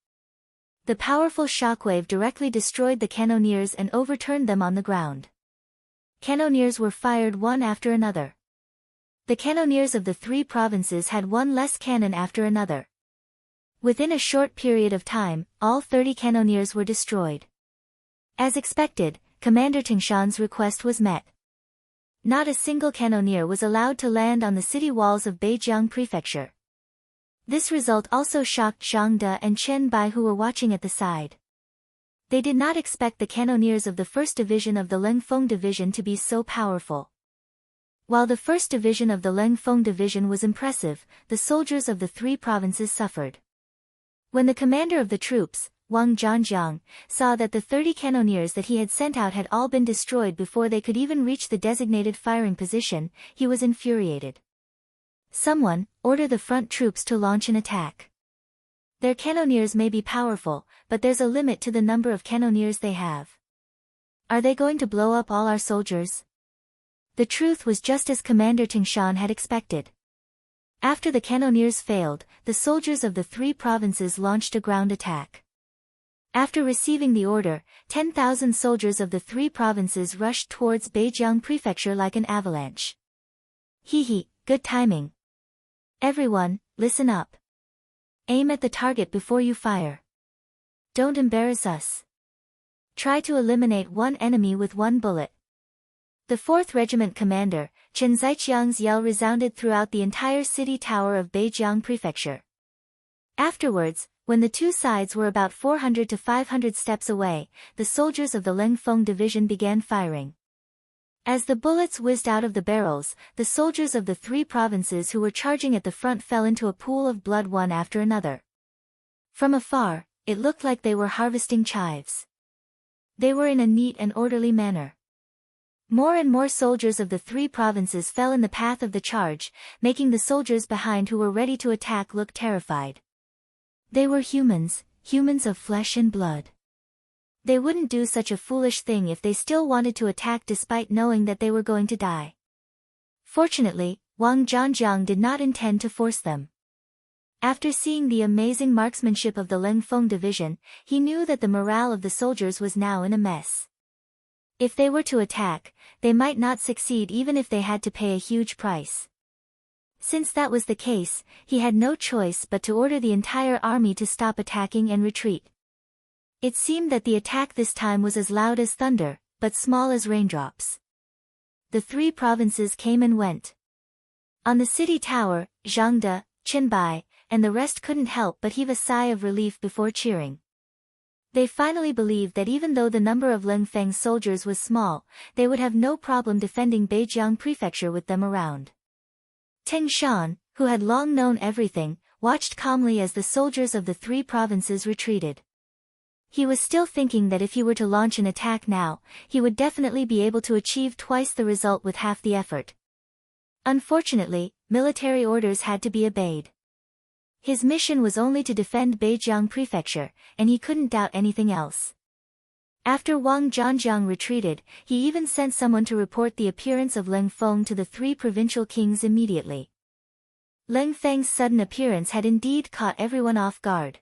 The powerful shockwave directly destroyed the cannoneers and overturned them on the ground. Cannoneers were fired one after another. The cannoneers of the three provinces had one less cannon after another. Within a short period of time, all 30 cannoneers were destroyed. As expected, Commander Tingshan's request was met. Not a single cannoneer was allowed to land on the city walls of Beijiang Prefecture. This result also shocked Zhang De and Chen Bai, who were watching at the side. They did not expect the cannoneers of the 1st Division of the Lengfeng Division to be so powerful. While the 1st Division of the Lengfeng Division was impressive, the soldiers of the three provinces suffered. When the commander of the troops, Wang Zhanjiang, saw that the 30 cannoneers that he had sent out had all been destroyed before they could even reach the designated firing position, he was infuriated. Someone, order the front troops to launch an attack. Their cannoneers may be powerful, but there's a limit to the number of cannoneers they have. Are they going to blow up all our soldiers? The truth was just as Commander Tingshan had expected. After the cannoneers failed, the soldiers of the three provinces launched a ground attack. After receiving the order, 10,000 soldiers of the three provinces rushed towards Beijiang Prefecture like an avalanche. Hee, good timing. Everyone, listen up. Aim at the target before you fire. Don't embarrass us. Try to eliminate one enemy with one bullet. The 4th Regiment commander, Chen Zaiqiang's yell resounded throughout the entire city tower of Beijiang Prefecture. Afterwards, when the two sides were about 400 to 500 steps away, the soldiers of the Lengfeng Division began firing. As the bullets whizzed out of the barrels, the soldiers of the three provinces who were charging at the front fell into a pool of blood one after another. From afar, it looked like they were harvesting chives. They were in a neat and orderly manner. More and more soldiers of the three provinces fell in the path of the charge, making the soldiers behind who were ready to attack look terrified. They were humans, humans of flesh and blood. They wouldn't do such a foolish thing if they still wanted to attack despite knowing that they were going to die. Fortunately, Wang Zhanjiang did not intend to force them. After seeing the amazing marksmanship of the Lengfeng Division, he knew that the morale of the soldiers was now in a mess. If they were to attack, they might not succeed even if they had to pay a huge price. Since that was the case, he had no choice but to order the entire army to stop attacking and retreat. It seemed that the attack this time was as loud as thunder, but small as raindrops. The three provinces came and went. On the city tower, Zhang De, Chen Bai, and the rest couldn't help but heave a sigh of relief before cheering. They finally believed that even though the number of Lengfeng's soldiers was small, they would have no problem defending Beijiang Prefecture with them around. Tingshan, who had long known everything, watched calmly as the soldiers of the three provinces retreated. He was still thinking that if he were to launch an attack now, he would definitely be able to achieve twice the result with half the effort. Unfortunately, military orders had to be obeyed. His mission was only to defend Beijiang Prefecture, and he couldn't doubt anything else. After Wang Zhanjiang retreated, he even sent someone to report the appearance of Leng Feng to the three provincial kings immediately. Leng Feng's sudden appearance had indeed caught everyone off guard.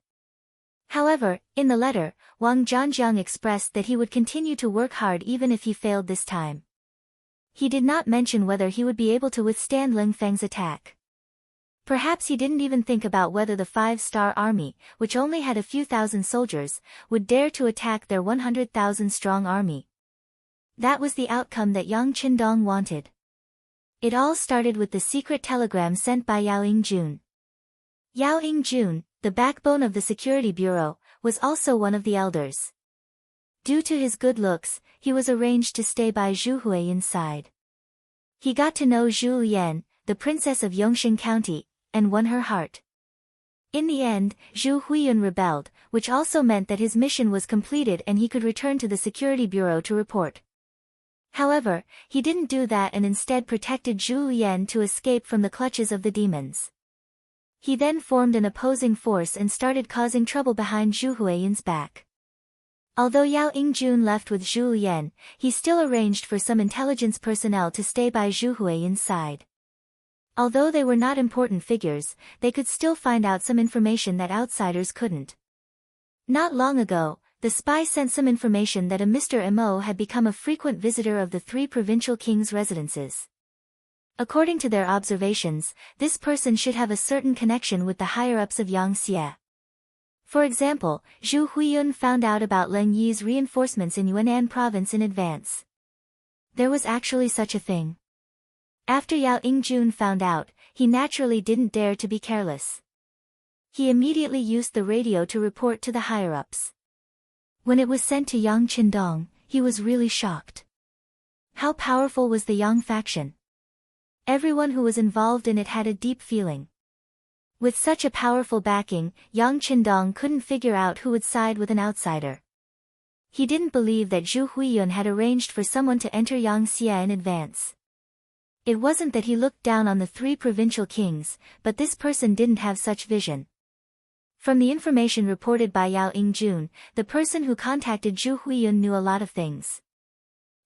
However, in the letter, Wang Zhanjiang expressed that he would continue to work hard even if he failed this time. He did not mention whether he would be able to withstand Leng Feng's attack. Perhaps he didn't even think about whether the 5-star army, which only had a few thousand soldiers, would dare to attack their 100,000-strong army. That was the outcome that Yang Qindong wanted. It all started with the secret telegram sent by Yao Yingjun. Yao Yingjun, the backbone of the security bureau, was also one of the elders. Due to his good looks, he was arranged to stay by Zhu Huiyin's side. He got to know Zhu Yan, the princess of Yongxing County, and won her heart. In the end, Zhu Huiyun rebelled, which also meant that his mission was completed and he could return to the security bureau to report. However, he didn't do that and instead protected Zhu Yan to escape from the clutches of the demons. He then formed an opposing force and started causing trouble behind Zhu Huiyun's back. Although Yao Yingjun left with Zhu Yan, he still arranged for some intelligence personnel to stay by Zhu Huiyun's side. Although they were not important figures, they could still find out some information that outsiders couldn't. Not long ago, the spy sent some information that a Mr. Mo had become a frequent visitor of the 3 provincial kings' residences. According to their observations, this person should have a certain connection with the higher-ups of Yangxie. For example, Zhu Huiyun found out about Leng Yi's reinforcements in Yunnan province in advance. There was actually such a thing. After Yao Yingjun found out, he naturally didn't dare to be careless. He immediately used the radio to report to the higher-ups. When it was sent to Yang Qindong, he was really shocked. How powerful was the Yang faction? Everyone who was involved in it had a deep feeling. With such a powerful backing, Yang Qindong couldn't figure out who would side with an outsider. He didn't believe that Zhu Huiyun had arranged for someone to enter Yangxie in advance. It wasn't that he looked down on the 3 provincial kings, but this person didn't have such vision. From the information reported by Yao Yingjun, the person who contacted Zhu Huiyun knew a lot of things.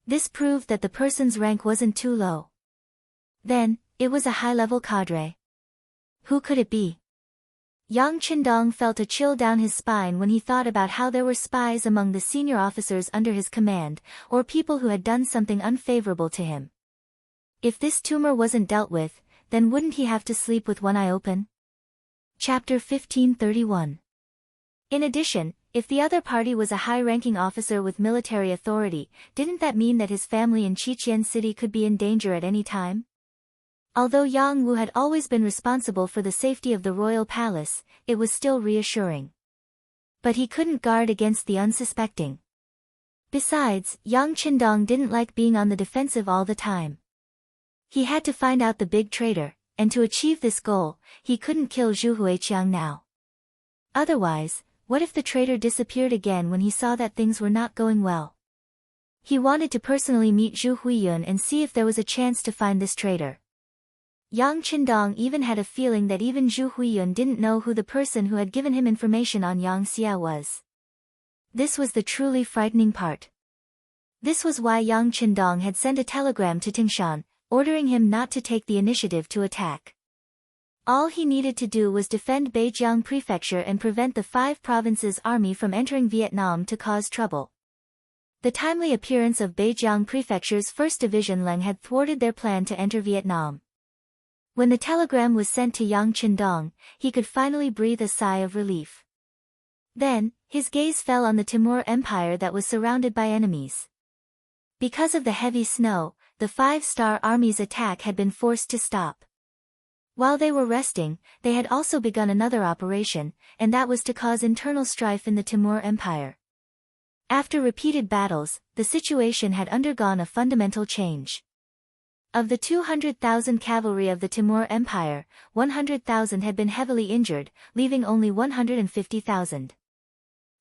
This proved that the person's rank wasn't too low. Then, it was a high-level cadre. Who could it be? Yang Qindong felt a chill down his spine when he thought about how there were spies among the senior officers under his command, or people who had done something unfavorable to him. If this tumor wasn't dealt with, then wouldn't he have to sleep with one eye open? Chapter 1531. In addition, if the other party was a high-ranking officer with military authority, didn't that mean that his family in Qiqian City could be in danger at any time? Although Yang Wu had always been responsible for the safety of the royal palace, it was still reassuring. But he couldn't guard against the unsuspecting. Besides, Yang Qindong didn't like being on the defensive all the time. He had to find out the big traitor, and to achieve this goal, he couldn't kill Zhu Huiqiang now. Otherwise, what if the traitor disappeared again when he saw that things were not going well? He wanted to personally meet Zhu Huiyun and see if there was a chance to find this traitor. Yang Qindong even had a feeling that even Zhu Huiyun didn't know who the person who had given him information on Yangxie was. This was the truly frightening part. This was why Yang Qindong had sent a telegram to Tingshan, ordering him not to take the initiative to attack. All he needed to do was defend Beijiang Prefecture and prevent the 5 provinces' army from entering Vietnam to cause trouble. The timely appearance of Beijiang Prefecture's 1st Division Leng had thwarted their plan to enter Vietnam. When the telegram was sent to Yang Qindong, he could finally breathe a sigh of relief. Then, his gaze fell on the Timur Empire that was surrounded by enemies. Because of the heavy snow, the 5-star army's attack had been forced to stop. While they were resting, they had also begun another operation, and that was to cause internal strife in the Timur Empire. After repeated battles, the situation had undergone a fundamental change. Of the 200,000 cavalry of the Timur Empire, 100,000 had been heavily injured, leaving only 150,000.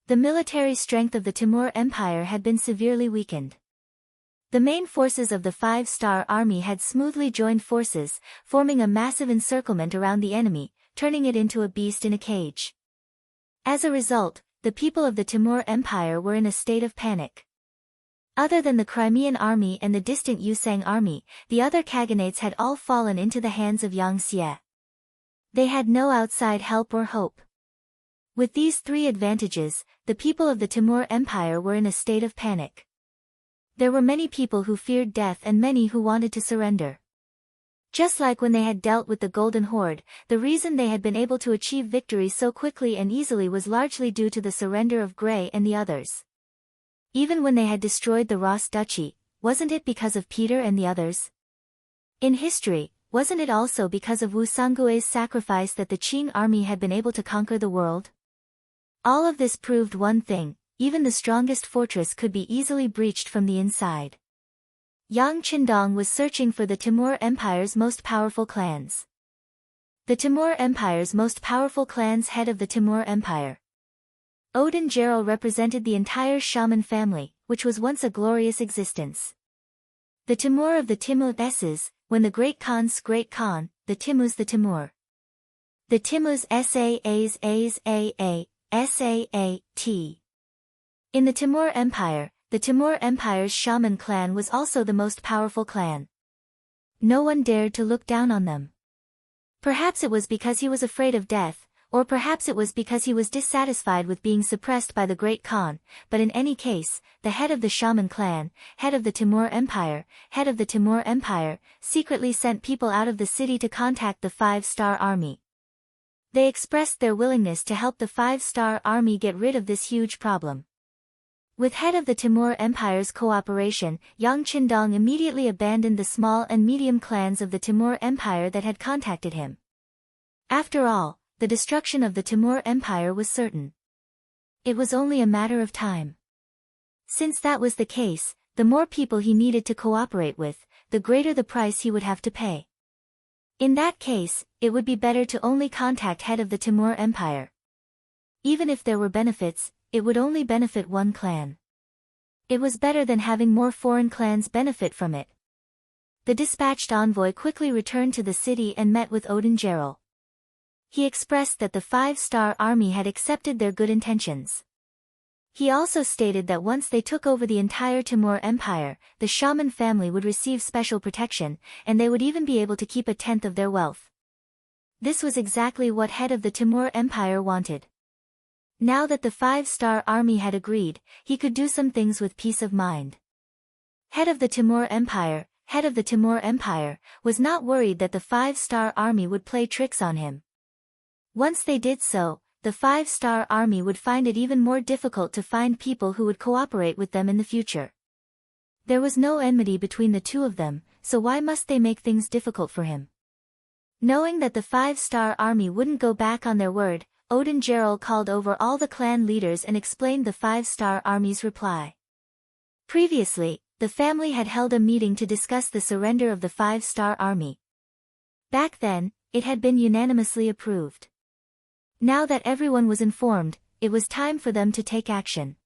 The military strength of the Timur Empire had been severely weakened. The main forces of the 5-star army had smoothly joined forces, forming a massive encirclement around the enemy, turning it into a beast in a cage. As a result, the people of the Timur Empire were in a state of panic. Other than the Crimean army and the distant Yusang army, the other khaganates had all fallen into the hands of Yangxie. They had no outside help or hope. With these 3 advantages, the people of the Timur Empire were in a state of panic. There were many people who feared death and many who wanted to surrender. Just like when they had dealt with the Golden Horde, the reason they had been able to achieve victory so quickly and easily was largely due to the surrender of Gray and the others. Even when they had destroyed the Ross Duchy, wasn't it because of Peter and the others? In history, wasn't it also because of Wu Sangui's sacrifice that the Qing army had been able to conquer the world? All of this proved one thing: even the strongest fortress could be easily breached from the inside. Yang Qindong was searching for the Timur Empire's most powerful clans. The Timur Empire's most powerful clans. Head of the Timur Empire. Odin Gerald represented the entire Shaman family, which was once a glorious existence. The Timur of the Timuses, when the Great Khan's Great Khan, the Timus the Timur. The Timus Saat. In the Timur Empire, the Timur Empire's Shaman clan was also the most powerful clan. No one dared to look down on them. Perhaps it was because he was afraid of death, or perhaps it was because he was dissatisfied with being suppressed by the Great Khan, but in any case, the head of the Shaman clan, head of the Timur Empire, secretly sent people out of the city to contact the 5-star army. They expressed their willingness to help the 5-star army get rid of this huge problem. With head of the Timur Empire's cooperation, Yang Qindong immediately abandoned the small and medium clans of the Timur Empire that had contacted him. After all, the destruction of the Timur Empire was certain. It was only a matter of time. Since that was the case, the more people he needed to cooperate with, the greater the price he would have to pay. In that case, it would be better to only contact head of the Timur Empire. Even if there were benefits, it would only benefit one clan. It was better than having more foreign clans benefit from it. The dispatched envoy quickly returned to the city and met with Odin Gerald. He expressed that the 5-star army had accepted their good intentions. He also stated that once they took over the entire Timur Empire, the Shaman family would receive special protection, and they would even be able to keep a tenth of their wealth. This was exactly what head of the Timur Empire wanted. Now that the 5-star army had agreed, he could do some things with peace of mind. Head of the Timur Empire, was not worried that the 5-star army would play tricks on him. Once they did so, the 5-star army would find it even more difficult to find people who would cooperate with them in the future. There was no enmity between the two of them, so why must they make things difficult for him? Knowing that the 5-star army wouldn't go back on their word, Odin Gerald called over all the clan leaders and explained the 5-star army's reply. Previously, the family had held a meeting to discuss the surrender of the 5-star army. Back then, it had been unanimously approved. Now that everyone was informed, it was time for them to take action.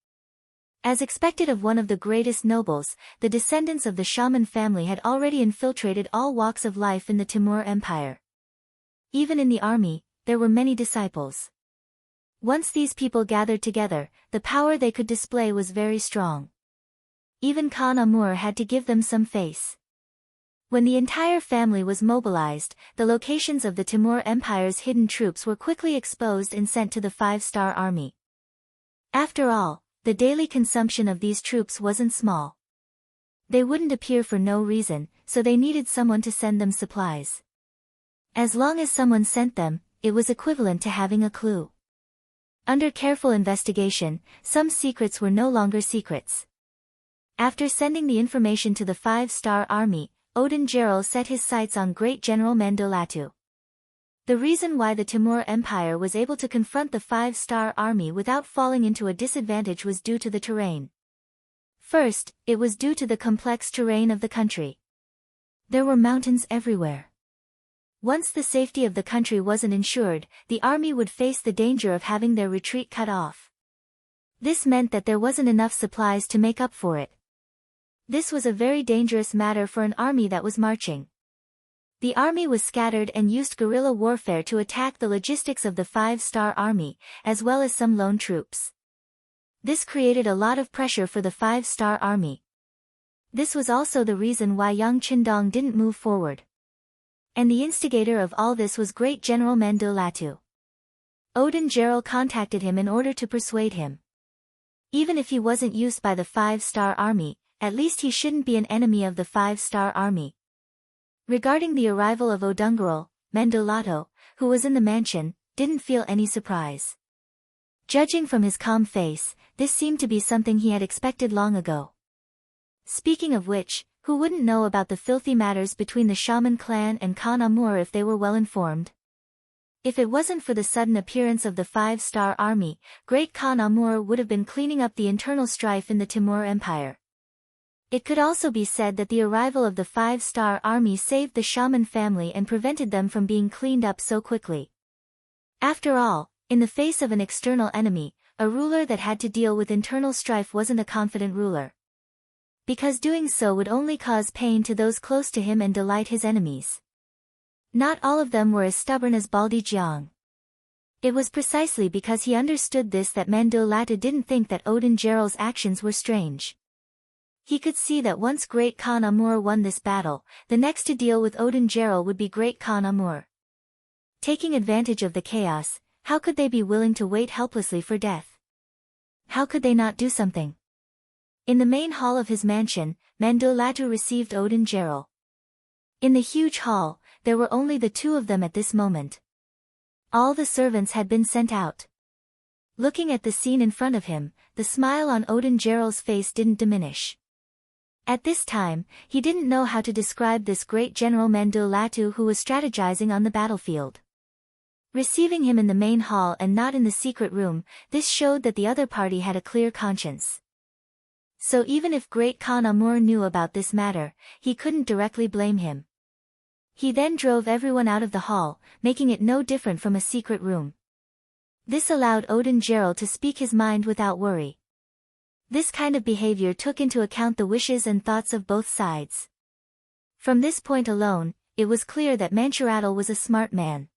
As expected of one of the greatest nobles, the descendants of the Shaman family had already infiltrated all walks of life in the Timur Empire. Even in the army, there were many disciples. Once these people gathered together, the power they could display was very strong. Even Khan Amur had to give them some face. When the entire family was mobilized, the locations of the Timur Empire's hidden troops were quickly exposed and sent to the 5-star army. After all, the daily consumption of these troops wasn't small. They wouldn't appear for no reason, so they needed someone to send them supplies. As long as someone sent them, it was equivalent to having a clue. Under careful investigation, some secrets were no longer secrets. After sending the information to the 5-star army, Odin Gerald set his sights on Great General Mendolatu. The reason why the Timur Empire was able to confront the 5-star army without falling into a disadvantage was due to the terrain. First, it was due to the complex terrain of the country. There were mountains everywhere. Once the safety of the country wasn't ensured, the army would face the danger of having their retreat cut off. This meant that there wasn't enough supplies to make up for it. This was a very dangerous matter for an army that was marching. The army was scattered and used guerrilla warfare to attack the logistics of the 5-star army, as well as some lone troops. This created a lot of pressure for the 5-star army. This was also the reason why Yang Qindong didn't move forward. And the instigator of all this was Great General Mendolatu. Odin Gerald contacted him in order to persuade him. Even if he wasn't used by the 5-star army, at least he shouldn't be an enemy of the 5-star army. Regarding the arrival of Odungerel, Mendolato, who was in the mansion, didn't feel any surprise. Judging from his calm face, this seemed to be something he had expected long ago. Speaking of which, who wouldn't know about the filthy matters between the Shaman clan and Khan Amur if they were well informed? If it wasn't for the sudden appearance of the 5-star army, Great Khan Amur would have been cleaning up the internal strife in the Timur Empire. It could also be said that the arrival of the 5-star army saved the shaman family and prevented them from being cleaned up so quickly. After all, in the face of an external enemy, a ruler that had to deal with internal strife wasn't a confident ruler. Because doing so would only cause pain to those close to him and delight his enemies. Not all of them were as stubborn as Baldi Jiang. It was precisely because he understood this that Mandolatu didn't think that Odin Geral's actions were strange. He could see that once Great Khan Amur won this battle, the next to deal with Odin Geral would be Great Khan Amur. Taking advantage of the chaos, how could they be willing to wait helplessly for death? How could they not do something? In the main hall of his mansion, Mandolatu received Odin Geral. In the huge hall, there were only the two of them at this moment. All the servants had been sent out. Looking at the scene in front of him, the smile on Odin Geral's face didn't diminish. At this time, he didn't know how to describe this great General Mandolatu who was strategizing on the battlefield. Receiving him in the main hall and not in the secret room, this showed that the other party had a clear conscience. So even if Great Khan Amur knew about this matter, he couldn't directly blame him. He then drove everyone out of the hall, making it no different from a secret room. This allowed Odin Geral to speak his mind without worry. This kind of behavior took into account the wishes and thoughts of both sides. From this point alone, it was clear that Manchuratl was a smart man.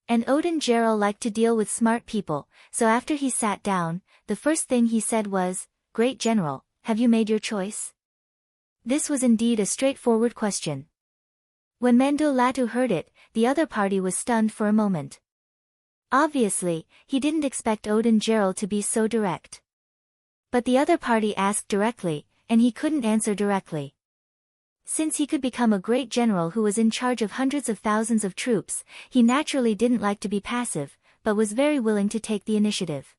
And Odin Geral liked to deal with smart people, so after he sat down, the first thing he said was, "Great General, have you made your choice?" This was indeed a straightforward question. When Mandolatu heard it, the other party was stunned for a moment. Obviously, he didn't expect Odin Geral to be so direct. But the other party asked directly, and he couldn't answer directly. Since he could become a great general who was in charge of hundreds of thousands of troops, he naturally didn't like to be passive, but was very willing to take the initiative.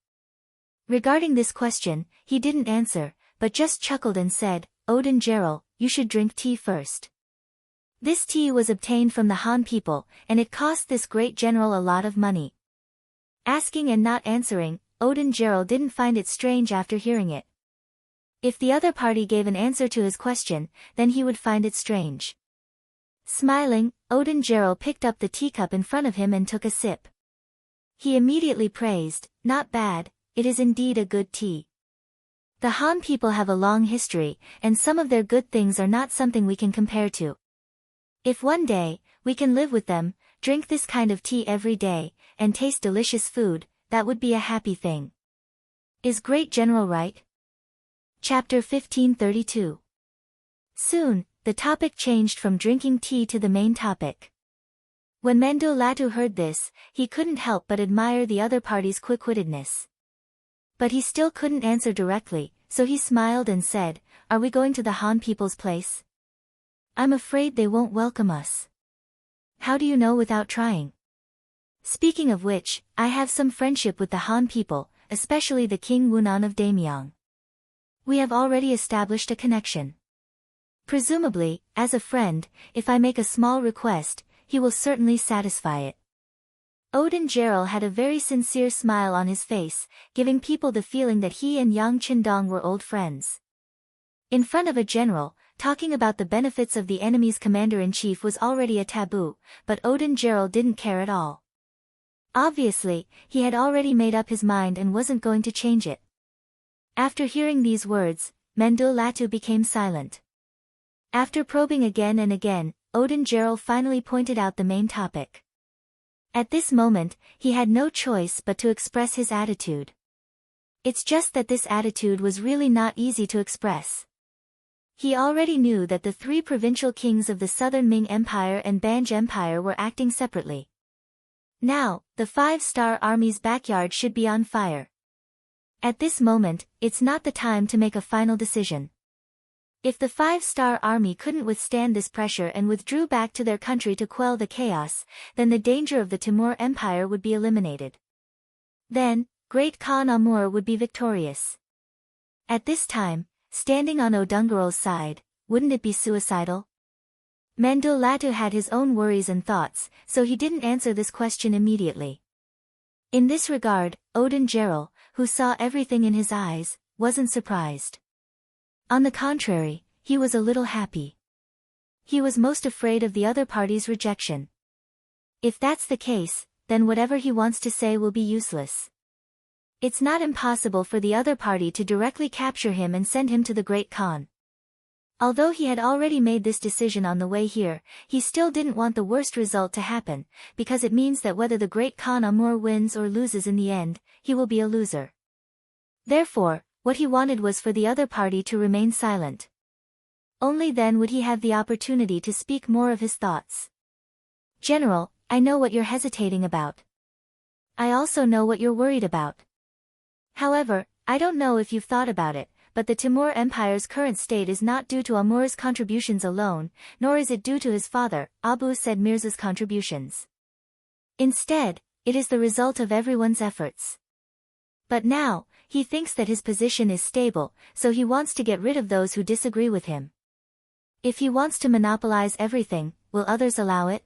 Regarding this question, he didn't answer, but just chuckled and said, "Odin Geral, you should drink tea first." This tea was obtained from the Han people, and it cost this great general a lot of money. Asking and not answering, Odin Geral didn't find it strange after hearing it. If the other party gave an answer to his question, then he would find it strange. Smiling, Odin Geral picked up the teacup in front of him and took a sip. He immediately praised, "Not bad, it is indeed a good tea." The Han people have a long history, and some of their good things are not something we can compare to. If one day, we can live with them, drink this kind of tea every day, and taste delicious food, that would be a happy thing. Is Great General right? Chapter 1532. Soon, the topic changed from drinking tea to the main topic. When Mandolatu heard this, he couldn't help but admire the other party's quick-wittedness. But he still couldn't answer directly, so he smiled and said, "Are we going to the Han people's place?" "I'm afraid they won't welcome us." "How do you know without trying?" "Speaking of which, I have some friendship with the Han people, especially the King Wunan of Damyang. We have already established a connection. Presumably, as a friend, if I make a small request, he will certainly satisfy it." Odin Geral had a very sincere smile on his face, giving people the feeling that he and Yang Qindong were old friends. In front of a general, talking about the benefits of the enemy's commander-in-chief was already a taboo, but Odin Geral didn't care at all. Obviously, he had already made up his mind and wasn't going to change it. After hearing these words, Mandolatu became silent. After probing again and again, Odin Geral finally pointed out the main topic. At this moment, he had no choice but to express his attitude. It's just that this attitude was really not easy to express. He already knew that the three provincial kings of the southern Ming Empire and Banj Empire were acting separately. Now, the 5-star army's backyard should be on fire. At this moment, it's not the time to make a final decision. If the 5-star army couldn't withstand this pressure and withdrew back to their country to quell the chaos, then the danger of the Timur Empire would be eliminated. Then, Great Khan Amur would be victorious. At this time, standing on Odungeral's side, wouldn't it be suicidal? Mandolatu had his own worries and thoughts, so he didn't answer this question immediately. In this regard, Odin Geral, who saw everything in his eyes, wasn't surprised. On the contrary, he was a little happy. He was most afraid of the other party's rejection. If that's the case, then whatever he wants to say will be useless. It's not impossible for the other party to directly capture him and send him to the Great Khan. Although he had already made this decision on the way here, he still didn't want the worst result to happen, because it means that whether the Great Khan Amur wins or loses in the end, he will be a loser. Therefore, what he wanted was for the other party to remain silent. Only then would he have the opportunity to speak more of his thoughts. General, I know what you're hesitating about. I also know what you're worried about. However, I don't know if you've thought about it, but the Timur Empire's current state is not due to Amur's contributions alone, nor is it due to his father, Abu Said Mirza's contributions. Instead, it is the result of everyone's efforts. But now, he thinks that his position is stable, so he wants to get rid of those who disagree with him. If he wants to monopolize everything, will others allow it?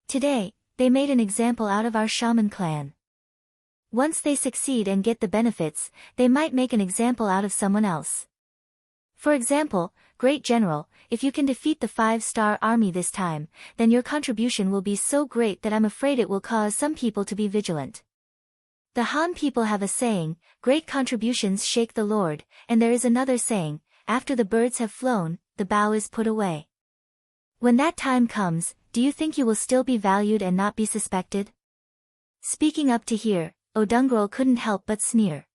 Today, they made an example out of our shaman clan. Once they succeed and get the benefits, they might make an example out of someone else. For example, Great General, if you can defeat the 5-star army this time, then your contribution will be so great that I'm afraid it will cause some people to be vigilant. The Han people have a saying, great contributions shake the Lord, and there is another saying, after the birds have flown, the bow is put away. When that time comes, do you think you will still be valued and not be suspected? Speaking up to here, Odungrul couldn't help but sneer.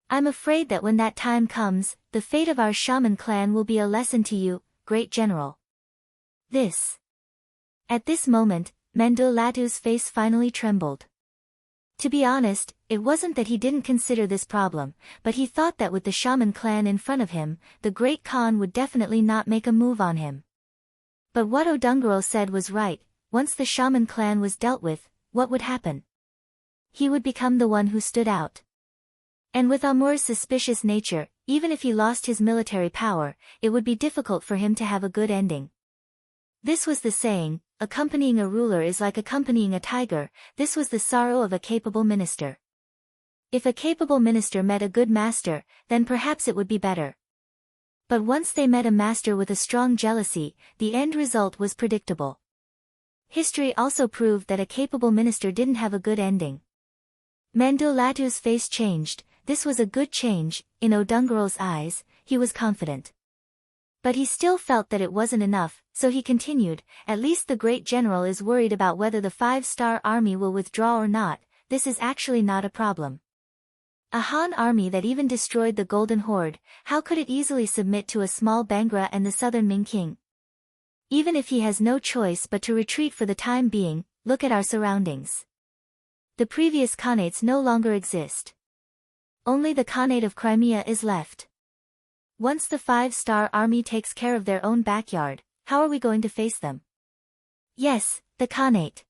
I'm afraid that when that time comes, the fate of our shaman clan will be a lesson to you, Great General. At this moment, Mendul Latu's face finally trembled. To be honest, it wasn't that he didn't consider this problem, but he thought that with the shaman clan in front of him, the Great Khan would definitely not make a move on him. But what Odungrul said was right, once the shaman clan was dealt with, what would happen? He would become the one who stood out. And with Amur's suspicious nature, even if he lost his military power, it would be difficult for him to have a good ending. This was the saying, accompanying a ruler is like accompanying a tiger. This was the sorrow of a capable minister. If a capable minister met a good master, then perhaps it would be better. But once they met a master with a strong jealousy, the end result was predictable. History also proved that a capable minister didn't have a good ending. Mendul Latu's face changed. This was a good change. In Odungrul's eyes, he was confident. But he still felt that it wasn't enough, so he continued, at least the Great General is worried about whether the 5-star army will withdraw or not. This is actually not a problem. A Han army that even destroyed the Golden Horde, how could it easily submit to a small Bangra and the southern Ming king? Even if he has no choice but to retreat for the time being, look at our surroundings. The previous Khanates no longer exist. Only the Khanate of Crimea is left. Once the 5-star army takes care of their own backyard, how are we going to face them? Yes, the Khanate.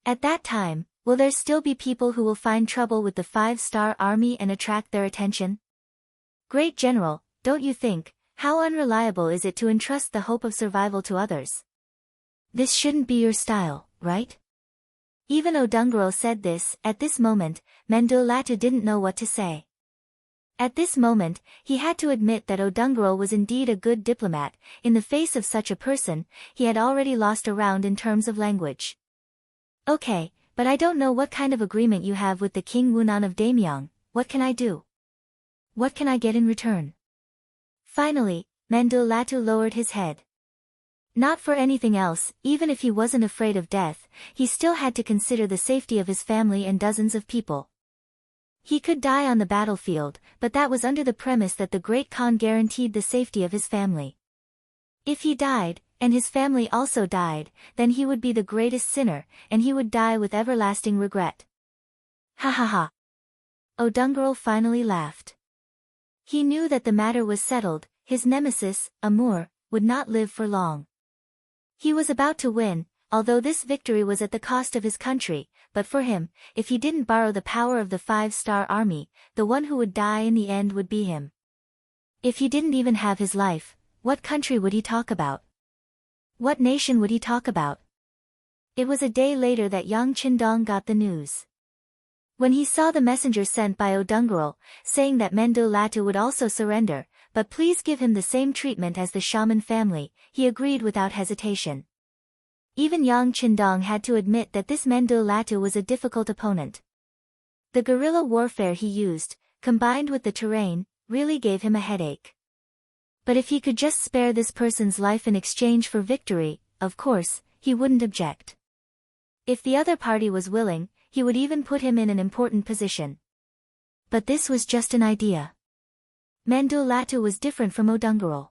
At that time, will there still be people who will find trouble with the 5-star army and attract their attention? Great General, don't you think, how unreliable is it to entrust the hope of survival to others? This shouldn't be your style, right? Even Odungrul said this. At this moment, Mendul Latu didn't know what to say. At this moment, he had to admit that Odungrul was indeed a good diplomat. In the face of such a person, he had already lost a round in terms of language. Okay, but I don't know what kind of agreement you have with the King Wunan of Damyang. What can I do? What can I get in return? Finally, Mendul Latu lowered his head. Not for anything else, even if he wasn't afraid of death, he still had to consider the safety of his family and dozens of people. He could die on the battlefield, but that was under the premise that the Great Khan guaranteed the safety of his family. If he died, and his family also died, then he would be the greatest sinner, and he would die with everlasting regret. Ha ha ha. Odungrul finally laughed. He knew that the matter was settled. His nemesis, Amur, would not live for long. He was about to win, although this victory was at the cost of his country, but for him, if he didn't borrow the power of the 5-star army, the one who would die in the end would be him. If he didn't even have his life, what country would he talk about? What nation would he talk about? It was a day later that Yang Qindong got the news. When he saw the messenger sent by Odungrul, saying that Mendul Latu would also surrender, but please give him the same treatment as the shaman family, he agreed without hesitation. Even Yang Qindong had to admit that this Mendo Latu was a difficult opponent. The guerrilla warfare he used, combined with the terrain, really gave him a headache. But if he could just spare this person's life in exchange for victory, of course, he wouldn't object. If the other party was willing, he would even put him in an important position. But this was just an idea. Mendo Latu was different from Odungurul.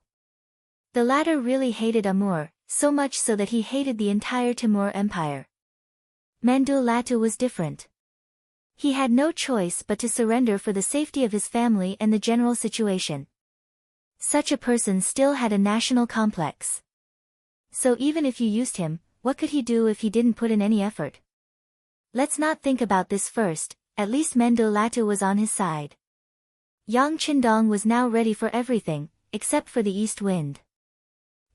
The latter really hated Amur, so much so that he hated the entire Timur Empire. Mendo Latu was different. He had no choice but to surrender for the safety of his family and the general situation. Such a person still had a national complex. So even if you used him, what could he do if he didn't put in any effort? Let's not think about this first, at least Mendo Latu was on his side. Yang Qindong was now ready for everything, except for the east wind.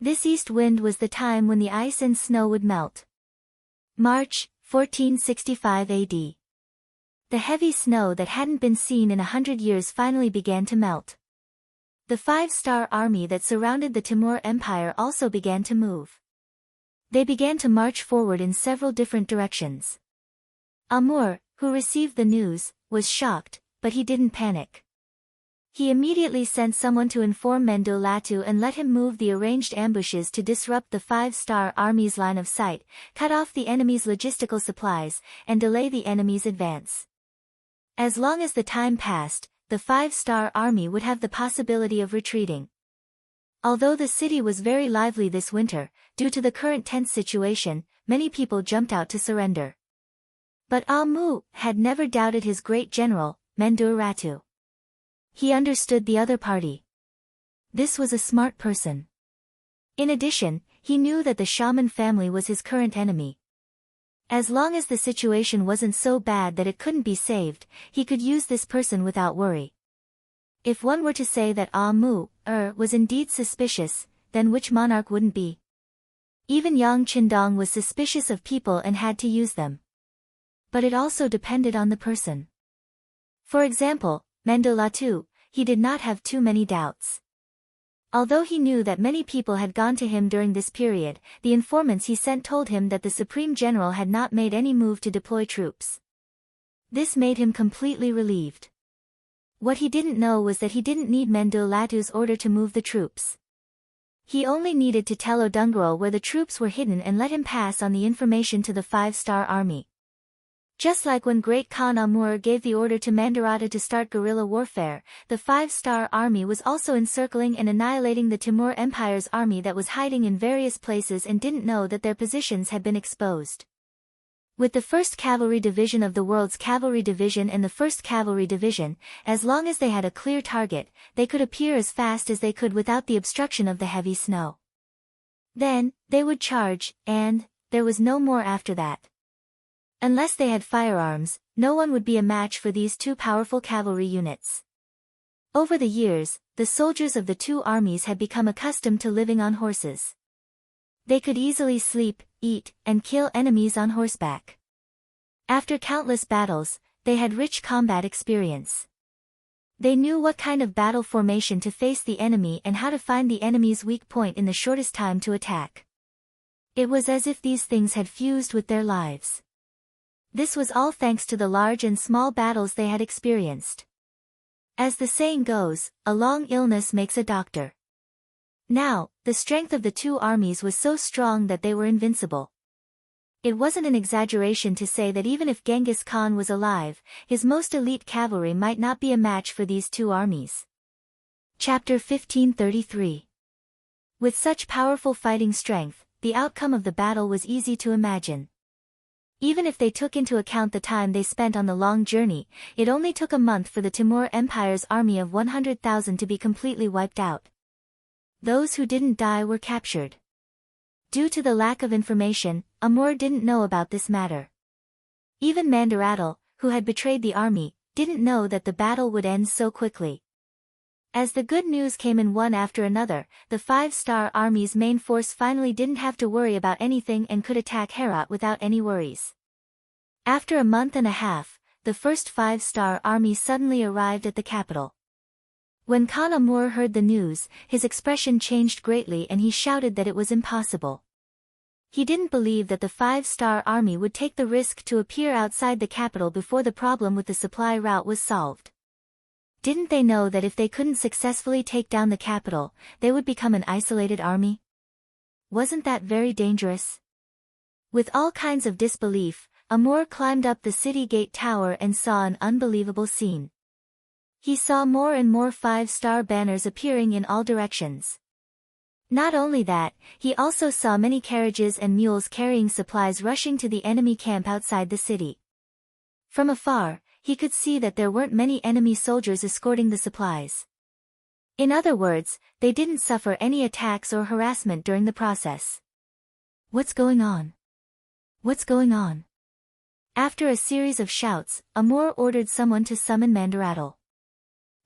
This east wind was the time when the ice and snow would melt. March, 1465 AD. The heavy snow that hadn't been seen in 100 years finally began to melt. The five-star army that surrounded the Timur Empire also began to move. They began to march forward in several different directions. Amur, who received the news, was shocked, but he didn't panic. He immediately sent someone to inform Mendo Latu and let him move the arranged ambushes to disrupt the five-star army's line of sight, cut off the enemy's logistical supplies, and delay the enemy's advance. As long as the time passed, the five-star army would have the possibility of retreating. Although the city was very lively this winter, due to the current tense situation, many people jumped out to surrender. But Amu had never doubted his great general, Mendo Latu. He understood the other party. This was a smart person. In addition, he knew that the shaman family was his current enemy. As long as the situation wasn't so bad that it couldn't be saved, he could use this person without worry. If one were to say that Amu was indeed suspicious, then which monarch wouldn't be? Even Yang Qindong was suspicious of people and had to use them. But it also depended on the person. For example, Mendo Latu, he did not have too many doubts. Although he knew that many people had gone to him during this period, the informants he sent told him that the Supreme General had not made any move to deploy troops. This made him completely relieved. What he didn't know was that he didn't need Mendo Latu's order to move the troops. He only needed to tell Odungurul where the troops were hidden and let him pass on the information to the five-star army. Just like when Great Khan Amur gave the order to Mandarata to start guerrilla warfare, the five-star army was also encircling and annihilating the Timur Empire's army that was hiding in various places and didn't know that their positions had been exposed. With the 1st Cavalry Division of the World's Cavalry Division and the 1st Cavalry Division, as long as they had a clear target, they could appear as fast as they could without the obstruction of the heavy snow. Then, they would charge, and there was no more after that. Unless they had firearms, no one would be a match for these two powerful cavalry units. Over the years, the soldiers of the two armies had become accustomed to living on horses. They could easily sleep, eat, and kill enemies on horseback. After countless battles, they had rich combat experience. They knew what kind of battle formation to face the enemy and how to find the enemy's weak point in the shortest time to attack. It was as if these things had fused with their lives. This was all thanks to the large and small battles they had experienced. As the saying goes, a long illness makes a doctor. Now, the strength of the two armies was so strong that they were invincible. It wasn't an exaggeration to say that even if Genghis Khan was alive, his most elite cavalry might not be a match for these two armies. Chapter 1533. With such powerful fighting strength, the outcome of the battle was easy to imagine. Even if they took into account the time they spent on the long journey, it only took a month for the Timur Empire's army of 100,000 to be completely wiped out. Those who didn't die were captured. Due to the lack of information, Amur didn't know about this matter. Even Mandaratal, who had betrayed the army, didn't know that the battle would end so quickly. As the good news came in one after another, the five-star army's main force finally didn't have to worry about anything and could attack Herat without any worries. After a month and a half, the first five-star army suddenly arrived at the capital. When Khan Amur heard the news, his expression changed greatly and he shouted that it was impossible. He didn't believe that the 5-star army would take the risk to appear outside the capital before the problem with the supply route was solved. Didn't they know that if they couldn't successfully take down the capital, they would become an isolated army? Wasn't that very dangerous? With all kinds of disbelief, Amur climbed up the city gate tower and saw an unbelievable scene. He saw more and more 5-star banners appearing in all directions. Not only that, he also saw many carriages and mules carrying supplies rushing to the enemy camp outside the city. From afar, he could see that there weren't many enemy soldiers escorting the supplies. In other words, they didn't suffer any attacks or harassment during the process. What's going on? What's going on? After a series of shouts, Amur ordered someone to summon Mandarattle.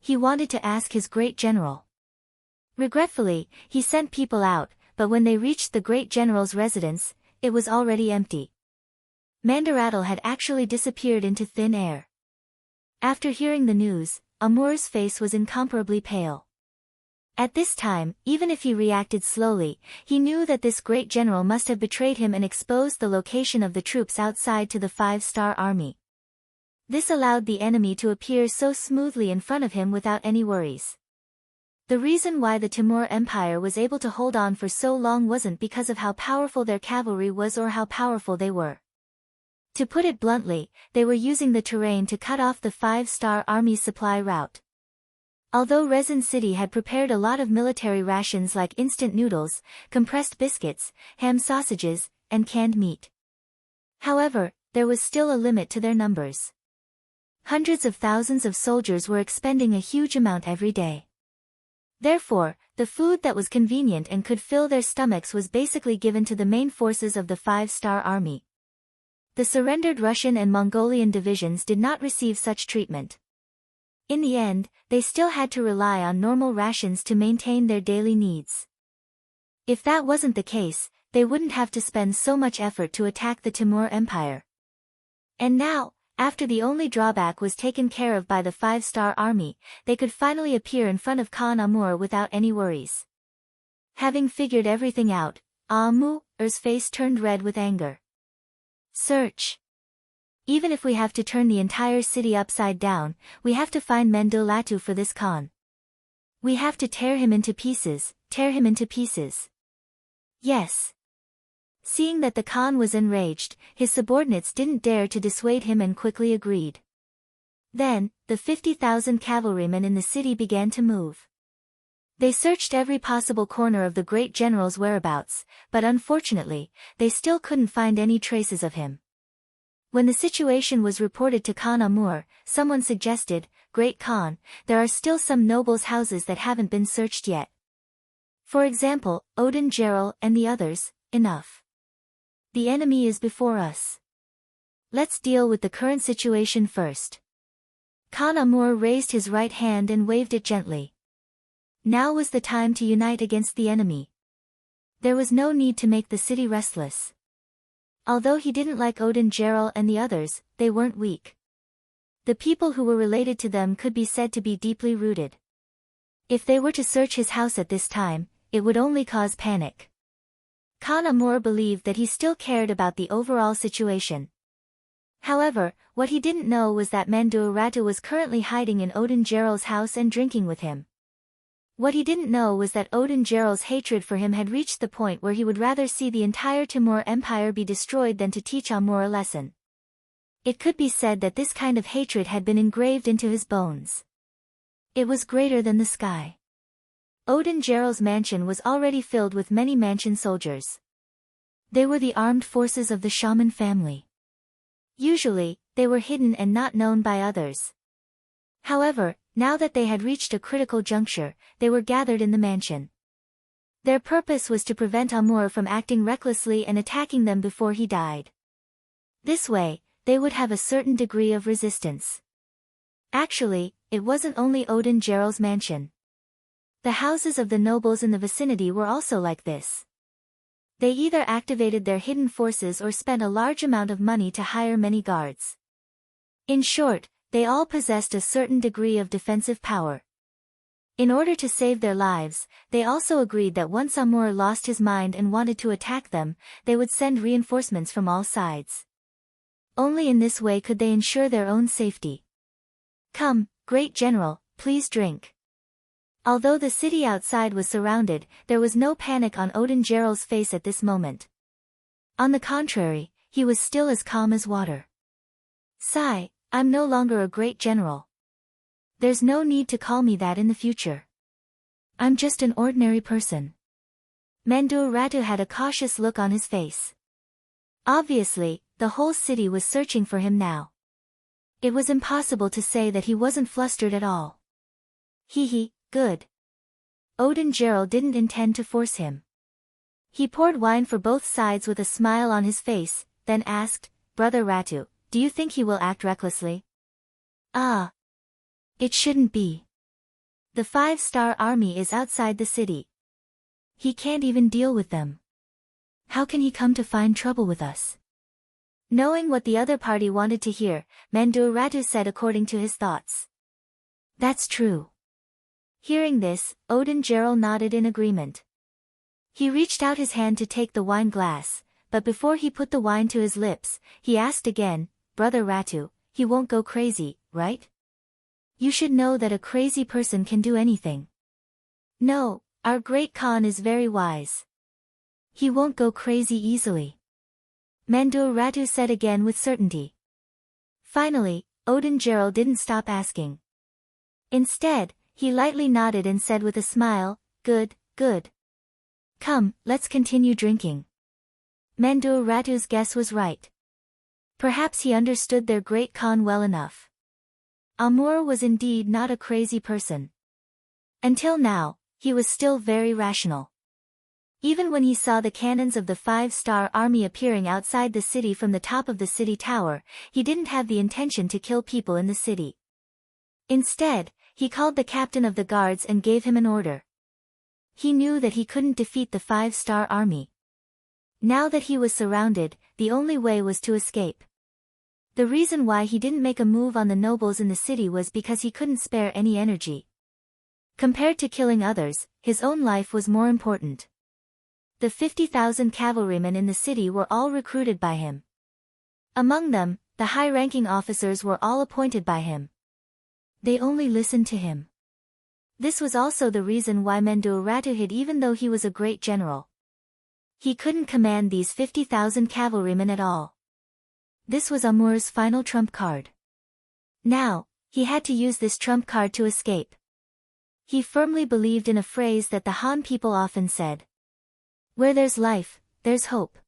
He wanted to ask his great general. Regretfully, he sent people out, but when they reached the great general's residence, it was already empty. Mandarattle had actually disappeared into thin air. After hearing the news, Amur's face was incomparably pale. At this time, even if he reacted slowly, he knew that this great general must have betrayed him and exposed the location of the troops outside to the 5-star army. This allowed the enemy to appear so smoothly in front of him without any worries. The reason why the Timur Empire was able to hold on for so long wasn't because of how powerful their cavalry was or how powerful they were. To put it bluntly, they were using the terrain to cut off the 5-star army's supply route. Although Rezin City had prepared a lot of military rations like instant noodles, compressed biscuits, ham sausages, and canned meat. However, there was still a limit to their numbers. Hundreds of thousands of soldiers were expending a huge amount every day. Therefore, the food that was convenient and could fill their stomachs was basically given to the main forces of the 5-star army. The surrendered Russian and Mongolian divisions did not receive such treatment. In the end, they still had to rely on normal rations to maintain their daily needs. If that wasn't the case, they wouldn't have to spend so much effort to attack the Timur Empire. And now, after the only drawback was taken care of by the 5-star army, they could finally appear in front of Khan Amur without any worries. Having figured everything out, Amur's face turned red with anger. Search. Even if we have to turn the entire city upside down, we have to find Mendolatu for this Khan. We have to tear him into pieces, tear him into pieces. Yes. Seeing that the Khan was enraged, his subordinates didn't dare to dissuade him and quickly agreed. Then, the 50,000 cavalrymen in the city began to move. They searched every possible corner of the great general's whereabouts, but unfortunately, they still couldn't find any traces of him. When the situation was reported to Khan Amur, someone suggested, "Great Khan, there are still some nobles' houses that haven't been searched yet. For example, Odin Gerald and the others." Enough. The enemy is before us. Let's deal with the current situation first. Khan Amur raised his right hand and waved it gently. Now was the time to unite against the enemy. There was no need to make the city restless. Although he didn't like Odin Gerald and the others, they weren't weak. The people who were related to them could be said to be deeply rooted. If they were to search his house at this time, it would only cause panic. Khan Amur believed that he still cared about the overall situation. However, what he didn't know was that Mandarattle was currently hiding in Odin Gerald's house and drinking with him. What he didn't know was that Odin Gerald's hatred for him had reached the point where he would rather see the entire Timur Empire be destroyed than to teach Amur a lesson. It could be said that this kind of hatred had been engraved into his bones. It was greater than the sky. Odin Gerald's mansion was already filled with many mansion soldiers. They were the armed forces of the shaman family. Usually, they were hidden and not known by others. However, now that they had reached a critical juncture, they were gathered in the mansion. Their purpose was to prevent Amur from acting recklessly and attacking them before he died. This way, they would have a certain degree of resistance. Actually, it wasn't only Odin Gerald's mansion. The houses of the nobles in the vicinity were also like this. They either activated their hidden forces or spent a large amount of money to hire many guards. In short, they all possessed a certain degree of defensive power. In order to save their lives, they also agreed that once Amur lost his mind and wanted to attack them, they would send reinforcements from all sides. Only in this way could they ensure their own safety. Come, great general, please drink. Although the city outside was surrounded, there was no panic on Odin Gerald's face at this moment. On the contrary, he was still as calm as water. Sigh, I'm no longer a great general. There's no need to call me that in the future. I'm just an ordinary person. Mendur Ratu had a cautious look on his face. Obviously, the whole city was searching for him now. It was impossible to say that he wasn't flustered at all. Hee, good. Odin Gerald didn't intend to force him. He poured wine for both sides with a smile on his face, then asked, Brother Ratu, do you think he will act recklessly? Ah. It shouldn't be. The 5-star army is outside the city. He can't even deal with them. How can he come to find trouble with us? Knowing what the other party wanted to hear, Mendur Ratu said according to his thoughts. That's true. Hearing this, Odin Gerald nodded in agreement. He reached out his hand to take the wine glass, but before he put the wine to his lips, he asked again, Brother Ratu, he won't go crazy, right? You should know that a crazy person can do anything. No, our great Khan is very wise. He won't go crazy easily. Mendur Ratu said again with certainty. Finally, Odin Gerald didn't stop asking. Instead, he lightly nodded and said with a smile, Good. Come, let's continue drinking. Mendur Ratu's guess was right. Perhaps he understood their great Khan well enough. Amur was indeed not a crazy person. Until now, he was still very rational. Even when he saw the cannons of the 5-star army appearing outside the city from the top of the city tower, he didn't have the intention to kill people in the city. Instead, he called the captain of the guards and gave him an order. He knew that he couldn't defeat the 5-star army. Now that he was surrounded, the only way was to escape. The reason why he didn't make a move on the nobles in the city was because he couldn't spare any energy. Compared to killing others, his own life was more important. The 50,000 cavalrymen in the city were all recruited by him. Among them, the high-ranking officers were all appointed by him. They only listened to him. This was also the reason why Mendur Ratu hid even though he was a great general. He couldn't command these 50,000 cavalrymen at all. This was Amur's final trump card. Now, he had to use this trump card to escape. He firmly believed in a phrase that the Han people often said. Where there's life, there's hope.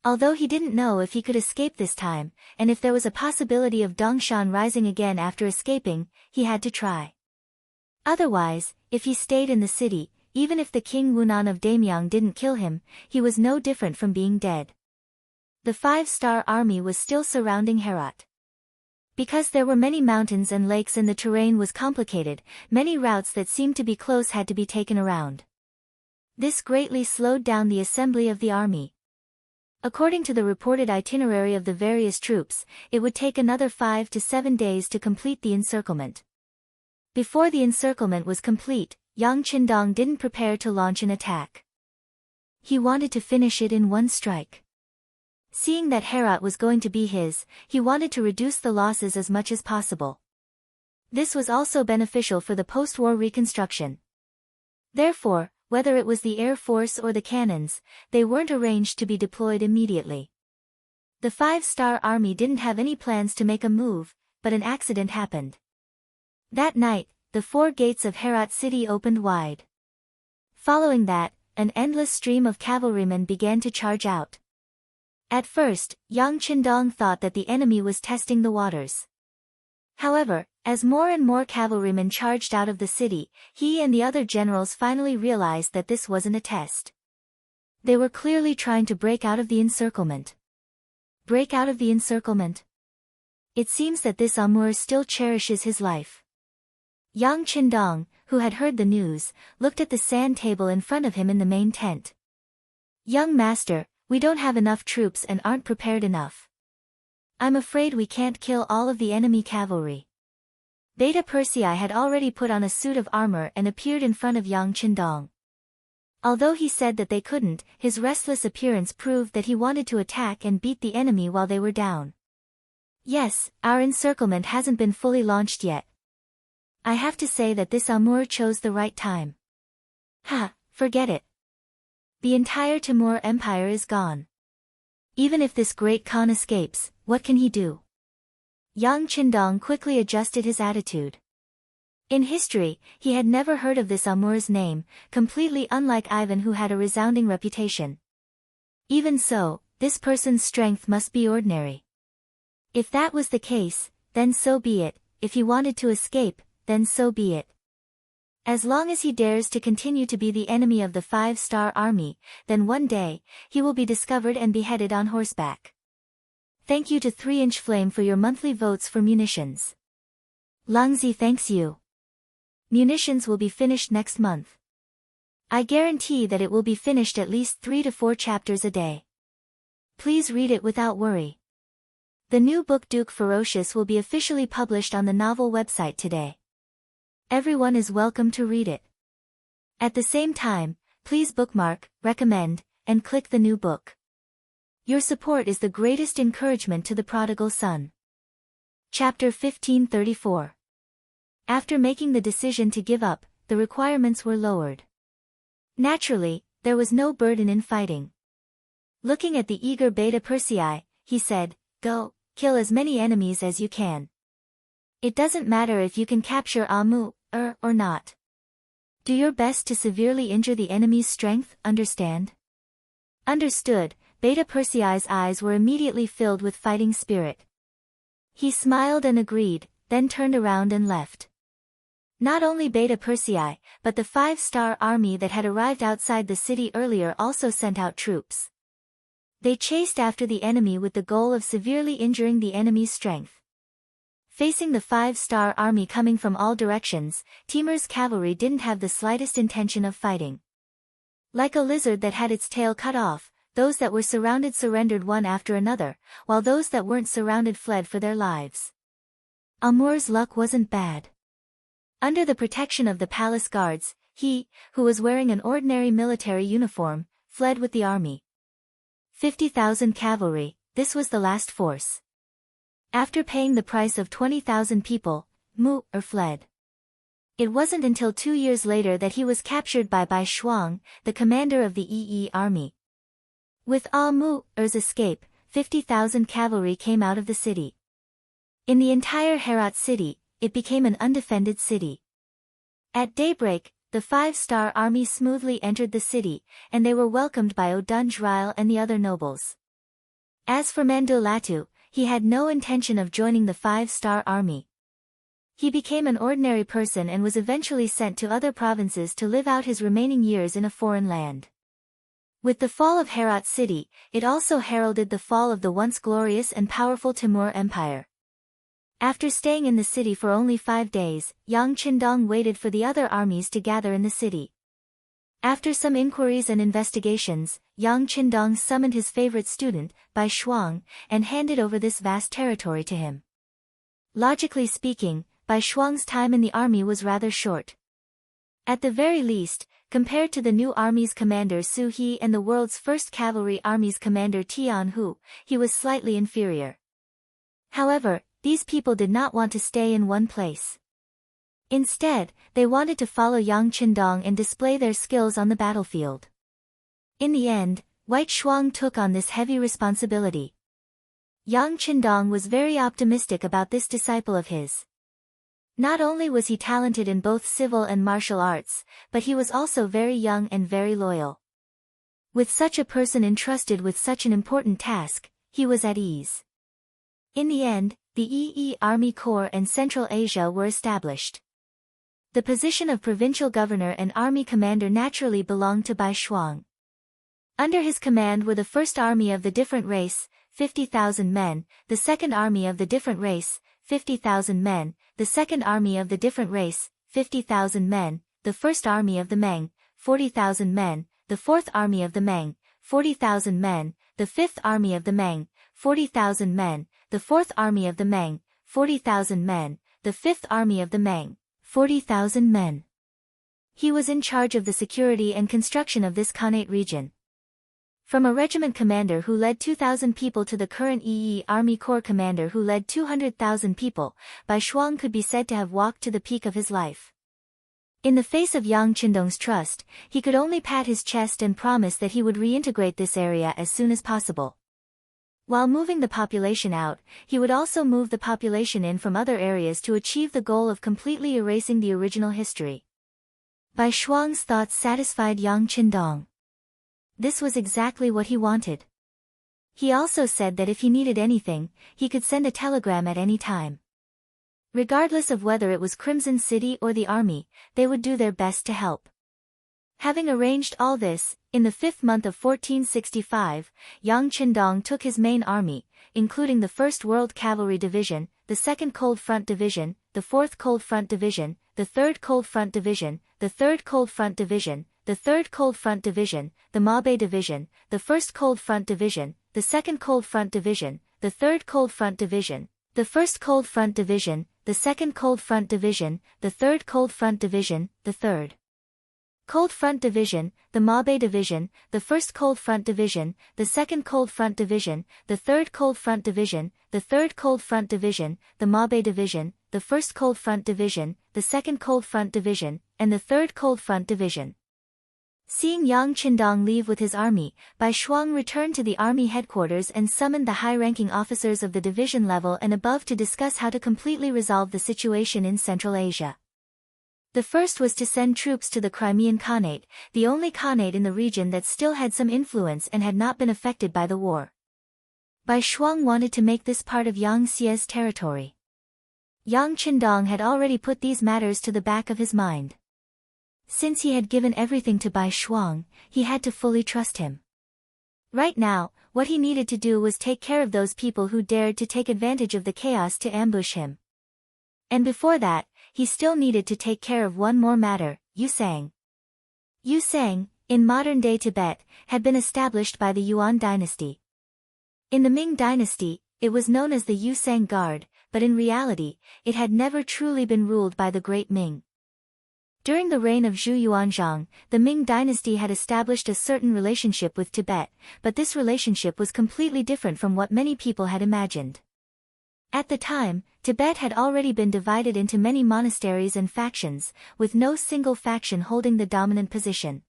Although he didn't know if he could escape this time, and if there was a possibility of Dongshan rising again after escaping, he had to try. Otherwise, if he stayed in the city, even if the King Wunan of Daemyang didn't kill him, he was no different from being dead. The 5-star army was still surrounding Herat. Because there were many mountains and lakes and the terrain was complicated, many routes that seemed to be close had to be taken around. This greatly slowed down the assembly of the army. According to the reported itinerary of the various troops, it would take another 5 to 7 days to complete the encirclement. Before the encirclement was complete, Yang Qindong didn't prepare to launch an attack. He wanted to finish it in one strike. Seeing that Herat was going to be his, he wanted to reduce the losses as much as possible. This was also beneficial for the post-war reconstruction. Therefore, whether it was the air force or the cannons, they weren't arranged to be deployed immediately. The 5-star army didn't have any plans to make a move, but an accident happened. That night, the 4 gates of Herat city opened wide. Following that, an endless stream of cavalrymen began to charge out. At first, Yang Qindong thought that the enemy was testing the waters. However, as more and more cavalrymen charged out of the city, he and the other generals finally realized that this wasn't a test. They were clearly trying to break out of the encirclement. Break out of the encirclement? It seems that this Amur still cherishes his life. Yang Qindong, who had heard the news, looked at the sand table in front of him in the main tent. Young master, we don't have enough troops and aren't prepared enough. I'm afraid we can't kill all of the enemy cavalry. Beta Persei had already put on a suit of armor and appeared in front of Yang Qindong. Although he said that they couldn't, his restless appearance proved that he wanted to attack and beat the enemy while they were down. Yes, our encirclement hasn't been fully launched yet. I have to say that this Amur chose the right time. Ha, forget it. The entire Timur Empire is gone. Even if this great Khan escapes, what can he do? Yang Qindong quickly adjusted his attitude. In history, he had never heard of this Amur's name, completely unlike Ivan who had a resounding reputation. Even so, this person's strength must be ordinary. If that was the case, then so be it. If he wanted to escape, then so be it. As long as he dares to continue to be the enemy of the 5-star army, then one day, he will be discovered and beheaded on horseback. Thank you to 3-inch Flame for your monthly votes for munitions. Langzi thanks you. Munitions will be finished next month. I guarantee that it will be finished at least 3 to 4 chapters a day. Please read it without worry. The new book Duke Ferocious will be officially published on the novel website today. Everyone is welcome to read it. At the same time, please bookmark, recommend, and click the new book. Your support is the greatest encouragement to the prodigal son. Chapter 1534. After making the decision to give up, the requirements were lowered. Naturally, there was no burden in fighting. Looking at the eager Beta Persei, he said, "Go, kill as many enemies as you can. It doesn't matter if you can capture Amu, or not. Do your best to severely injure the enemy's strength, understand?" Understood. Beta Persei's eyes were immediately filled with fighting spirit. He smiled and agreed, then turned around and left. Not only Beta Persei, but the 5-star army that had arrived outside the city earlier also sent out troops. They chased after the enemy with the goal of severely injuring the enemy's strength. Facing the 5-star army coming from all directions, Timur's cavalry didn't have the slightest intention of fighting. Like a lizard that had its tail cut off, those that were surrounded surrendered one after another, while those that weren't surrounded fled for their lives. Amur's luck wasn't bad. Under the protection of the palace guards, he, who was wearing an ordinary military uniform, fled with the army. 50,000 cavalry, this was the last force. After paying the price of 20,000 people, Mu-er fled. It wasn't until 2 years later that he was captured by Bai Shuang, the commander of the Yi army. With Mu-er's escape, 50,000 cavalry came out of the city. In the entire Herat city, it became an undefended city. At daybreak, the 5-star army smoothly entered the city, and they were welcomed by Odunjril and the other nobles. As for Mandolatu, he had no intention of joining the 5-star army. He became an ordinary person and was eventually sent to other provinces to live out his remaining years in a foreign land. With the fall of Herat city, it also heralded the fall of the once glorious and powerful Timur Empire. After staying in the city for only 5 days, Yang Qindong waited for the other armies to gather in the city. After some inquiries and investigations, Yang Qindong summoned his favorite student, Bai Shuang, and handed over this vast territory to him. Logically speaking, Bai Shuang's time in the army was rather short. At the very least, compared to the new army's commander Su He and the world's first cavalry army's commander Tian Hu, he was slightly inferior. However, these people did not want to stay in one place. Instead, they wanted to follow Yang Qindong and display their skills on the battlefield. In the end, White Shuang took on this heavy responsibility. Yang Qindong was very optimistic about this disciple of his. Not only was he talented in both civil and martial arts, but he was also very young and very loyal. With such a person entrusted with such an important task, he was at ease. In the end, the Yi Army Corps and Central Asia were established. The position of provincial governor and army commander naturally belonged to Bai Shuang. Under his command were the First Army of the Different Race, 50,000 men, the Second Army of the Different Race, 50,000 men, the Second Army of the Different Race, 50,000 men, the First Army of the Meng, 40,000 men, the Fourth Army of the Meng, 40,000 men, the Fifth Army of the Meng, 40,000 men, the Fourth Army of the Meng, 40,000 men, the Fifth Army of the Meng, 40,000 men. He was in charge of the security and construction of this Khanate region. From a regiment commander who led 2,000 people to the current Yi Army Corps commander who led 200,000 people, Bai Shuang could be said to have walked to the peak of his life. In the face of Yang Qindong's trust, he could only pat his chest and promise that he would reintegrate this area as soon as possible. While moving the population out, he would also move the population in from other areas to achieve the goal of completely erasing the original history. Bai Shuang's thoughts satisfied Yang Qindong. This was exactly what he wanted. He also said that if he needed anything, he could send a telegram at any time. Regardless of whether it was Crimson City or the army, they would do their best to help. Having arranged all this, in the 5th month of 1465, Yang Qindong took his main army, including the 1st World Cavalry Division, the 2nd Cold Front Division, the 4th Cold Front Division, the 3rd Cold Front Division, the 3rd Cold Front Division, the 3rd Cold Front Division, the Mabe Division, the 1st Cold Front Division, the 2nd Cold Front Division, the 3rd Cold Front Division, the 1st Cold Front Division, the 2nd Cold Front Division, the 3rd Cold Front Division, the 3rd Cold Front Division, the Mabe Division, the 1st Cold Front Division, the 2nd Cold Front Division, the 3rd Cold Front Division, the 3rd Cold Front Division, the Mabe Division, the 1st Cold Front Division, the 2nd Cold Front Division, and the 3rd Cold Front Division. Seeing Yang Qindong leave with his army, Bai Shuang returned to the army headquarters and summoned the high-ranking officers of the division level and above to discuss how to completely resolve the situation in Central Asia. The first was to send troops to the Crimean Khanate, the only Khanate in the region that still had some influence and had not been affected by the war. Bai Shuang wanted to make this part of Yang Xie's territory. Yang Qindong had already put these matters to the back of his mind. Since he had given everything to Bai Shuang, he had to fully trust him. Right now, what he needed to do was take care of those people who dared to take advantage of the chaos to ambush him. And before that, he still needed to take care of one more matter, Yusang. Yusang, in modern-day Tibet, had been established by the Yuan dynasty. In the Ming dynasty, it was known as the Yusang Guard, but in reality, it had never truly been ruled by the Great Ming. During the reign of Zhu Yuanzhang, the Ming dynasty had established a certain relationship with Tibet, but this relationship was completely different from what many people had imagined. At the time, Tibet had already been divided into many monasteries and factions, with no single faction holding the dominant position.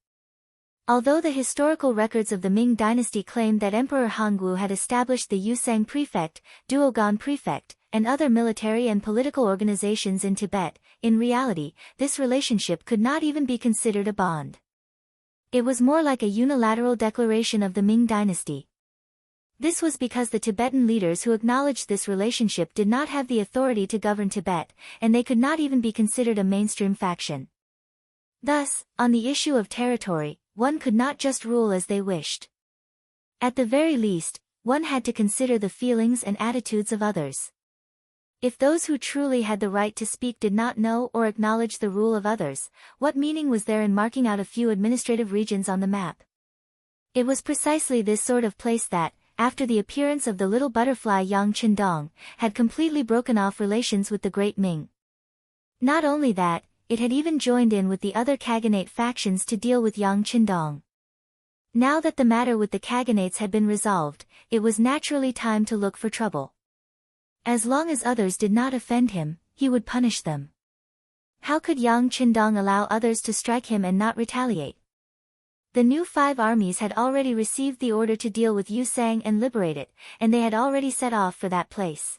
Although the historical records of the Ming dynasty claimed that Emperor Hongwu had established the Yusang Prefect, Duogan Prefect, and other military and political organizations in Tibet, in reality, this relationship could not even be considered a bond. It was more like a unilateral declaration of the Ming dynasty. This was because the Tibetan leaders who acknowledged this relationship did not have the authority to govern Tibet, and they could not even be considered a mainstream faction. Thus, on the issue of territory, one could not just rule as they wished. At the very least, one had to consider the feelings and attitudes of others. If those who truly had the right to speak did not know or acknowledge the rule of others, what meaning was there in marking out a few administrative regions on the map? It was precisely this sort of place that, after the appearance of the little butterfly Yang Qindong, had completely broken off relations with the Great Ming. Not only that, it had even joined in with the other Khaganate factions to deal with Yang Qindong. Now that the matter with the Khaganates had been resolved, it was naturally time to look for trouble. As long as others did not offend him, he would punish them. How could Yang Qindong allow others to strike him and not retaliate? The new 5 armies had already received the order to deal with Yusang and liberate it, and they had already set off for that place.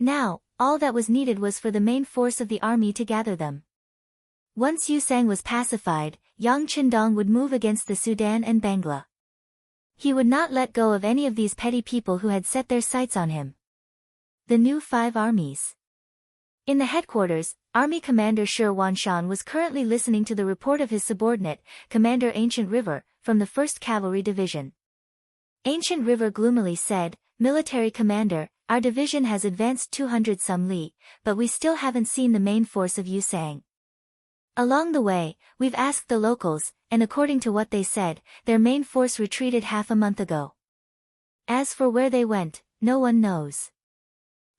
Now, all that was needed was for the main force of the army to gather them. Once Yusang was pacified, Yang Qindong would move against the Sudan and Bangla. He would not let go of any of these petty people who had set their sights on him. The new 5 armies. In the headquarters, Army Commander Shi Wanshan was currently listening to the report of his subordinate, Commander Ancient River, from the 1st Cavalry Division. Ancient River gloomily said, "Military Commander, our division has advanced 200 some li, but we still haven't seen the main force of Yusang. Along the way, we've asked the locals, and according to what they said, their main force retreated half a month ago. As for where they went, no one knows."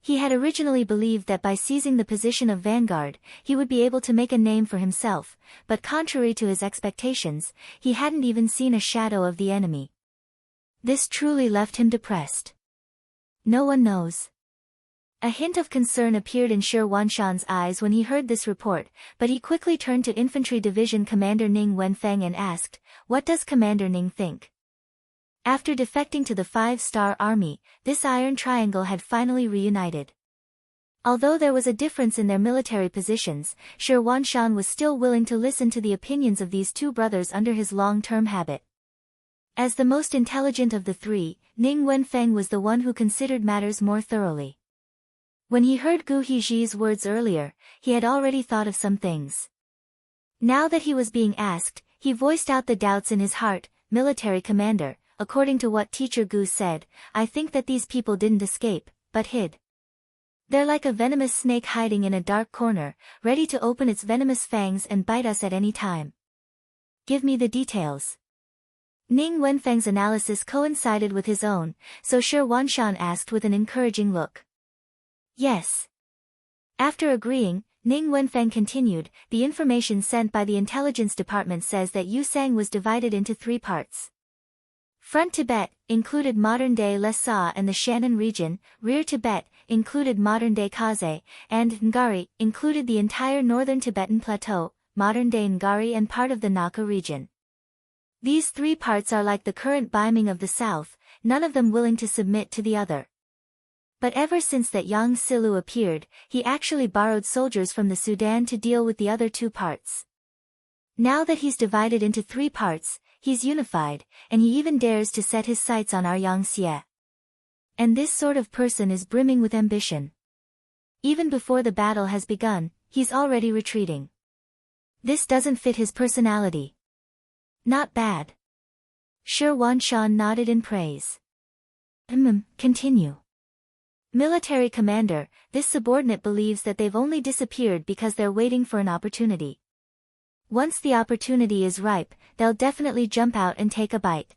He had originally believed that by seizing the position of vanguard, he would be able to make a name for himself, but contrary to his expectations, he hadn't even seen a shadow of the enemy. This truly left him depressed. No one knows. A hint of concern appeared in Shi Wanshan's eyes when he heard this report, but he quickly turned to Infantry Division Commander Ning Wenfeng and asked, "What does Commander Ning think?" After defecting to the 5-star army, this Iron Triangle had finally reunited. Although there was a difference in their military positions, Shi Wanshan was still willing to listen to the opinions of these two brothers under his long-term habit. As the most intelligent of the three, Ning Wenfeng was the one who considered matters more thoroughly. When he heard Gu Heji's words earlier, he had already thought of some things. Now that he was being asked, he voiced out the doubts in his heart. "Military commander, according to what Teacher Gu said, I think that these people didn't escape, but hid. They're like a venomous snake hiding in a dark corner, ready to open its venomous fangs and bite us at any time. Give me the details." Ning Wenfeng's analysis coincided with his own, so Shi Wanshan asked with an encouraging look. "Yes." After agreeing, Ning Wenfeng continued, "The information sent by the intelligence department says that Yusang was divided into 3 parts. Front Tibet, included modern-day Lhasa and the Shannon region, Rear Tibet, included modern-day Kaze, and Ngari, included the entire northern Tibetan plateau, modern-day Ngari and part of the Naka region. These 3 parts are like the current Baiming of the south, none of them willing to submit to the other. But ever since that Yang Silu appeared, he actually borrowed soldiers from the Sudan to deal with the other 2 parts. Now that he's divided into 3 parts, he's unified, and he even dares to set his sights on our Yangtze. And this sort of person is brimming with ambition. Even before the battle has begun, he's already retreating. This doesn't fit his personality." "Not bad." Shi Wanshan nodded in praise. Continue." "Military commander, this subordinate believes that they've only disappeared because they're waiting for an opportunity. Once the opportunity is ripe, they'll definitely jump out and take a bite.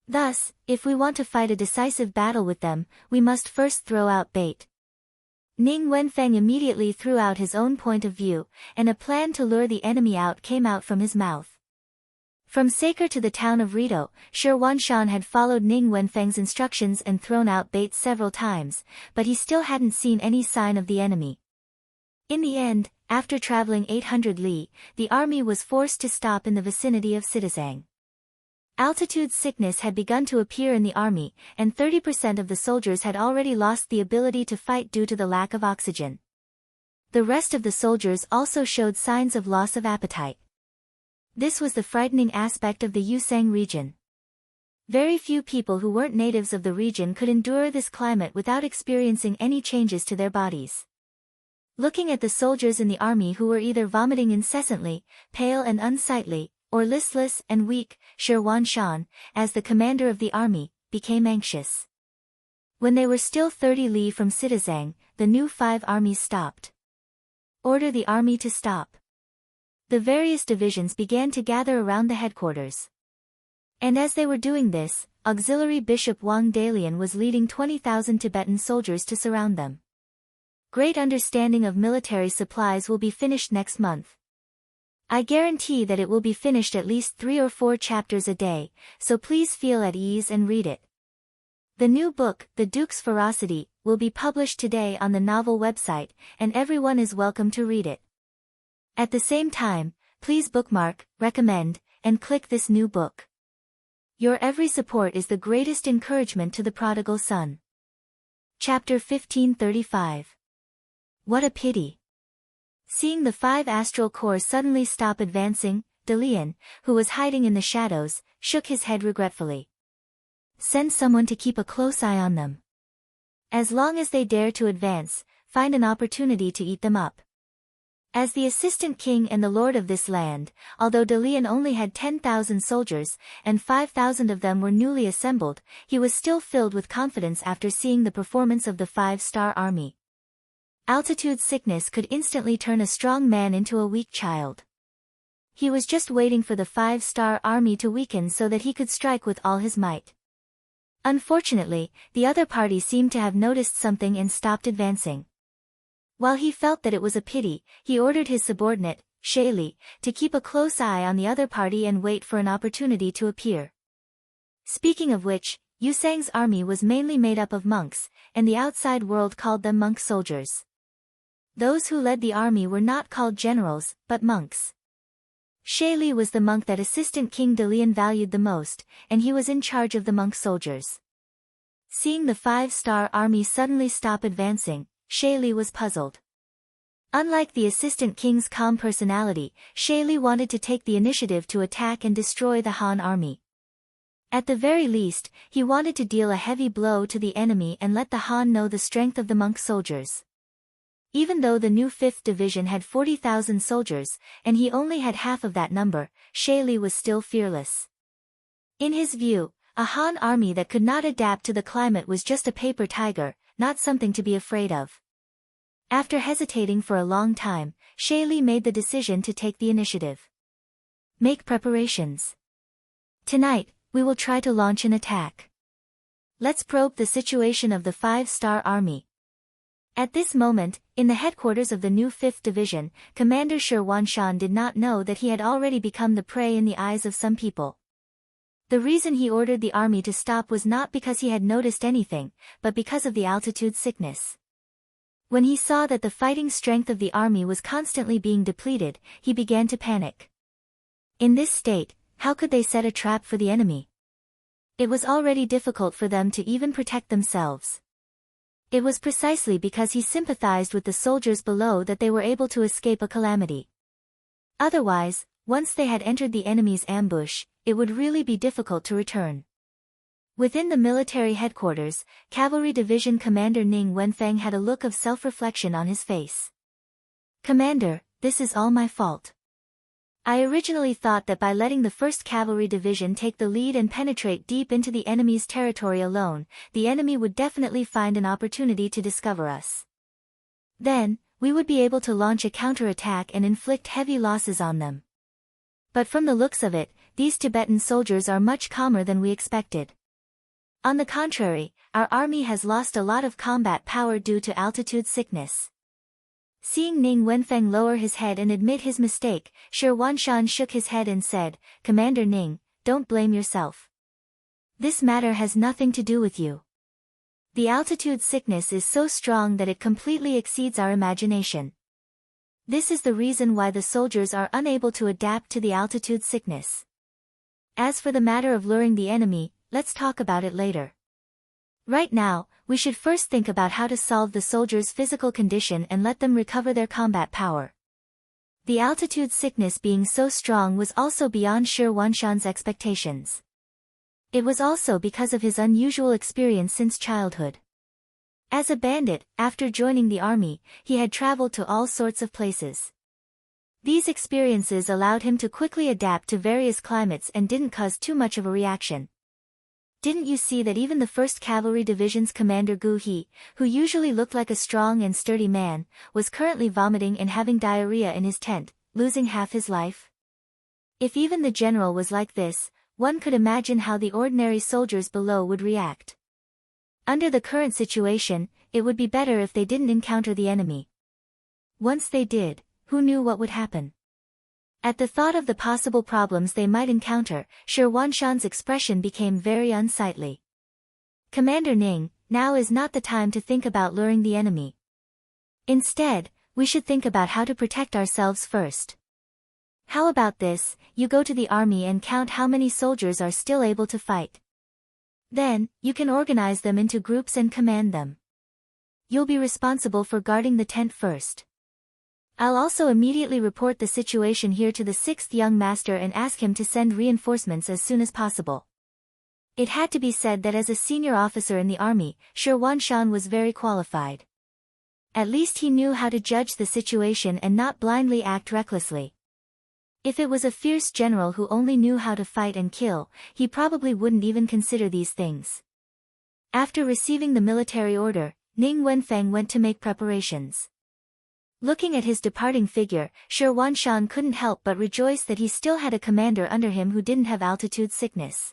Thus, if we want to fight a decisive battle with them, we must first throw out bait." Ning Wenfeng immediately threw out his own point of view, and a plan to lure the enemy out came out from his mouth. From Saker to the town of Rito, Shi Wanshan had followed Ning Wenfeng's instructions and thrown out bait several times, but he still hadn't seen any sign of the enemy. In the end, after traveling 800 li, the army was forced to stop in the vicinity of Sitazang. Altitude sickness had begun to appear in the army, and 30% of the soldiers had already lost the ability to fight due to the lack of oxygen. The rest of the soldiers also showed signs of loss of appetite. This was the frightening aspect of the Yusang region. Very few people who weren't natives of the region could endure this climate without experiencing any changes to their bodies. Looking at the soldiers in the army who were either vomiting incessantly, pale and unsightly, or listless and weak, Shi Wanshan, as the commander of the army, became anxious. When they were still 30 li from Sitazang, the new 5 armies stopped. "Order the army to stop." The various divisions began to gather around the headquarters. And as they were doing this, Auxiliary Bishop Wang Dalian was leading 20,000 Tibetan soldiers to surround them. "Great understanding of military supplies will be finished next month. I guarantee that it will be finished at least 3 or 4 chapters a day, so please feel at ease and read it. The new book, The Duke's Ferocity, will be published today on the novel website, and everyone is welcome to read it. At the same time, please bookmark, recommend, and click this new book. Your every support is the greatest encouragement to the prodigal son." Chapter 1535. What a pity. Seeing the 5 astral corps suddenly stop advancing, Dalian, who was hiding in the shadows, shook his head regretfully. "Send someone to keep a close eye on them. As long as they dare to advance, find an opportunity to eat them up." As the assistant king and the lord of this land, although Dalian only had 10,000 soldiers, and 5,000 of them were newly assembled, he was still filled with confidence after seeing the performance of the 5-star army. Altitude sickness could instantly turn a strong man into a weak child. He was just waiting for the 5-star army to weaken so that he could strike with all his might. Unfortunately, the other party seemed to have noticed something and stopped advancing. While he felt that it was a pity, he ordered his subordinate, Shaili, to keep a close eye on the other party and wait for an opportunity to appear. Speaking of which, Yusang's army was mainly made up of monks, and the outside world called them monk soldiers. Those who led the army were not called generals, but monks. Shaili was the monk that Assistant King Dalian valued the most, and he was in charge of the monk soldiers. Seeing the 5-star army suddenly stop advancing, Shaili was puzzled. Unlike the Assistant King's calm personality, Shaili wanted to take the initiative to attack and destroy the Han army. At the very least, he wanted to deal a heavy blow to the enemy and let the Han know the strength of the monk soldiers. Even though the new 5th Division had 40,000 soldiers, and he only had half of that number, Shaili was still fearless. In his view, a Han army that could not adapt to the climate was just a paper tiger, not something to be afraid of. After hesitating for a long time, Shaili made the decision to take the initiative. Make preparations. Tonight, we will try to launch an attack. Let's probe the situation of the 5-star army. At this moment, in the headquarters of the new 5th Division, Commander Shi Wanshan did not know that he had already become the prey in the eyes of some people. The reason he ordered the army to stop was not because he had noticed anything, but because of the altitude sickness. When he saw that the fighting strength of the army was constantly being depleted, he began to panic. In this state, how could they set a trap for the enemy? It was already difficult for them to even protect themselves. It was precisely because he sympathized with the soldiers below that they were able to escape a calamity. Otherwise, once they had entered the enemy's ambush, it would really be difficult to return. Within the military headquarters, Cavalry Division Commander Ning Wenfeng had a look of self-reflection on his face. "Commander, this is all my fault. I originally thought that by letting the 1st Cavalry Division take the lead and penetrate deep into the enemy's territory alone, the enemy would definitely find an opportunity to discover us. Then, we would be able to launch a counterattack and inflict heavy losses on them. But from the looks of it, these Tibetan soldiers are much calmer than we expected. On the contrary, our army has lost a lot of combat power due to altitude sickness." Seeing Ning Wenfeng lower his head and admit his mistake, Shi Wanshan shook his head and said, "Commander Ning, don't blame yourself. This matter has nothing to do with you. The altitude sickness is so strong that it completely exceeds our imagination. This is the reason why the soldiers are unable to adapt to the altitude sickness. As for the matter of luring the enemy, let's talk about it later. Right now, we should first think about how to solve the soldiers' physical condition and let them recover their combat power." The altitude sickness being so strong was also beyond Shi Wanshan's expectations. It was also because of his unusual experience since childhood. As a bandit, after joining the army, he had traveled to all sorts of places. These experiences allowed him to quickly adapt to various climates and didn't cause too much of a reaction. Didn't you see that even the 1st Cavalry Division's commander Gu He, who usually looked like a strong and sturdy man, was currently vomiting and having diarrhea in his tent, losing half his life? If even the general was like this, one could imagine how the ordinary soldiers below would react. Under the current situation, it would be better if they didn't encounter the enemy. Once they did, who knew what would happen? At the thought of the possible problems they might encounter, Shi Wanshan's expression became very unsightly. "Commander Ning, now is not the time to think about luring the enemy. Instead, we should think about how to protect ourselves first. How about this, you go to the army and count how many soldiers are still able to fight. Then, you can organize them into groups and command them. You'll be responsible for guarding the tent first. I'll also immediately report the situation here to the 6th young master and ask him to send reinforcements as soon as possible." It had to be said that as a senior officer in the army, Shi Wanshan was very qualified. At least he knew how to judge the situation and not blindly act recklessly. If it was a fierce general who only knew how to fight and kill, he probably wouldn't even consider these things. After receiving the military order, Ning Wenfeng went to make preparations. Looking at his departing figure, Shi Wanshan couldn't help but rejoice that he still had a commander under him who didn't have altitude sickness.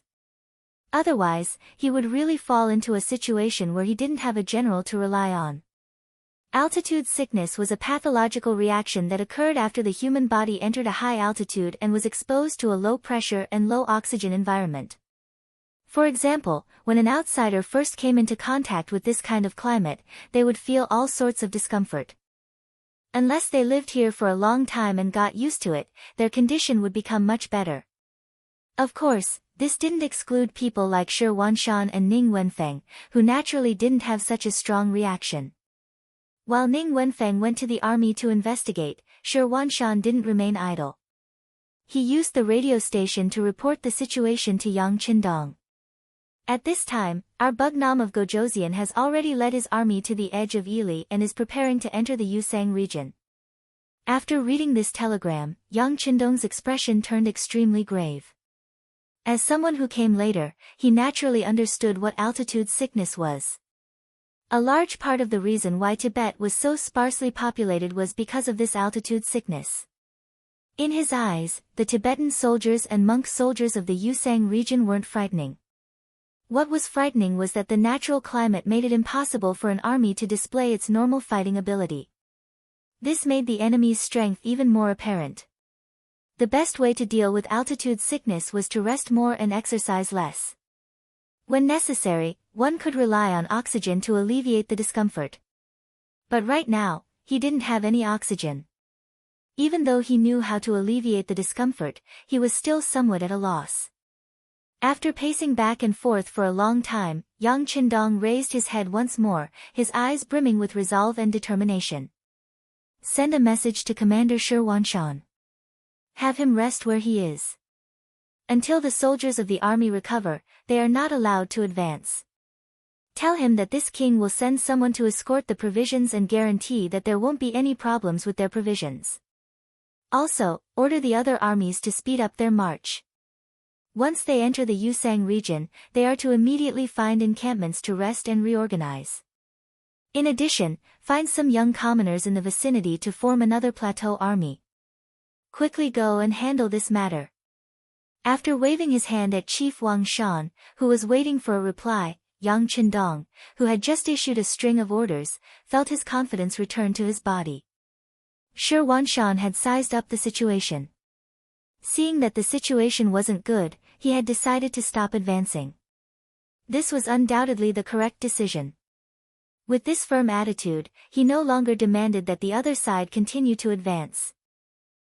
Otherwise, he would really fall into a situation where he didn't have a general to rely on. Altitude sickness was a pathological reaction that occurred after the human body entered a high altitude and was exposed to a low pressure and low oxygen environment. For example, when an outsider first came into contact with this kind of climate, they would feel all sorts of discomfort. Unless they lived here for a long time and got used to it, their condition would become much better. Of course, this didn't exclude people like Shi Huanshan and Ning Wenfeng, who naturally didn't have such a strong reaction. While Ning Wenfeng went to the army to investigate, Shi Huanshan didn't remain idle. He used the radio station to report the situation to Yang Qindong. At this time, our Bugnam of Gojoseon has already led his army to the edge of Yili and is preparing to enter the Yusang region. After reading this telegram, Yang Qindong's expression turned extremely grave. As someone who came later, he naturally understood what altitude sickness was. A large part of the reason why Tibet was so sparsely populated was because of this altitude sickness. In his eyes, the Tibetan soldiers and monk soldiers of the Yusang region weren't frightening. What was frightening was that the natural climate made it impossible for an army to display its normal fighting ability. This made the enemy's strength even more apparent. The best way to deal with altitude sickness was to rest more and exercise less. When necessary, one could rely on oxygen to alleviate the discomfort. But right now, he didn't have any oxygen. Even though he knew how to alleviate the discomfort, he was still somewhat at a loss. After pacing back and forth for a long time, Yang Qindong raised his head once more, his eyes brimming with resolve and determination. Send a message to Commander Shi Huanshan. Have him rest where he is. Until the soldiers of the army recover, they are not allowed to advance. Tell him that this king will send someone to escort the provisions and guarantee that there won't be any problems with their provisions. Also, order the other armies to speed up their march. Once they enter the Yusang region, they are to immediately find encampments to rest and reorganize. In addition, find some young commoners in the vicinity to form another plateau army. Quickly go and handle this matter. After waving his hand at Chief Wang Shan, who was waiting for a reply, Yang Qindong, who had just issued a string of orders, felt his confidence return to his body. Shi Huanshan had sized up the situation. Seeing that the situation wasn't good, he had decided to stop advancing. This was undoubtedly the correct decision. With this firm attitude, he no longer demanded that the other side continue to advance.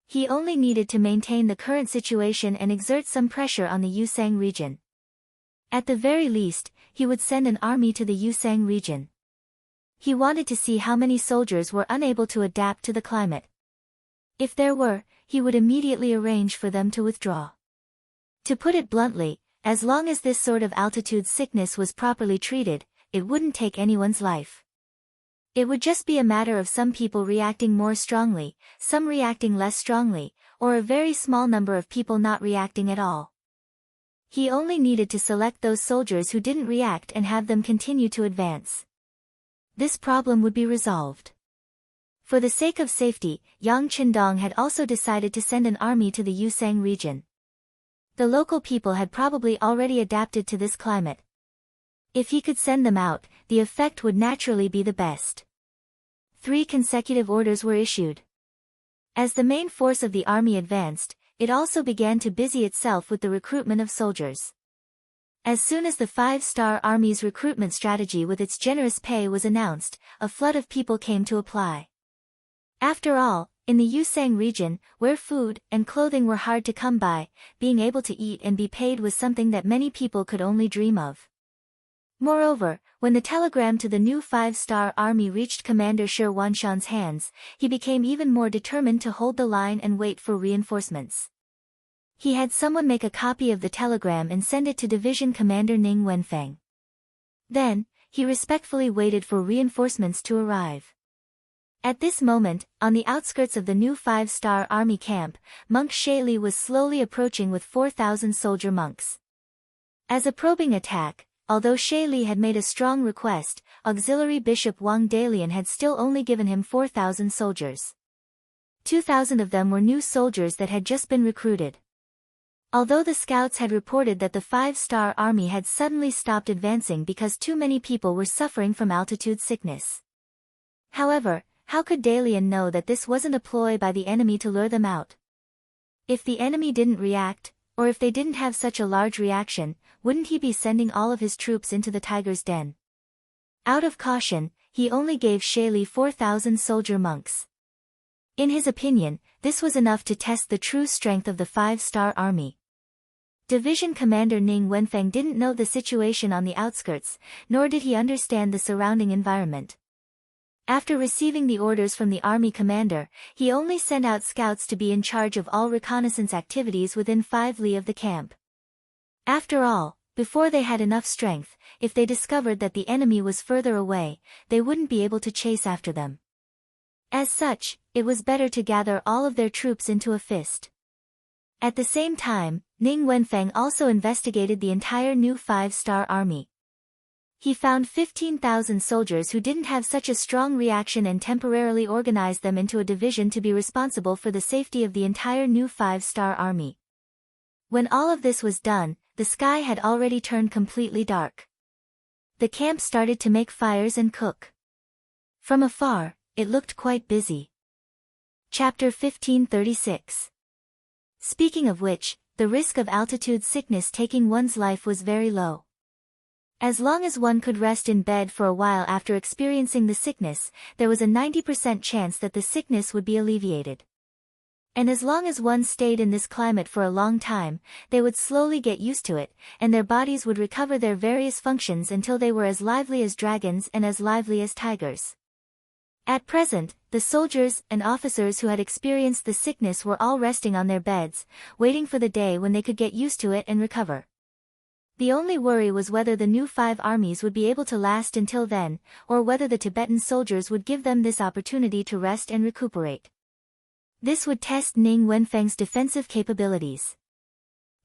He only needed to maintain the current situation and exert some pressure on the Yusang region. At the very least, he would send an army to the Yusang region. He wanted to see how many soldiers were unable to adapt to the climate. If there were, he would immediately arrange for them to withdraw. To put it bluntly, as long as this sort of altitude sickness was properly treated, it wouldn't take anyone's life. It would just be a matter of some people reacting more strongly, some reacting less strongly, or a very small number of people not reacting at all. He only needed to select those soldiers who didn't react and have them continue to advance. This problem would be resolved. For the sake of safety, Yang Qindong had also decided to send an army to the Yusang region. The local people had probably already adapted to this climate. If he could send them out, the effect would naturally be the best. 3 consecutive orders were issued. As the main force of the army advanced, it also began to busy itself with the recruitment of soldiers. As soon as the 5-star army's recruitment strategy with its generous pay was announced, a flood of people came to apply. After all, in the Yusang region, where food and clothing were hard to come by, being able to eat and be paid was something that many people could only dream of. Moreover, when the telegram to the new 5-star army reached Commander Shi Huanshan's hands, he became even more determined to hold the line and wait for reinforcements. He had someone make a copy of the telegram and send it to Division Commander Ning Wenfeng. Then, he respectfully waited for reinforcements to arrive. At this moment, on the outskirts of the new 5-star army camp, monk Shaili was slowly approaching with 4,000 soldier monks. As a probing attack, although Shaili had made a strong request, auxiliary Bishop Wang Dalian had still only given him 4,000 soldiers. 2,000 of them were new soldiers that had just been recruited. Although the scouts had reported that the five-star army had suddenly stopped advancing because too many people were suffering from altitude sickness. However, how could Dalian know that this wasn't a ploy by the enemy to lure them out? If the enemy didn't react, or if they didn't have such a large reaction, wouldn't he be sending all of his troops into the tiger's den? Out of caution, he only gave Shaili 4,000 soldier monks. In his opinion, this was enough to test the true strength of the five-star army. Division Commander Ning Wenfeng didn't know the situation on the outskirts, nor did he understand the surrounding environment. After receiving the orders from the army commander, he only sent out scouts to be in charge of all reconnaissance activities within 5 li of the camp. After all, before they had enough strength, if they discovered that the enemy was further away, they wouldn't be able to chase after them. As such, it was better to gather all of their troops into a fist. At the same time, Ning Wenfeng also investigated the entire new five-star army. He found 15,000 soldiers who didn't have such a strong reaction and temporarily organized them into a division to be responsible for the safety of the entire new five-star army. When all of this was done, the sky had already turned completely dark. The camp started to make fires and cook. From afar, it looked quite busy. Chapter 1536. Speaking of which, the risk of altitude sickness taking one's life was very low. As long as one could rest in bed for a while after experiencing the sickness, there was a 90% chance that the sickness would be alleviated. And as long as one stayed in this climate for a long time, they would slowly get used to it, and their bodies would recover their various functions until they were as lively as dragons and as lively as tigers. At present, the soldiers and officers who had experienced the sickness were all resting on their beds, waiting for the day when they could get used to it and recover. The only worry was whether the new 5 armies would be able to last until then, or whether the Tibetan soldiers would give them this opportunity to rest and recuperate. This would test Ning Wenfeng's defensive capabilities.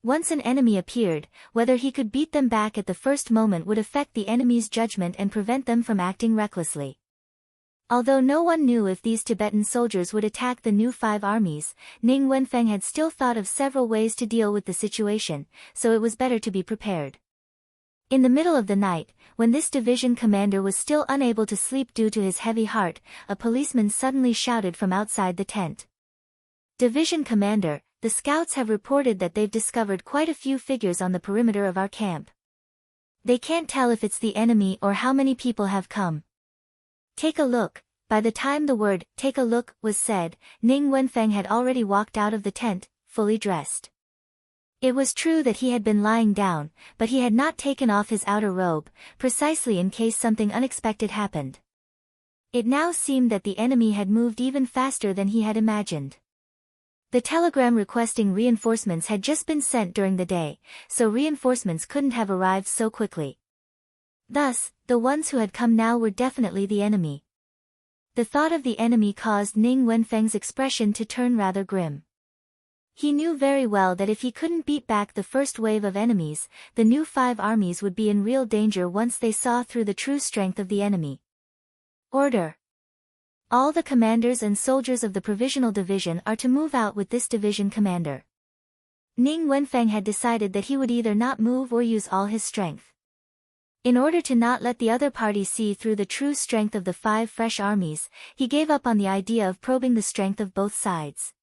Once an enemy appeared, whether he could beat them back at the first moment would affect the enemy's judgment and prevent them from acting recklessly. Although no one knew if these Tibetan soldiers would attack the new 5 armies, Ning Wenfeng had still thought of several ways to deal with the situation, so it was better to be prepared. In the middle of the night, when this division commander was still unable to sleep due to his heavy heart, a policeman suddenly shouted from outside the tent. "Division commander, the scouts have reported that they've discovered quite a few figures on the perimeter of our camp. They can't tell if it's the enemy or how many people have come. Take a look." By the time the word, "take a look," was said, Ning Wenfeng had already walked out of the tent, fully dressed. It was true that he had been lying down, but he had not taken off his outer robe, precisely in case something unexpected happened. It now seemed that the enemy had moved even faster than he had imagined. The telegram requesting reinforcements had just been sent during the day, so reinforcements couldn't have arrived so quickly. Thus, the ones who had come now were definitely the enemy. The thought of the enemy caused Ning Wenfeng's expression to turn rather grim. He knew very well that if he couldn't beat back the first wave of enemies, the new 5 armies would be in real danger once they saw through the true strength of the enemy. Order. All the commanders and soldiers of the provisional division are to move out with this division commander. Ning Wenfeng had decided that he would either not move or use all his strength. In order to not let the other party see through the true strength of the 5 fresh armies, he gave up on the idea of probing the strength of both sides.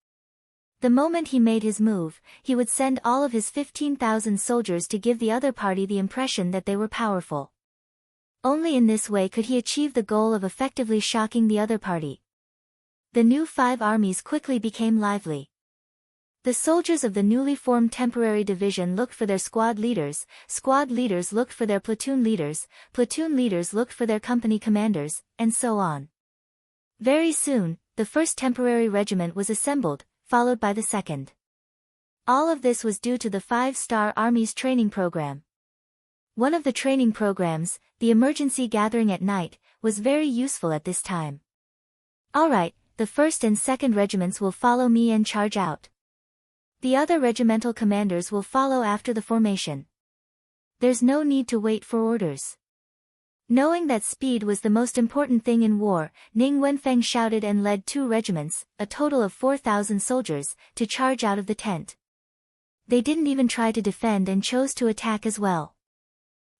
The moment he made his move, he would send all of his 15,000 soldiers to give the other party the impression that they were powerful. Only in this way could he achieve the goal of effectively shocking the other party. The new 5 armies quickly became lively. The soldiers of the newly formed temporary division looked for their squad leaders looked for their platoon leaders looked for their company commanders, and so on. Very soon, the first temporary regiment was assembled, followed by the second. All of this was due to the 5-star Army's training program. One of the training programs, the emergency gathering at night, was very useful at this time. "Alright, the 1st and 2nd regiments will follow me and charge out. The other regimental commanders will follow after the formation. There's no need to wait for orders." Knowing that speed was the most important thing in war, Ning Wenfeng shouted and led 2 regiments, a total of 4,000 soldiers, to charge out of the tent. They didn't even try to defend and chose to attack as well.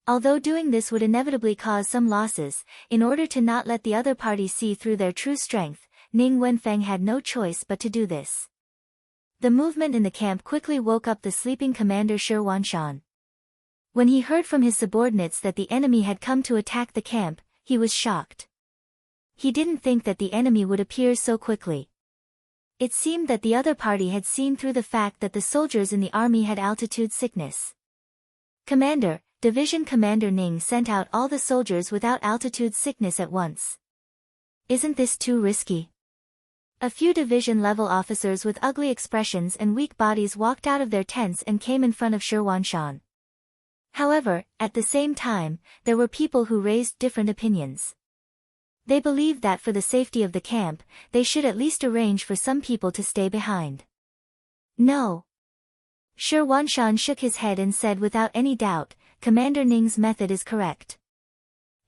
Although doing this would inevitably cause some losses, in order to not let the other party see through their true strength, Ning Wenfeng had no choice but to do this. The movement in the camp quickly woke up the sleeping commander Shi Wanshan. When he heard from his subordinates that the enemy had come to attack the camp, he was shocked. He didn't think that the enemy would appear so quickly. It seemed that the other party had seen through the fact that the soldiers in the army had altitude sickness. Commander, Division Commander Ning sent out all the soldiers without altitude sickness at once. Isn't this too risky? A few division-level officers with ugly expressions and weak bodies walked out of their tents and came in front of Shi Wanshan. However, at the same time, there were people who raised different opinions. They believed that for the safety of the camp, they should at least arrange for some people to stay behind. No. Shi Wanshan shook his head and said without any doubt, Commander Ning's method is correct.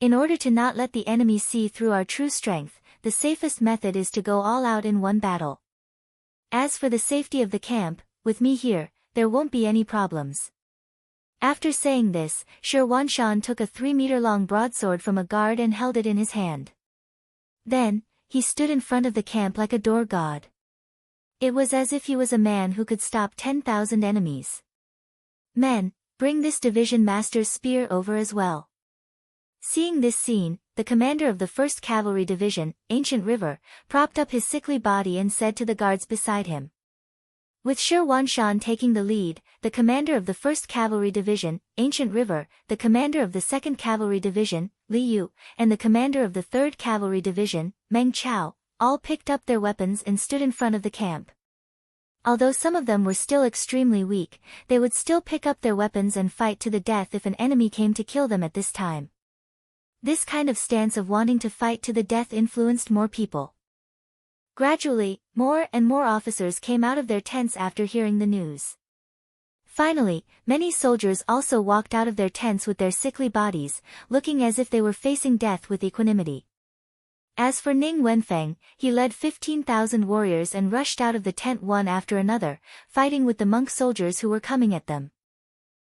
In order to not let the enemy see through our true strength, the safest method is to go all out in one battle. As for the safety of the camp, with me here, there won't be any problems. After saying this, Shi Wanshan took a 3-meter-long broadsword from a guard and held it in his hand. Then, he stood in front of the camp like a door god. It was as if he was a man who could stop 10,000 enemies. Men, bring this division master's spear over as well. Seeing this scene, the commander of the 1st Cavalry Division, Ancient River, propped up his sickly body and said to the guards beside him. With Shi Wanshan taking the lead, the commander of the 1st Cavalry Division, Ancient River, the commander of the 2nd Cavalry Division, Li Yu, and the commander of the 3rd Cavalry Division, Meng Chao, all picked up their weapons and stood in front of the camp. Although some of them were still extremely weak, they would still pick up their weapons and fight to the death if an enemy came to kill them at this time. This kind of stance of wanting to fight to the death influenced more people. Gradually, more and more officers came out of their tents after hearing the news. Finally, many soldiers also walked out of their tents with their sickly bodies, looking as if they were facing death with equanimity. As for Ning Wenfeng, he led 15,000 warriors and rushed out of the tent one after another, fighting with the monk soldiers who were coming at them.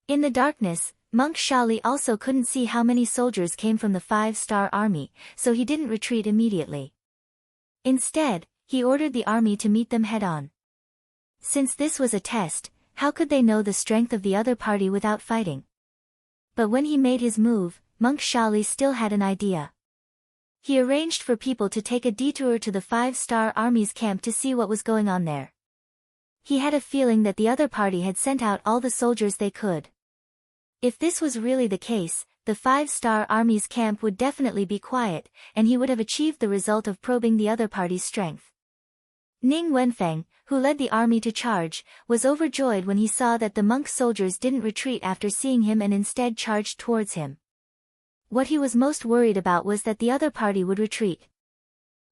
In the darkness, Monk Shali also couldn't see how many soldiers came from the 5-star army, so he didn't retreat immediately. Instead, he ordered the army to meet them head-on. Since this was a test, how could they know the strength of the other party without fighting? But when he made his move, Monk Shali still had an idea. He arranged for people to take a detour to the 5-star army's camp to see what was going on there. He had a feeling that the other party had sent out all the soldiers they could. If this was really the case, the 5-star army's camp would definitely be quiet, and he would have achieved the result of probing the other party's strength. Ning Wenfeng, who led the army to charge, was overjoyed when he saw that the monk soldiers didn't retreat after seeing him and instead charged towards him. What he was most worried about was that the other party would retreat.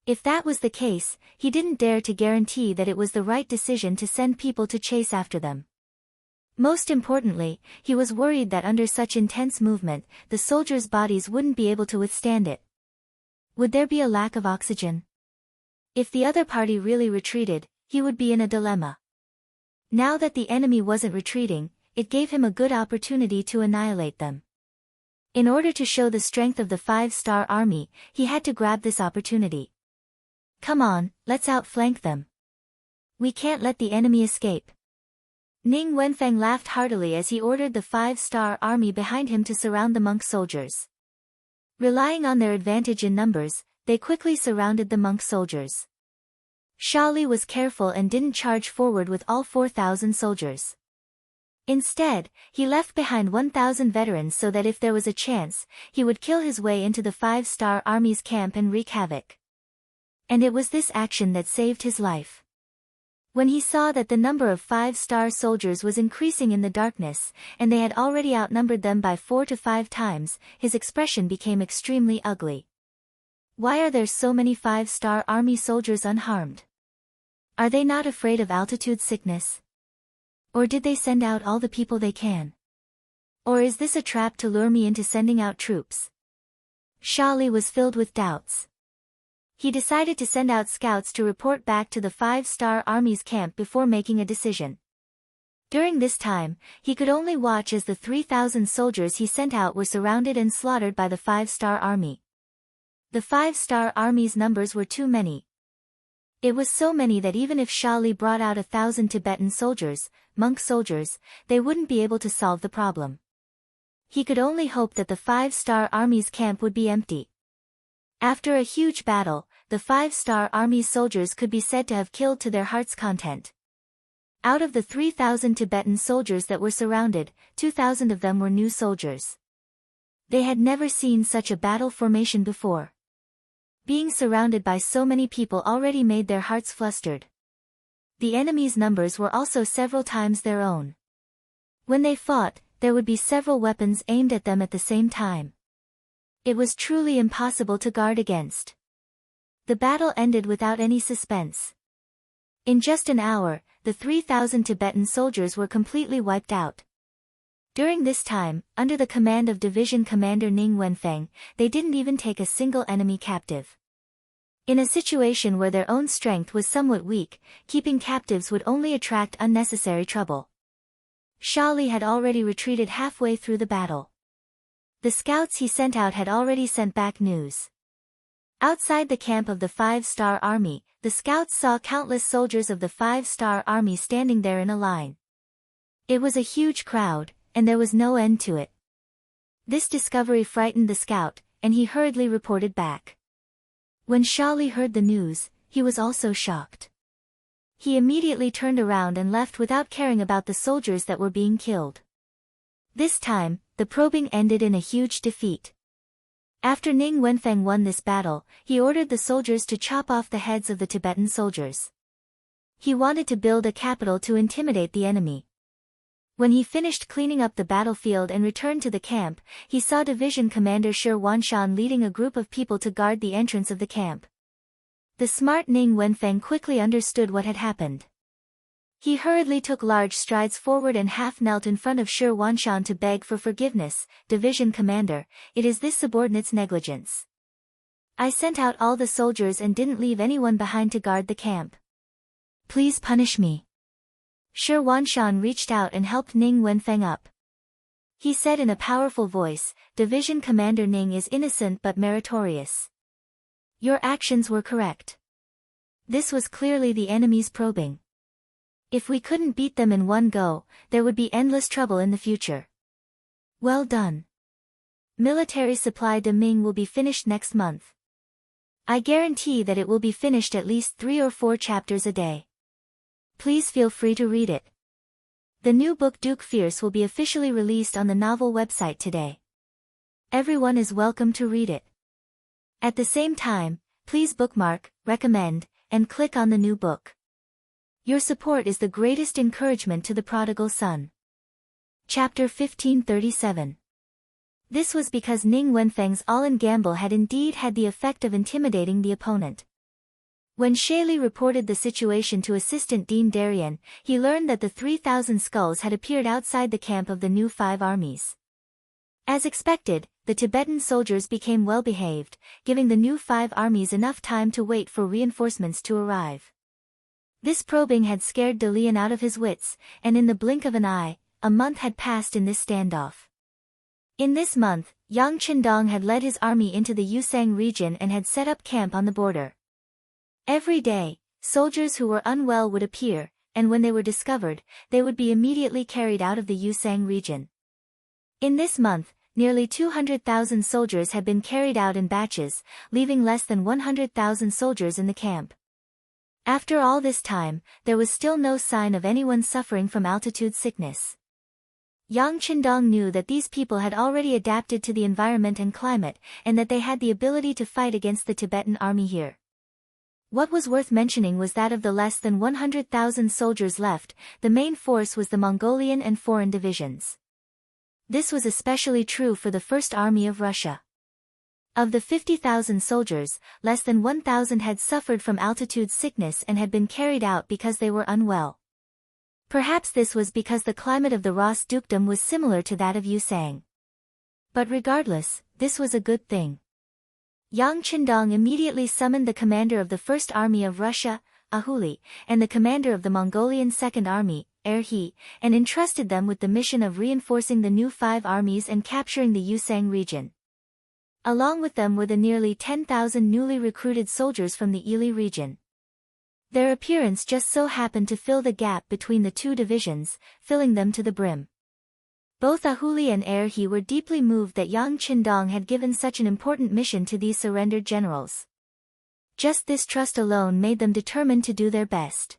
If that was the case, he didn't dare to guarantee that it was the right decision to send people to chase after them. Most importantly, he was worried that under such intense movement, the soldiers' bodies wouldn't be able to withstand it. Would there be a lack of oxygen? If the other party really retreated, he would be in a dilemma. Now that the enemy wasn't retreating, it gave him a good opportunity to annihilate them. In order to show the strength of the 5-star army, he had to grab this opportunity. Come on, let's outflank them. We can't let the enemy escape. Ning Wenfeng laughed heartily as he ordered the 5-star army behind him to surround the monk soldiers. Relying on their advantage in numbers, they quickly surrounded the monk soldiers. Shali was careful and didn't charge forward with all 4,000 soldiers. Instead, he left behind 1,000 veterans so that if there was a chance, he would kill his way into the 5-star army's camp and wreak havoc. And it was this action that saved his life. When he saw that the number of 5-star soldiers was increasing in the darkness, and they had already outnumbered them by 4 to 5 times, his expression became extremely ugly. Why are there so many 5-star army soldiers unharmed? Are they not afraid of altitude sickness? Or did they send out all the people they can? Or is this a trap to lure me into sending out troops? Shali was filled with doubts. He decided to send out scouts to report back to the 5-star army's camp before making a decision. During this time, he could only watch as the 3,000 soldiers he sent out were surrounded and slaughtered by the 5-star army. The 5-star army's numbers were too many. It was so many that even if Sha Li brought out 1,000 Tibetan soldiers, monk soldiers, they wouldn't be able to solve the problem. He could only hope that the 5-star army's camp would be empty. After a huge battle, the 5-star army's soldiers could be said to have killed to their heart's content. Out of the 3,000 Tibetan soldiers that were surrounded, 2,000 of them were new soldiers. They had never seen such a battle formation before. Being surrounded by so many people already made their hearts flustered. The enemy's numbers were also several times their own. When they fought, there would be several weapons aimed at them at the same time. It was truly impossible to guard against. The battle ended without any suspense. In just an hour, the 3,000 Tibetan soldiers were completely wiped out. During this time, under the command of Division Commander Ning Wenfeng, they didn't even take a single enemy captive. In a situation where their own strength was somewhat weak, keeping captives would only attract unnecessary trouble. Sha Li had already retreated halfway through the battle. The scouts he sent out had already sent back news. Outside the camp of the 5-star army, the scouts saw countless soldiers of the 5-star army standing there in a line. It was a huge crowd, and there was no end to it. This discovery frightened the scout, and he hurriedly reported back. When Sha Li heard the news, he was also shocked. He immediately turned around and left without caring about the soldiers that were being killed. This time, the probing ended in a huge defeat. After Ning Wenfeng won this battle, he ordered the soldiers to chop off the heads of the Tibetan soldiers. He wanted to build a capital to intimidate the enemy. When he finished cleaning up the battlefield and returned to the camp, he saw Division Commander Shi Wanshan leading a group of people to guard the entrance of the camp. The smart Ning Wenfeng quickly understood what had happened. He hurriedly took large strides forward and half knelt in front of Shi Wanshan to beg for forgiveness. Division Commander, it is this subordinate's negligence. I sent out all the soldiers and didn't leave anyone behind to guard the camp. Please punish me. Shi Wanshan reached out and helped Ning Wenfeng up. He said in a powerful voice, Division Commander Ning is innocent but meritorious. Your actions were correct. This was clearly the enemy's probing. If we couldn't beat them in one go, there would be endless trouble in the future. Well done. Military supply de Ming will be finished next month. I guarantee that it will be finished at least 3 or 4 chapters a day. Please feel free to read it. The new book Duke Fierce will be officially released on the novel website today. Everyone is welcome to read it. At the same time, please bookmark, recommend, and click on the new book. Your support is the greatest encouragement to the prodigal son. Chapter 1537. This was because Ning Wenfeng's all-in gamble had indeed had the effect of intimidating the opponent. When Shi Li reported the situation to Assistant Dean Darien, he learned that the 3,000 skulls had appeared outside the camp of the new 5 armies. As expected, the Tibetan soldiers became well-behaved, giving the new 5 armies enough time to wait for reinforcements to arrive. This probing had scared De Lian out of his wits, and in the blink of an eye, a month had passed in this standoff. In this month, Yang Qindong had led his army into the Yusang region and had set up camp on the border. Every day, soldiers who were unwell would appear, and when they were discovered, they would be immediately carried out of the Yusang region. In this month, nearly 200,000 soldiers had been carried out in batches, leaving less than 100,000 soldiers in the camp. After all this time, there was still no sign of anyone suffering from altitude sickness. Yang Qindong knew that these people had already adapted to the environment and climate, and that they had the ability to fight against the Tibetan army here. What was worth mentioning was that of the less than 100,000 soldiers left, the main force was the Mongolian and foreign divisions. This was especially true for the First Army of Russia. Of the 50,000 soldiers, less than 1,000 had suffered from altitude sickness and had been carried out because they were unwell. Perhaps this was because the climate of the Ras dukedom was similar to that of Yusang. But regardless, this was a good thing. Yang Qindong immediately summoned the commander of the First Army of Russia, Ahuli, and the commander of the Mongolian Second Army, He, and entrusted them with the mission of reinforcing the new 5 armies and capturing the Yusang region. Along with them were the nearly 10,000 newly recruited soldiers from the Ili region. Their appearance just so happened to fill the gap between the two divisions, filling them to the brim. Both Ahuli and He were deeply moved that Yang Qindong had given such an important mission to these surrendered generals. Just this trust alone made them determined to do their best.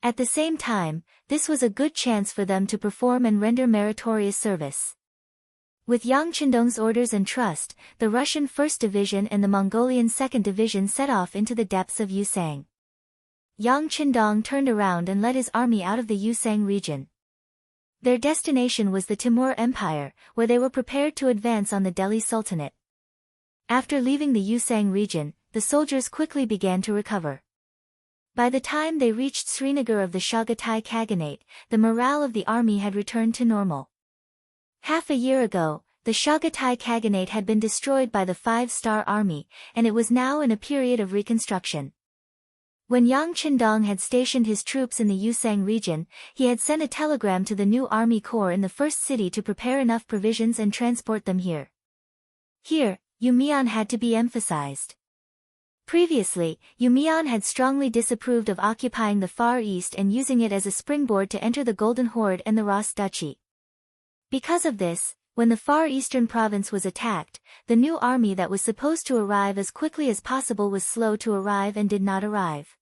At the same time, this was a good chance for them to perform and render meritorious service. With Yang Qindong's orders and trust, the Russian 1st Division and the Mongolian 2nd Division set off into the depths of Yusang. Yang Qindong turned around and led his army out of the Yusang region. Their destination was the Timur Empire, where they were prepared to advance on the Delhi Sultanate. After leaving the Yusang region, the soldiers quickly began to recover. By the time they reached Srinagar of the Chagatai Khaganate, the morale of the army had returned to normal. Half a year ago, the Chagatai Khaganate had been destroyed by the 5-star army, and it was now in a period of reconstruction. When Yang Qindong had stationed his troops in the Yusang region, he had sent a telegram to the new army corps in the first city to prepare enough provisions and transport them here. Here, Yumian had to be emphasized. Previously, Yumian had strongly disapproved of occupying the Far East and using it as a springboard to enter the Golden Horde and the Ras Duchy. Because of this, when the Far Eastern province was attacked, the new army that was supposed to arrive as quickly as possible was slow to arrive and did not arrive.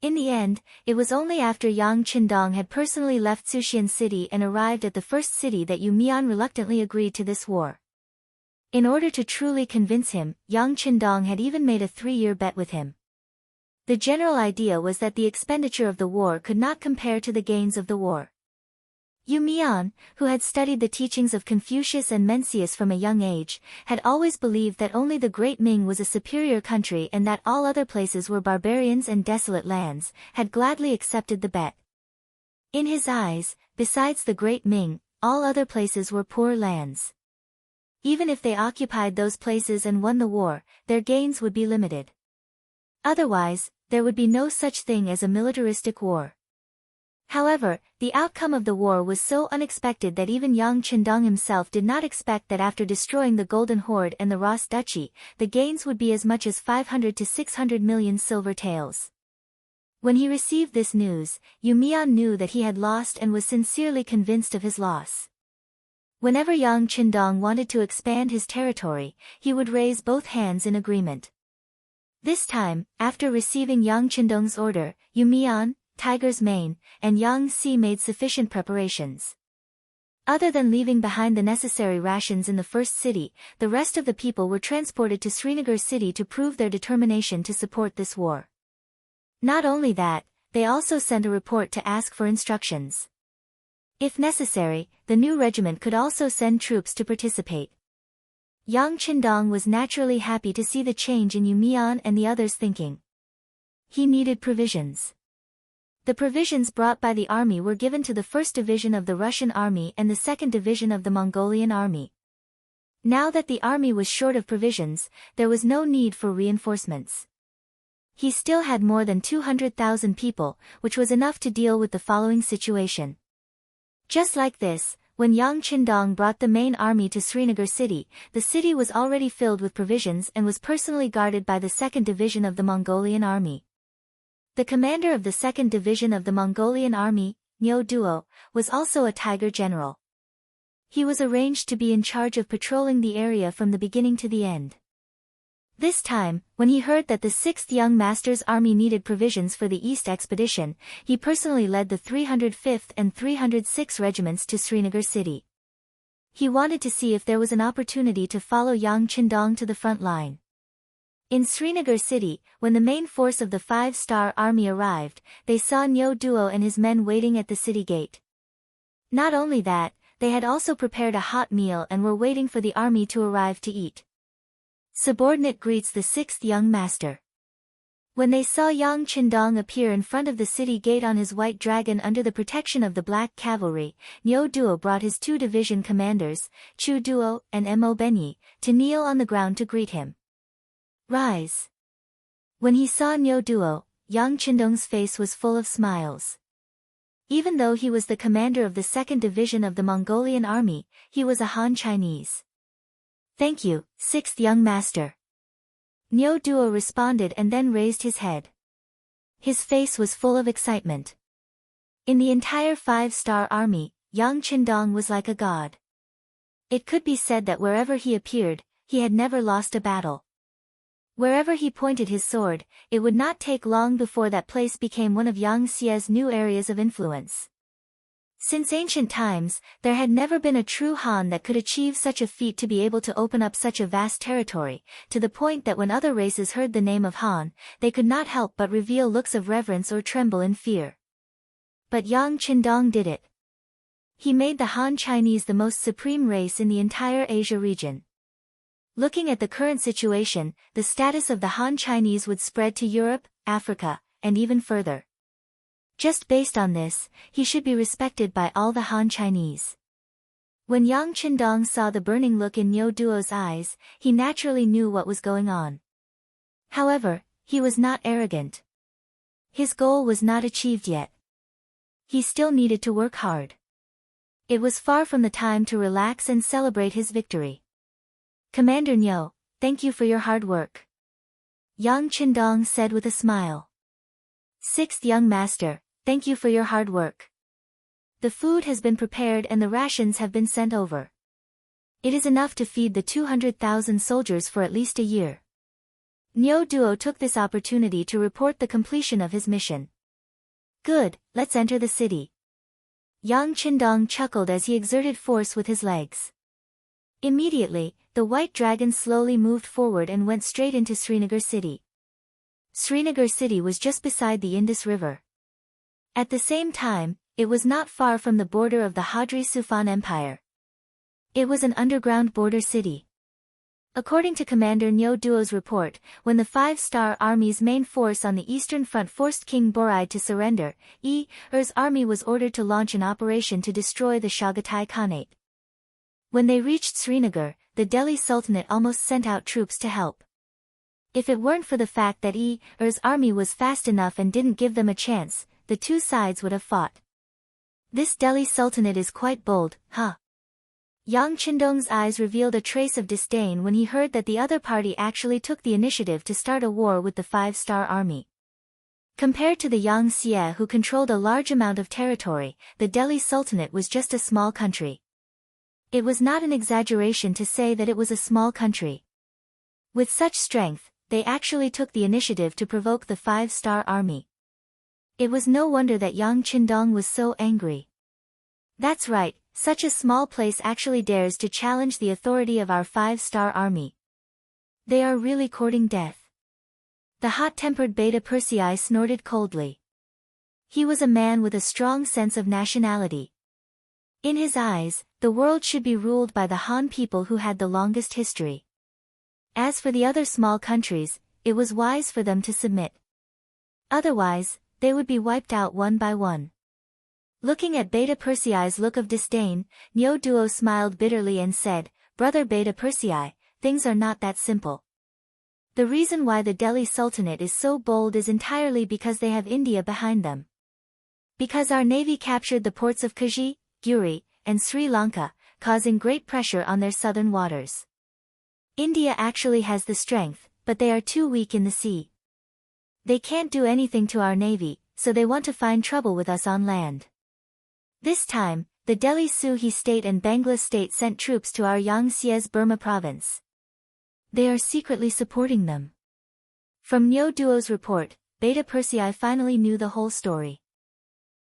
In the end, it was only after Yang Qindong had personally left Suxian City and arrived at the first city that Yumian reluctantly agreed to this war. In order to truly convince him, Yang Qindong had even made a 3-year bet with him. The general idea was that the expenditure of the war could not compare to the gains of the war. Yumian, who had studied the teachings of Confucius and Mencius from a young age, had always believed that only the Great Ming was a superior country and that all other places were barbarians and desolate lands, had gladly accepted the bet. In his eyes, besides the Great Ming, all other places were poor lands. Even if they occupied those places and won the war, their gains would be limited. Otherwise, there would be no such thing as a militaristic war. However, the outcome of the war was so unexpected that even Yang Qindong himself did not expect that after destroying the Golden Horde and the Ras Duchy, the gains would be as much as 500 to 600 million silver taels. When he received this news, Yumian knew that he had lost and was sincerely convinced of his loss. Whenever Yang Qindong wanted to expand his territory, he would raise both hands in agreement. This time, after receiving Yang Qindong's order, Yumian, Tiger's Mane, and Yang Si made sufficient preparations. Other than leaving behind the necessary rations in the first city, the rest of the people were transported to Srinagar city to prove their determination to support this war. Not only that, they also sent a report to ask for instructions. If necessary, the new regiment could also send troops to participate. Yang Qindong was naturally happy to see the change in Yumian and the others' thinking. He needed provisions. The provisions brought by the army were given to the 1st Division of the Russian Army and the 2nd Division of the Mongolian Army. Now that the army was short of provisions, there was no need for reinforcements. He still had more than 200,000 people, which was enough to deal with the following situation. Just like this, when Yang Qindong brought the main army to Srinagar city, the city was already filled with provisions and was personally guarded by the 2nd Division of the Mongolian Army. The commander of the 2nd Division of the Mongolian Army, Nyo Duo, was also a Tiger general. He was arranged to be in charge of patrolling the area from the beginning to the end. This time, when he heard that the 6th Young Master's army needed provisions for the East expedition, he personally led the 305th and 306th regiments to Srinagar city. He wanted to see if there was an opportunity to follow Yang Qindong to the front line. In Srinagar city, when the main force of the 5-star army arrived, they saw Nyo Duo and his men waiting at the city gate. Not only that, they had also prepared a hot meal and were waiting for the army to arrive to eat. Subordinate greets the 6th Young Master. When they saw Yang Qindong appear in front of the city gate on his white dragon under the protection of the Black Cavalry, Nyo Duo brought his 2 division commanders, Chu Duo and Mo Benyi, to kneel on the ground to greet him. Rise. When he saw Nyo Duo, Yang Qindong's face was full of smiles. Even though he was the commander of the 2nd Division of the Mongolian army, he was a Han Chinese. "Thank you, 6th young master." Niu Duo responded and then raised his head. His face was full of excitement. In the entire 5-star army, Yang Qindong was like a god. It could be said that wherever he appeared, he had never lost a battle. Wherever he pointed his sword, it would not take long before that place became one of Yang Xie's new areas of influence. Since ancient times, there had never been a true Han that could achieve such a feat to be able to open up such a vast territory, to the point that when other races heard the name of Han, they could not help but reveal looks of reverence or tremble in fear. But Yang Qindong did it. He made the Han Chinese the most supreme race in the entire Asia region. Looking at the current situation, the status of the Han Chinese would spread to Europe, Africa, and even further. Just based on this, he should be respected by all the Han Chinese. When Yang Qindong saw the burning look in Niu Duo's eyes, he naturally knew what was going on. However, he was not arrogant. His goal was not achieved yet. He still needed to work hard. It was far from the time to relax and celebrate his victory. "Commander Niu, thank you for your hard work," Yang Qindong said with a smile. "6th young master, thank you for your hard work. The food has been prepared and the rations have been sent over. It is enough to feed the 200,000 soldiers for at least a year." Niu Duo took this opportunity to report the completion of his mission. "Good, let's enter the city." Yang Qindong chuckled as he exerted force with his legs. Immediately, the white dragon slowly moved forward and went straight into Srinagar city. Srinagar city was just beside the Indus River. At the same time, it was not far from the border of the Hadri Sufan Empire. It was an underground border city. According to Commander Niu Duo's report, when the 5-star army's main force on the Eastern Front forced King Borid to surrender, Er's army was ordered to launch an operation to destroy the Chagatai Khanate. When they reached Srinagar, the Delhi Sultanate almost sent out troops to help. If it weren't for the fact that Er's army was fast enough and didn't give them a chance, the two sides would have fought. "This Delhi Sultanate is quite bold, huh?" Yang Qindong's eyes revealed a trace of disdain when he heard that the other party actually took the initiative to start a war with the 5-star army. Compared to the Yang Xie who controlled a large amount of territory, the Delhi Sultanate was just a small country. It was not an exaggeration to say that it was a small country. With such strength, they actually took the initiative to provoke the 5-star army. It was no wonder that Yang Qindong was so angry. "That's right, such a small place actually dares to challenge the authority of our 5-star army. They are really courting death." The hot-tempered Beta Persei snorted coldly. He was a man with a strong sense of nationality. In his eyes, the world should be ruled by the Han people who had the longest history. As for the other small countries, it was wise for them to submit. Otherwise, they would be wiped out one by one. Looking at Beta Persei's look of disdain, Niu Duo smiled bitterly and said, "Brother Beta Persei, things are not that simple. The reason why the Delhi Sultanate is so bold is entirely because they have India behind them. Because our navy captured the ports of Kaji, Guri, and Sri Lanka, causing great pressure on their southern waters. India actually has the strength, but they are too weak in the sea. They can't do anything to our navy, so they want to find trouble with us on land. This time, the Delhi Suhi state and Bangla state sent troops to our Yang Xie's Burma province. They are secretly supporting them." From Niu Duo's report, Beta Persei finally knew the whole story.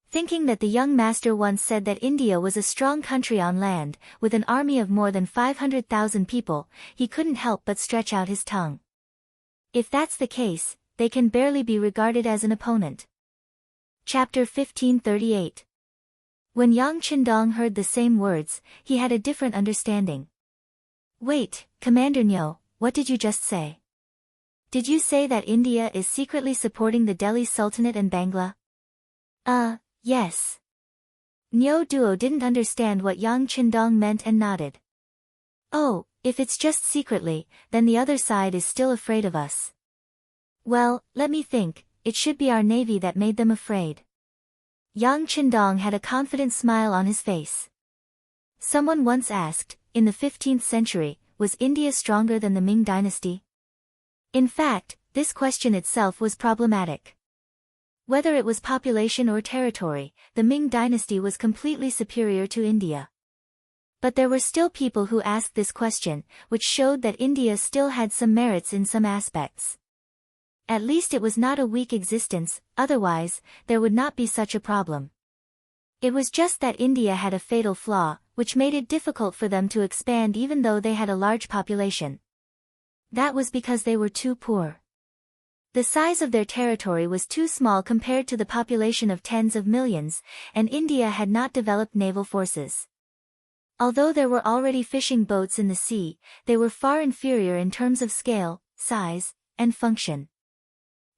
Thinking that the young master once said that India was a strong country on land, with an army of more than 500,000 people, he couldn't help but stretch out his tongue. If that's the case, they can barely be regarded as an opponent. Chapter 1538. When Yang Qindong heard the same words, he had a different understanding. "Wait, Commander Niu, what did you just say? Did you say that India is secretly supporting the Delhi Sultanate and Bangla?" Yes." Niu Duo didn't understand what Yang Qindong meant and nodded. "Oh, if it's just secretly, then the other side is still afraid of us." "Well, let me think, it should be our navy that made them afraid." Yang Qindong had a confident smile on his face. Someone once asked, in the 15th century, was India stronger than the Ming dynasty? In fact, this question itself was problematic. Whether it was population or territory, the Ming dynasty was completely superior to India. But there were still people who asked this question, which showed that India still had some merits in some aspects. At least it was not a weak existence, otherwise, there would not be such a problem. It was just that India had a fatal flaw, which made it difficult for them to expand even though they had a large population. That was because they were too poor. The size of their territory was too small compared to the population of tens of millions, and India had not developed naval forces. Although there were already fishing boats in the sea, they were far inferior in terms of scale, size, and function.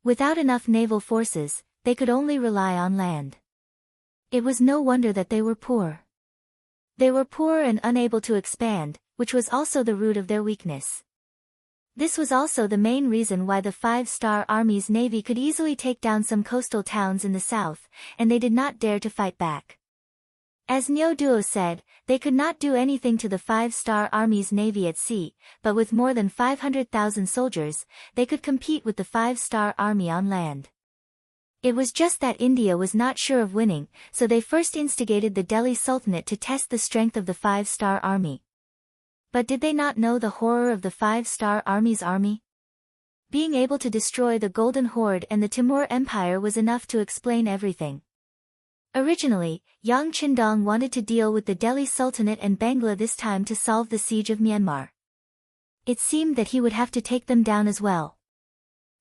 Without enough naval forces, they could only rely on land. It was no wonder that they were poor. They were poor and unable to expand, which was also the root of their weakness. This was also the main reason why the Five-Star Army's navy could easily take down some coastal towns in the south, and they did not dare to fight back. As Niu Duo said, they could not do anything to the Five-Star Army's navy at sea, but with more than 500,000 soldiers, they could compete with the Five-Star Army on land. It was just that India was not sure of winning, so they first instigated the Delhi Sultanate to test the strength of the Five-Star Army. But did they not know the horror of the Five-Star Army's army? Being able to destroy the Golden Horde and the Timur Empire was enough to explain everything. Originally, Yang Qindong wanted to deal with the Delhi Sultanate and Bangla this time to solve the siege of Myanmar. It seemed that he would have to take them down as well.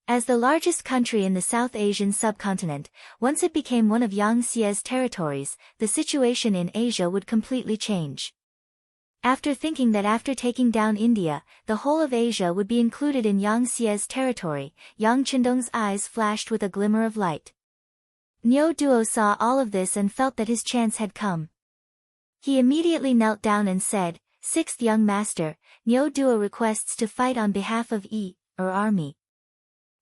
As the largest country in the South Asian subcontinent, once it became one of Yang Xie's territories, the situation in Asia would completely change. After thinking that after taking down India, the whole of Asia would be included in Yang Xie's territory, Yang Qindong's eyes flashed with a glimmer of light. Niu Duo saw all of this and felt that his chance had come. He immediately knelt down and said, "Sixth young master, Niu Duo requests to fight on behalf of army."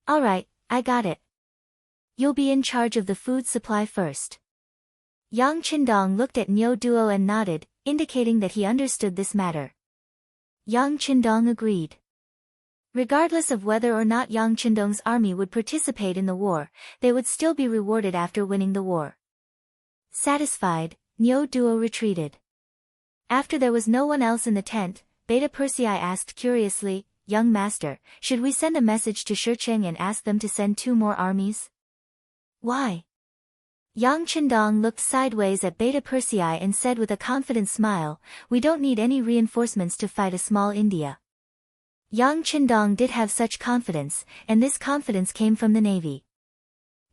"Alright, I got it. You'll be in charge of the food supply first." Yang Qindong looked at Niu Duo and nodded, indicating that he understood this matter. Yang Qindong agreed. Regardless of whether or not Yang Qindong's army would participate in the war, they would still be rewarded after winning the war. Satisfied, Niu Duo retreated. After there was no one else in the tent, Beta Persei asked curiously, "Young master, should we send a message to Shicheng and ask them to send 2 more armies?" "Why?" Yang Qindong looked sideways at Beta Persei and said with a confident smile, "We don't need any reinforcements to fight a small India." Yang Qindong did have such confidence, and this confidence came from the navy.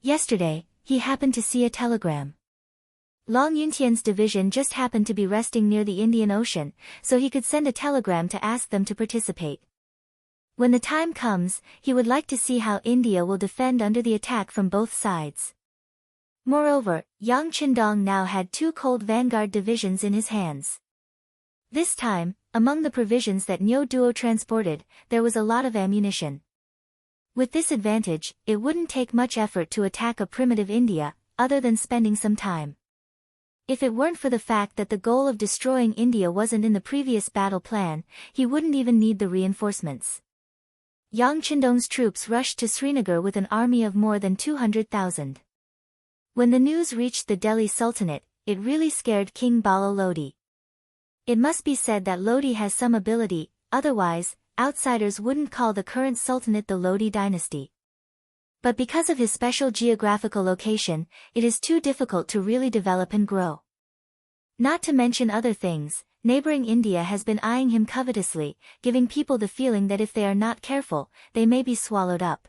Yesterday, he happened to see a telegram. Long Yuntian's division just happened to be resting near the Indian Ocean, so he could send a telegram to ask them to participate. When the time comes, he would like to see how India will defend under the attack from both sides. Moreover, Yang Qindong now had 2 cold vanguard divisions in his hands. This time, among the provisions that Niu Duo transported, there was a lot of ammunition. With this advantage, it wouldn't take much effort to attack a primitive India, other than spending some time. If it weren't for the fact that the goal of destroying India wasn't in the previous battle plan, he wouldn't even need the reinforcements. Yang Qindong's troops rushed to Srinagar with an army of more than 200,000. When the news reached the Delhi Sultanate, it really scared King Bala Lodi. It must be said that Lodi has some ability, otherwise, outsiders wouldn't call the current sultanate the Lodi dynasty. But because of his special geographical location, it is too difficult to really develop and grow. Not to mention other things, neighboring India has been eyeing him covetously, giving people the feeling that if they are not careful, they may be swallowed up.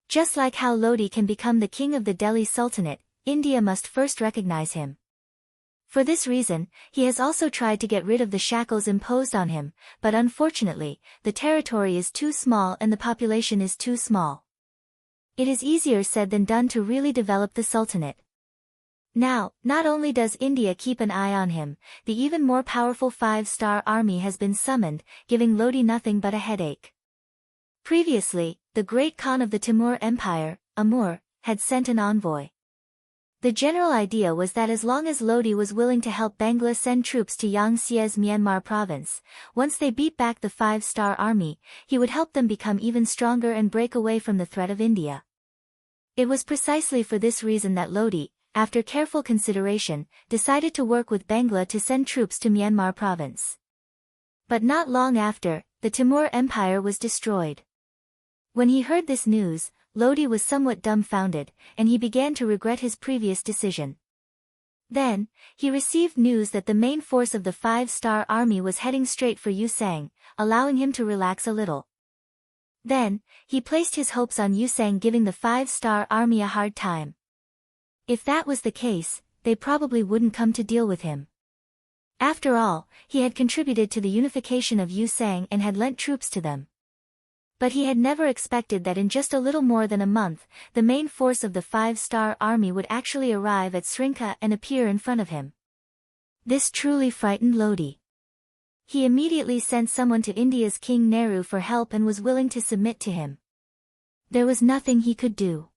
Just like how Lodi can become the king of the Delhi Sultanate, India must first recognize him. For this reason, he has also tried to get rid of the shackles imposed on him, but unfortunately, the territory is too small and the population is too small. It is easier said than done to really develop the Sultanate. Now, not only does India keep an eye on him, the even more powerful Five-Star Army has been summoned, giving Lodi nothing but a headache. Previously, the great Khan of the Timur Empire, Amur, had sent an envoy. The general idea was that as long as Lodi was willing to help Bangla send troops to Yangtze's Myanmar province, once they beat back the Five-Star Army, he would help them become even stronger and break away from the threat of India. It was precisely for this reason that Lodi, after careful consideration, decided to work with Bangla to send troops to Myanmar province. But not long after, the Timur Empire was destroyed. When he heard this news, Lodi was somewhat dumbfounded, and he began to regret his previous decision. Then, he received news that the main force of the Five-Star Army was heading straight for Yusang, allowing him to relax a little. Then, he placed his hopes on Yusang giving the Five-Star Army a hard time. If that was the case, they probably wouldn't come to deal with him. After all, he had contributed to the unification of Yusang and had lent troops to them. But he had never expected that in just a little more than a month, the main force of the Five-Star Army would actually arrive at Srinka and appear in front of him. This truly frightened Lodi. He immediately sent someone to India's King Nehru for help and was willing to submit to him. There was nothing he could do.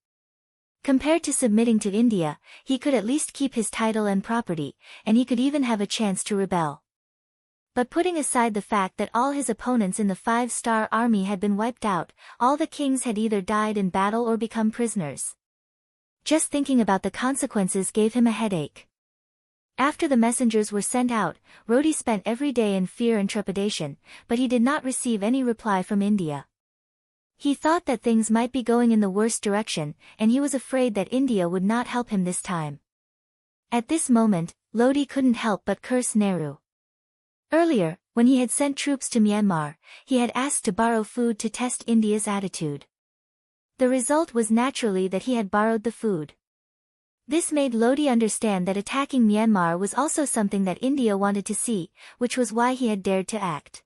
Compared to submitting to India, he could at least keep his title and property, and he could even have a chance to rebel. But putting aside the fact that all his opponents in the Five-Star Army had been wiped out, all the kings had either died in battle or become prisoners. Just thinking about the consequences gave him a headache. After the messengers were sent out, Lodi spent every day in fear and trepidation, but he did not receive any reply from India. He thought that things might be going in the worst direction, and he was afraid that India would not help him this time. At this moment, Lodi couldn't help but curse Nehru. Earlier, when he had sent troops to Myanmar, he had asked to borrow food to test India's attitude. The result was naturally that he had borrowed the food. This made Lodi understand that attacking Myanmar was also something that India wanted to see, which was why he had dared to act.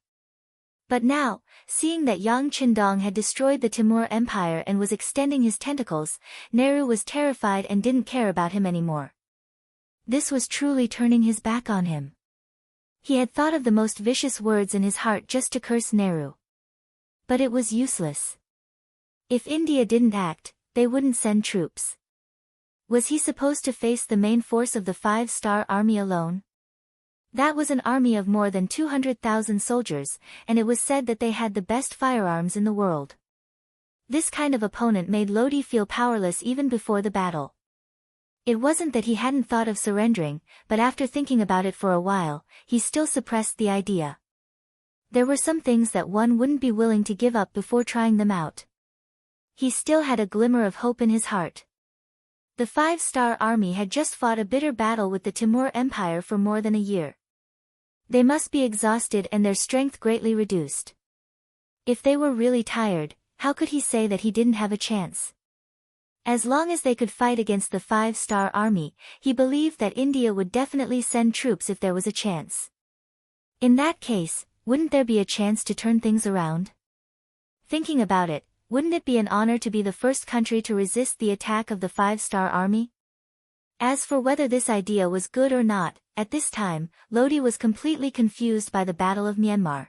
But now, seeing that Yang Qindong had destroyed the Timur Empire and was extending his tentacles, Nehru was terrified and didn't care about him anymore. This was truly turning his back on him. He had thought of the most vicious words in his heart just to curse Nehru. But it was useless. If India didn't act, they wouldn't send troops. Was he supposed to face the main force of the Five-Star Army alone? That was an army of more than 200,000 soldiers, and it was said that they had the best firearms in the world. This kind of opponent made Lodi feel powerless even before the battle. It wasn't that he hadn't thought of surrendering, but after thinking about it for a while, he still suppressed the idea. There were some things that one wouldn't be willing to give up before trying them out. He still had a glimmer of hope in his heart. The Five-Star Army had just fought a bitter battle with the Timur Empire for more than a year. They must be exhausted and their strength greatly reduced. If they were really tired, how could he say that he didn't have a chance? As long as they could fight against the Five-Star Army, he believed that India would definitely send troops if there was a chance. In that case, wouldn't there be a chance to turn things around? Thinking about it, wouldn't it be an honor to be the first country to resist the attack of the Five-Star Army? As for whether this idea was good or not, at this time, Lodi was completely confused by the Battle of Myanmar.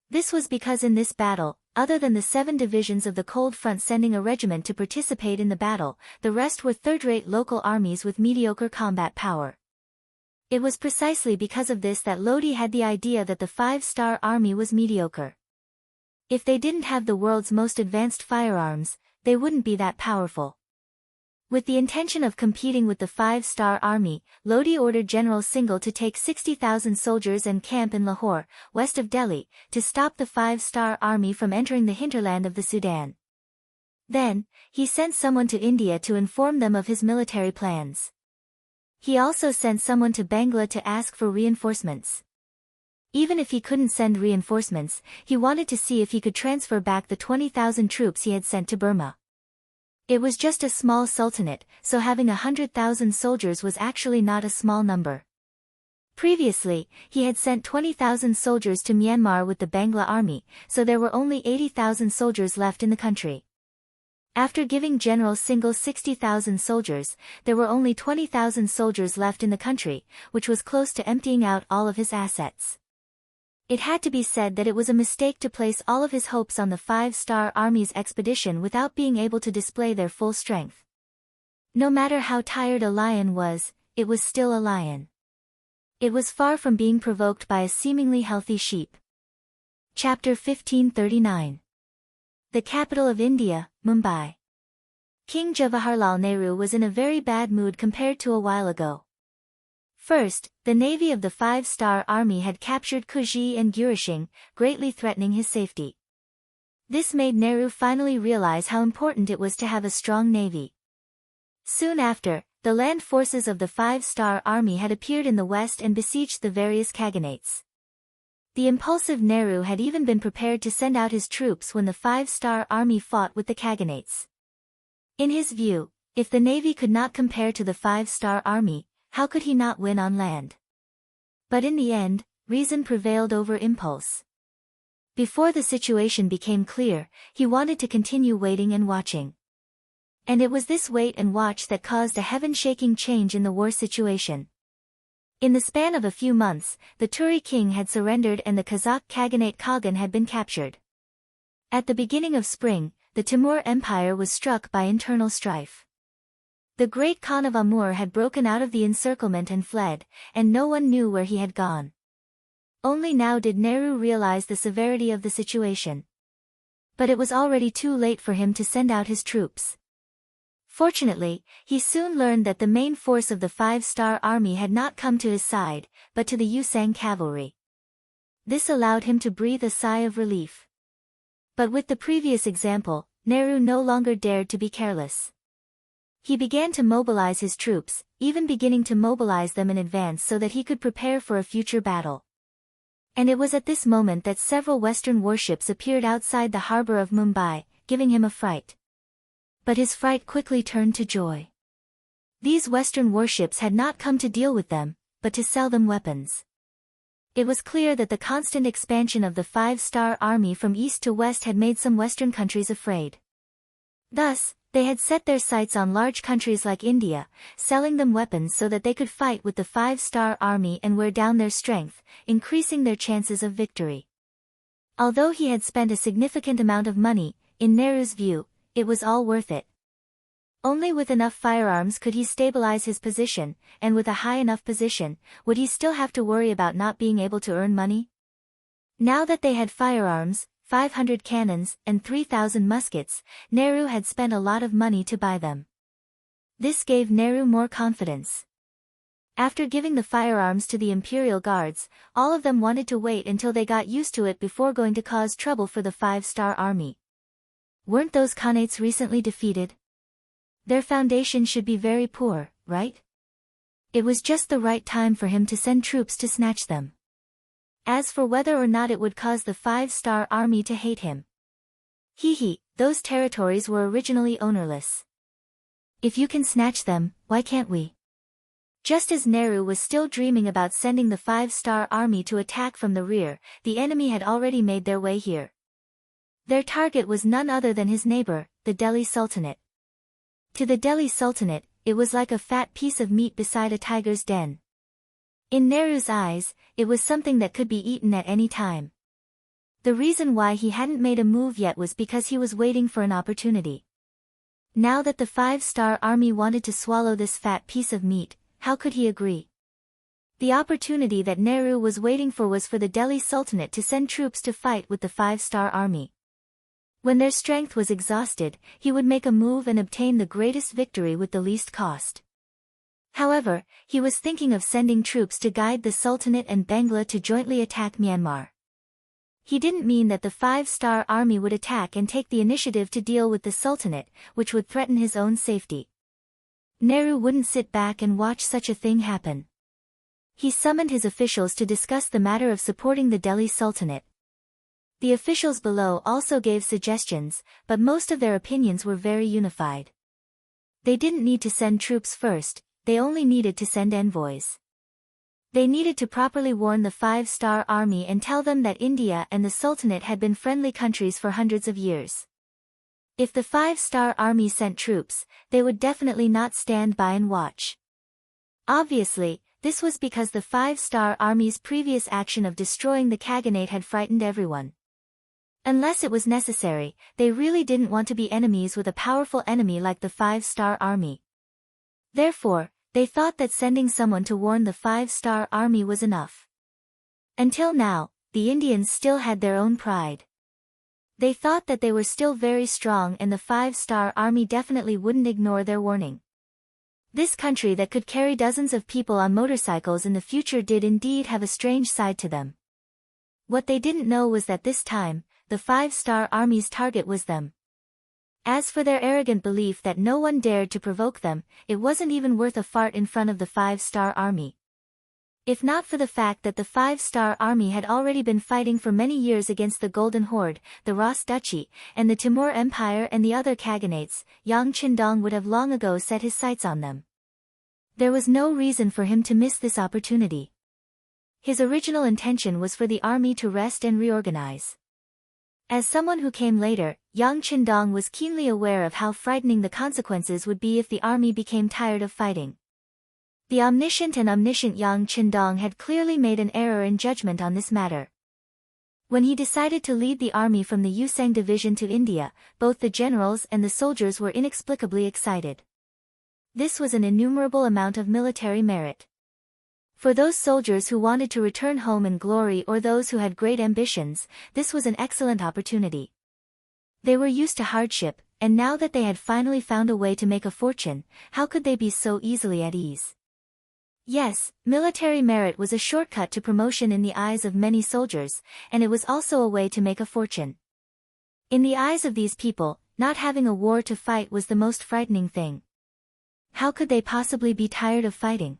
This was because in this battle, other than the 7 divisions of the Cold Front sending a regiment to participate in the battle, the rest were third-rate local armies with mediocre combat power. It was precisely because of this that Lodi had the idea that the Five-Star Army was mediocre. If they didn't have the world's most advanced firearms, they wouldn't be that powerful. With the intention of competing with the Five-Star Army, Lodi ordered General Singhal to take 60,000 soldiers and camp in Lahore, west of Delhi, to stop the Five-Star Army from entering the hinterland of the Sudan. Then, he sent someone to India to inform them of his military plans. He also sent someone to Bangla to ask for reinforcements. Even if he couldn't send reinforcements, he wanted to see if he could transfer back the 20,000 troops he had sent to Burma. It was just a small sultanate, so having 100,000 soldiers was actually not a small number. Previously, he had sent 20,000 soldiers to Myanmar with the Bangla army, so there were only 80,000 soldiers left in the country. After giving General Singhal 60,000 soldiers, there were only 20,000 soldiers left in the country, which was close to emptying out all of his assets. It had to be said that it was a mistake to place all of his hopes on the Five-Star Army's expedition without being able to display their full strength. No matter how tired a lion was, it was still a lion. It was far from being provoked by a seemingly healthy sheep. Chapter 1539. The capital of India, Mumbai. King Jawaharlal Nehru was in a very bad mood compared to a while ago. First, the navy of the Five-Star Army had captured Kuji and Gurishing, greatly threatening his safety. This made Nehru finally realize how important it was to have a strong navy. Soon after, the land forces of the Five-Star Army had appeared in the west and besieged the various khaganates. The impulsive Nehru had even been prepared to send out his troops when the Five-Star Army fought with the khaganates. In his view, if the navy could not compare to the Five-Star Army, how could he not win on land? But in the end, reason prevailed over impulse. Before the situation became clear, he wanted to continue waiting and watching. And it was this wait and watch that caused a heaven-shaking change in the war situation. In the span of a few months, the Turi king had surrendered and the Kazakh Khaganate Kagan had been captured. At the beginning of spring, the Timur Empire was struck by internal strife. The great Khan of Amur had broken out of the encirclement and fled, and no one knew where he had gone. Only now did Nehru realize the severity of the situation. But it was already too late for him to send out his troops. Fortunately, he soon learned that the main force of the Five-Star Army had not come to his side, but to the Yusang cavalry. This allowed him to breathe a sigh of relief. But with the previous example, Nehru no longer dared to be careless. He began to mobilize his troops, even beginning to mobilize them in advance so that he could prepare for a future battle. And it was at this moment that several Western warships appeared outside the harbor of Mumbai, giving him a fright. But his fright quickly turned to joy. These Western warships had not come to deal with them, but to sell them weapons. It was clear that the constant expansion of the Five-Star Army from east to west had made some Western countries afraid. Thus, they had set their sights on large countries like India, selling them weapons so that they could fight with the Five-Star Army and wear down their strength, increasing their chances of victory. Although he had spent a significant amount of money, in Nehru's view, it was all worth it. Only with enough firearms could he stabilize his position, and with a high enough position, would he still have to worry about not being able to earn money? Now that they had firearms, 500 cannons, and 3,000 muskets, Nehru had spent a lot of money to buy them. This gave Nehru more confidence. After giving the firearms to the Imperial Guards, all of them wanted to wait until they got used to it before going to cause trouble for the Five-Star Army. Weren't those Khanates recently defeated? Their foundation should be very poor, right? It was just the right time for him to send troops to snatch them. As for whether or not it would cause the Five-Star Army to hate him. Those territories were originally ownerless. If you can snatch them, why can't we? Just as Nehru was still dreaming about sending the Five-Star Army to attack from the rear, the enemy had already made their way here. Their target was none other than his neighbor, the Delhi Sultanate. To the Delhi Sultanate, it was like a fat piece of meat beside a tiger's den. In Nehru's eyes, it was something that could be eaten at any time. The reason why he hadn't made a move yet was because he was waiting for an opportunity. Now that the Five-Star Army wanted to swallow this fat piece of meat, how could he agree? The opportunity that Nehru was waiting for was for the Delhi Sultanate to send troops to fight with the Five-Star Army. When their strength was exhausted, he would make a move and obtain the greatest victory with the least cost. However, he was thinking of sending troops to guide the Sultanate and Bangla to jointly attack Myanmar. He didn't mean that the Five-Star Army would attack and take the initiative to deal with the Sultanate, which would threaten his own safety. Nehru wouldn't sit back and watch such a thing happen. He summoned his officials to discuss the matter of supporting the Delhi Sultanate. The officials below also gave suggestions, but most of their opinions were very unified. They didn't need to send troops first, they only needed to send envoys. They needed to properly warn the Five-Star Army and tell them that India and the Sultanate had been friendly countries for hundreds of years. If the Five-Star Army sent troops, they would definitely not stand by and watch. Obviously, this was because the Five-Star Army's previous action of destroying the Khaganate had frightened everyone. Unless it was necessary, they really didn't want to be enemies with a powerful enemy like the Five-Star Army. Therefore, they thought that sending someone to warn the five-star army was enough. Until now, the Indians still had their own pride. They thought that they were still very strong and the five-star army definitely wouldn't ignore their warning. This country that could carry dozens of people on motorcycles in the future did indeed have a strange side to them. What they didn't know was that this time, the five-star army's target was them. As for their arrogant belief that no one dared to provoke them, it wasn't even worth a fart in front of the five-star army. If not for the fact that the five-star army had already been fighting for many years against the Golden Horde, the Ras Duchy, and the Timur Empire and the other Khaganates, Yang Qindong would have long ago set his sights on them. There was no reason for him to miss this opportunity. His original intention was for the army to rest and reorganize. As someone who came later, Yang Qindong was keenly aware of how frightening the consequences would be if the army became tired of fighting. The omniscient and omniscient Yang Qindong had clearly made an error in judgment on this matter. When he decided to lead the army from the Yusang division to India, both the generals and the soldiers were inexplicably excited. This was an innumerable amount of military merit. For those soldiers who wanted to return home in glory or those who had great ambitions, this was an excellent opportunity. They were used to hardship, and now that they had finally found a way to make a fortune, how could they be so easily at ease? Yes, military merit was a shortcut to promotion in the eyes of many soldiers, and it was also a way to make a fortune. In the eyes of these people, not having a war to fight was the most frightening thing. How could they possibly be tired of fighting?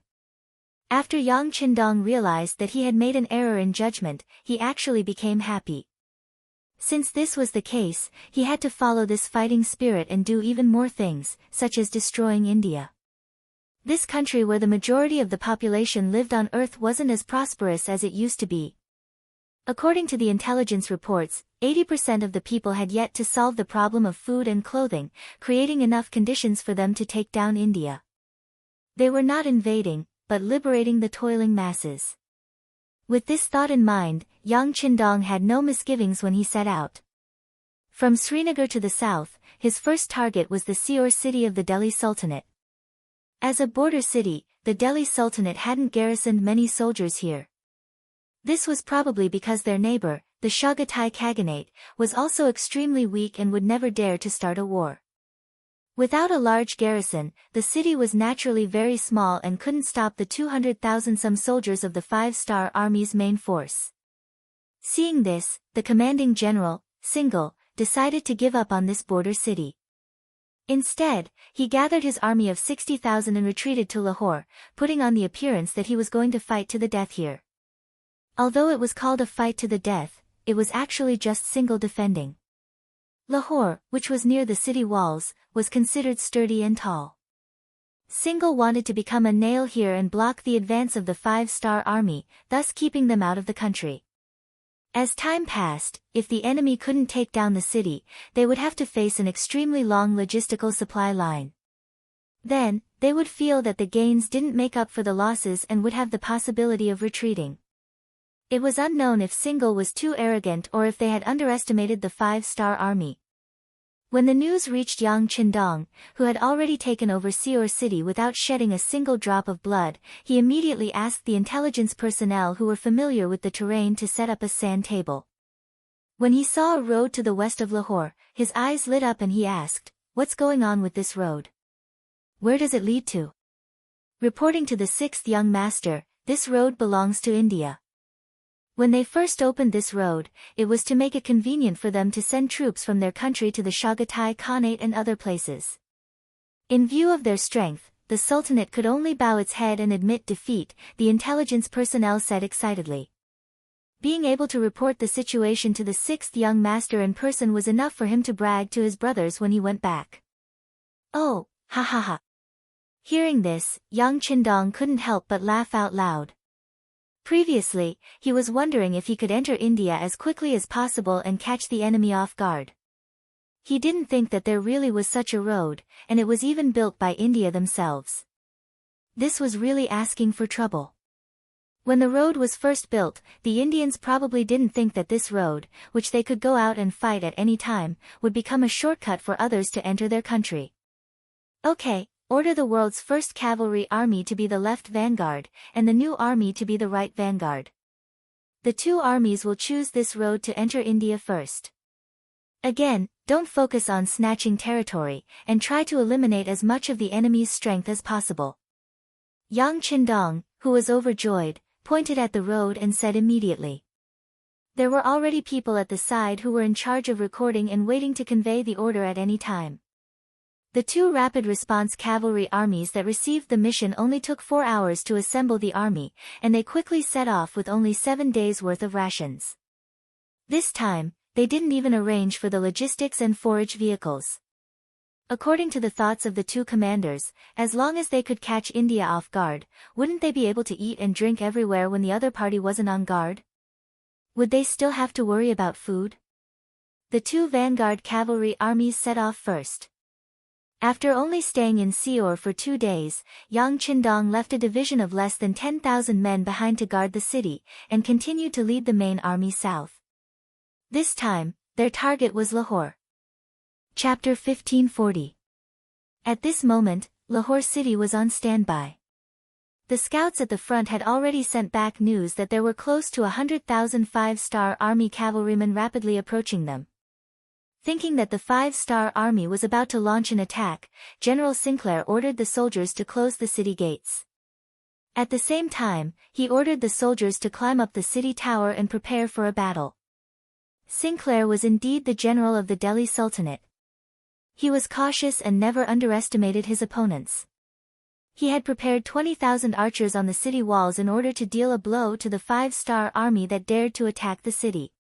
After Yang Qindong realized that he had made an error in judgment, he actually became happy. Since this was the case, he had to follow this fighting spirit and do even more things, such as destroying India. This country where the majority of the population lived on Earth wasn't as prosperous as it used to be. According to the intelligence reports, 80% of the people had yet to solve the problem of food and clothing, creating enough conditions for them to take down India. They were not invading, but liberating the toiling masses. With this thought in mind, Yang Qindong had no misgivings when he set out. From Srinagar to the south, his first target was the Seor city of the Delhi Sultanate. As a border city, the Delhi Sultanate hadn't garrisoned many soldiers here. This was probably because their neighbor, the Chagatai Khaganate, was also extremely weak and would never dare to start a war. Without a large garrison, the city was naturally very small and couldn't stop the 200,000-some soldiers of the five-star army's main force. Seeing this, the commanding general, Singhal, decided to give up on this border city. Instead, he gathered his army of 60,000 and retreated to Lahore, putting on the appearance that he was going to fight to the death here. Although it was called a fight to the death, it was actually just Singhal defending. Lahore, which was near the city walls, was considered sturdy and tall. Singhal wanted to become a nail here and block the advance of the five-star army, thus keeping them out of the country. As time passed, if the enemy couldn't take down the city, they would have to face an extremely long logistical supply line. Then, they would feel that the gains didn't make up for the losses and would have the possibility of retreating. It was unknown if Singhal was too arrogant or if they had underestimated the five-star army. When the news reached Yang Qindong, who had already taken over Seor city without shedding a single drop of blood, he immediately asked the intelligence personnel who were familiar with the terrain to set up a sand table. When he saw a road to the west of Lahore, his eyes lit up and he asked, "What's going on with this road? Where does it lead to?" Reporting to the sixth young master, "This road belongs to India." When they first opened this road, it was to make it convenient for them to send troops from their country to the Chagatai Khanate and other places. In view of their strength, the Sultanate could only bow its head and admit defeat, the intelligence personnel said excitedly. Being able to report the situation to the sixth young master in person was enough for him to brag to his brothers when he went back. "Oh, ha ha ha." Hearing this, Yang Qindong couldn't help but laugh out loud. Previously, he was wondering if he could enter India as quickly as possible and catch the enemy off guard. He didn't think that there really was such a road, and it was even built by India themselves. This was really asking for trouble. When the road was first built, the Indians probably didn't think that this road, which they could go out and fight at any time, would become a shortcut for others to enter their country. "Okay, order the world's first cavalry army to be the left vanguard, and the new army to be the right vanguard. The two armies will choose this road to enter India first. Again, don't focus on snatching territory, and try to eliminate as much of the enemy's strength as possible. Yang Qindong, who was overjoyed, pointed at the road and said immediately. There were already people at the side who were in charge of recording and waiting to convey the order at any time. The two rapid response cavalry armies that received the mission only took 4 hours to assemble the army, and they quickly set off with only 7 days' worth of rations. This time, they didn't even arrange for the logistics and forage vehicles. According to the thoughts of the two commanders, as long as they could catch India off guard, wouldn't they be able to eat and drink everywhere when the other party wasn't on guard? Would they still have to worry about food? The two vanguard cavalry armies set off first. After only staying in Seor for 2 days, Yang Qindong left a division of less than 10,000 men behind to guard the city, and continued to lead the main army south. This time, their target was Lahore. Chapter 1540. At this moment, Lahore city was on standby. The scouts at the front had already sent back news that there were close to 100,000 5-star army cavalrymen rapidly approaching them. Thinking that the 5-star army was about to launch an attack, General Sinclair ordered the soldiers to close the city gates. At the same time, he ordered the soldiers to climb up the city tower and prepare for a battle. Sinclair was indeed the general of the Delhi Sultanate. He was cautious and never underestimated his opponents. He had prepared 20,000 archers on the city walls in order to deal a blow to the 5-star army that dared to attack the city.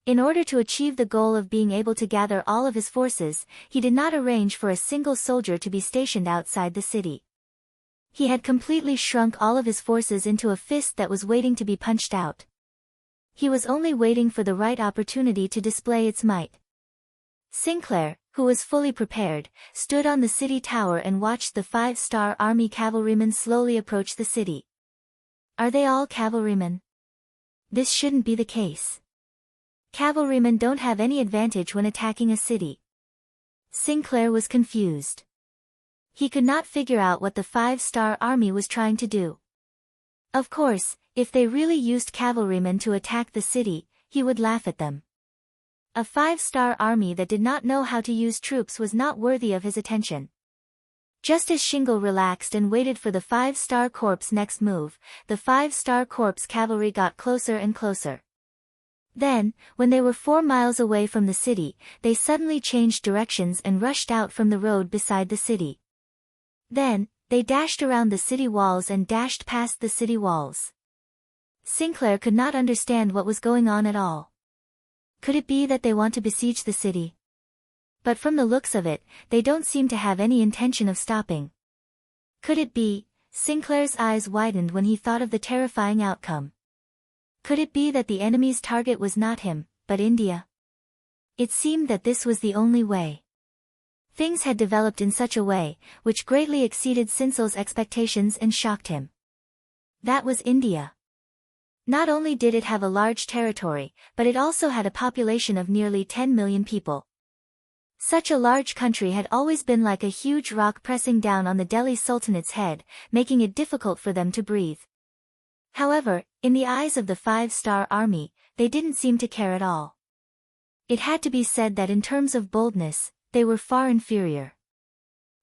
In order to achieve the goal of being able to gather all of his forces, he did not arrange for a single soldier to be stationed outside the city. He had completely shrunk all of his forces into a fist that was waiting to be punched out. He was only waiting for the right opportunity to display its might. Sinclair, who was fully prepared, stood on the city tower and watched the 5-star army cavalrymen slowly approach the city. Are they all cavalrymen? This shouldn't be the case. Cavalrymen don't have any advantage when attacking a city. Sinclair was confused. He could not figure out what the 5-star army was trying to do. Of course, if they really used cavalrymen to attack the city, he would laugh at them. A 5-star army that did not know how to use troops was not worthy of his attention. Just as Shingle relaxed and waited for the 5-star corps' next move, the 5-star corps cavalry got closer and closer. Then, when they were 4 miles away from the city, they suddenly changed directions and rushed out from the road beside the city. Then, they dashed around the city walls and dashed past the city walls. Sinclair could not understand what was going on at all. Could it be that they want to besiege the city? But from the looks of it, they don't seem to have any intention of stopping. Could it be? Sinclair's eyes widened when he thought of the terrifying outcome. Could it be that the enemy's target was not him, but India? It seemed that this was the only way. Things had developed in such a way, which greatly exceeded Sinsel's expectations and shocked him. That was India. Not only did it have a large territory, but it also had a population of nearly 10 million people. Such a large country had always been like a huge rock pressing down on the Delhi Sultanate's head, making it difficult for them to breathe. However, in the eyes of the 5-star army, they didn't seem to care at all. It had to be said that in terms of boldness, they were far inferior.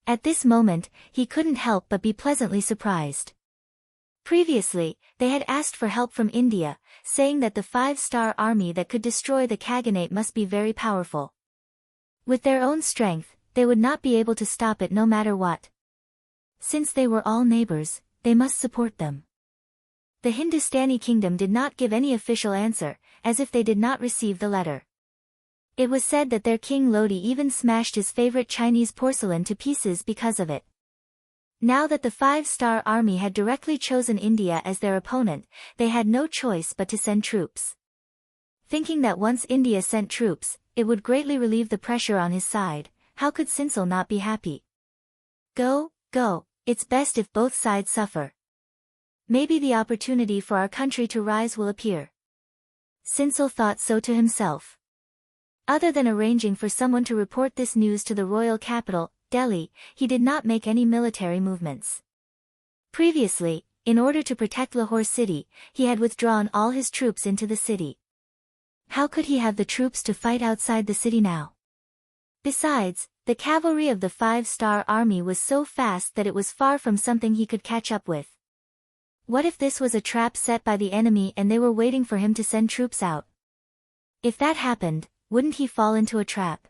At this moment, he couldn't help but be pleasantly surprised. Previously, they had asked for help from India, saying that the 5-star army that could destroy the Khaganate must be very powerful. With their own strength, they would not be able to stop it no matter what. Since they were all neighbors, they must support them. The Hindustani kingdom did not give any official answer, as if they did not receive the letter. It was said that their king Lodi even smashed his favorite Chinese porcelain to pieces because of it. Now that the 5-star army had directly chosen India as their opponent, they had no choice but to send troops. Thinking that once India sent troops, it would greatly relieve the pressure on his side, how could Sinsel not be happy? Go, it's best if both sides suffer. Maybe the opportunity for our country to rise will appear. Sinsel thought so to himself. Other than arranging for someone to report this news to the royal capital, Delhi, he did not make any military movements. Previously, in order to protect Lahore city, he had withdrawn all his troops into the city. How could he have the troops to fight outside the city now? Besides, the cavalry of the 5-star army was so fast that it was far from something he could catch up with. What if this was a trap set by the enemy and they were waiting for him to send troops out? If that happened, wouldn't he fall into a trap?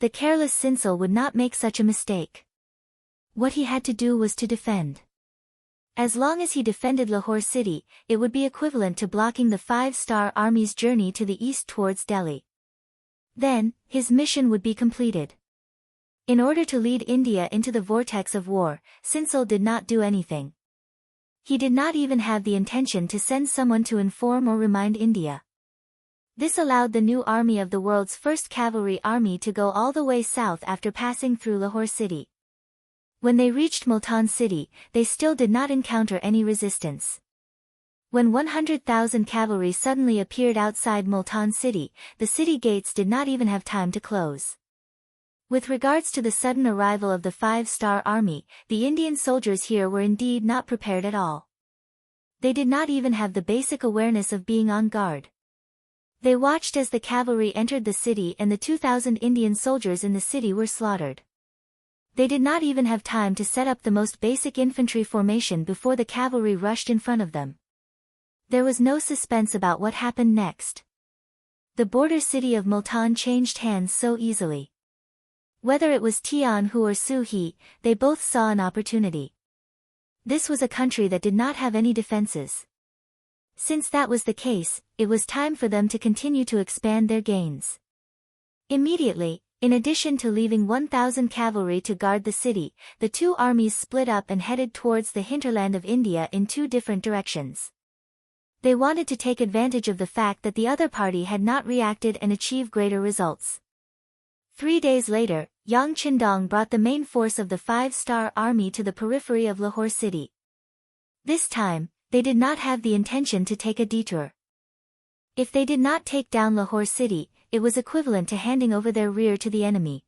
The careless Sinsal would not make such a mistake. What he had to do was to defend. As long as he defended Lahore city, it would be equivalent to blocking the 5-star army's journey to the east towards Delhi. Then, his mission would be completed. In order to lead India into the vortex of war, Sinsal did not do anything. He did not even have the intention to send someone to inform or remind India. This allowed the new army of the world's first cavalry army to go all the way south after passing through Lahore city. When they reached Multan city, they still did not encounter any resistance. When 100,000 cavalry suddenly appeared outside Multan city, the city gates did not even have time to close. With regards to the sudden arrival of the 5-star army, the Indian soldiers here were indeed not prepared at all. They did not even have the basic awareness of being on guard. They watched as the cavalry entered the city and the 2,000 Indian soldiers in the city were slaughtered. They did not even have time to set up the most basic infantry formation before the cavalry rushed in front of them. There was no suspense about what happened next. The border city of Multan changed hands so easily. Whether it was Tian Hu or Su He, they both saw an opportunity. This was a country that did not have any defenses. Since that was the case, it was time for them to continue to expand their gains. Immediately, in addition to leaving 1,000 cavalry to guard the city, the two armies split up and headed towards the hinterland of India in two different directions. They wanted to take advantage of the fact that the other party had not reacted and achieve greater results. 3 days later, Yang Qindong brought the main force of the 5-star army to the periphery of Lahore city. This time, they did not have the intention to take a detour. If they did not take down Lahore city, it was equivalent to handing over their rear to the enemy.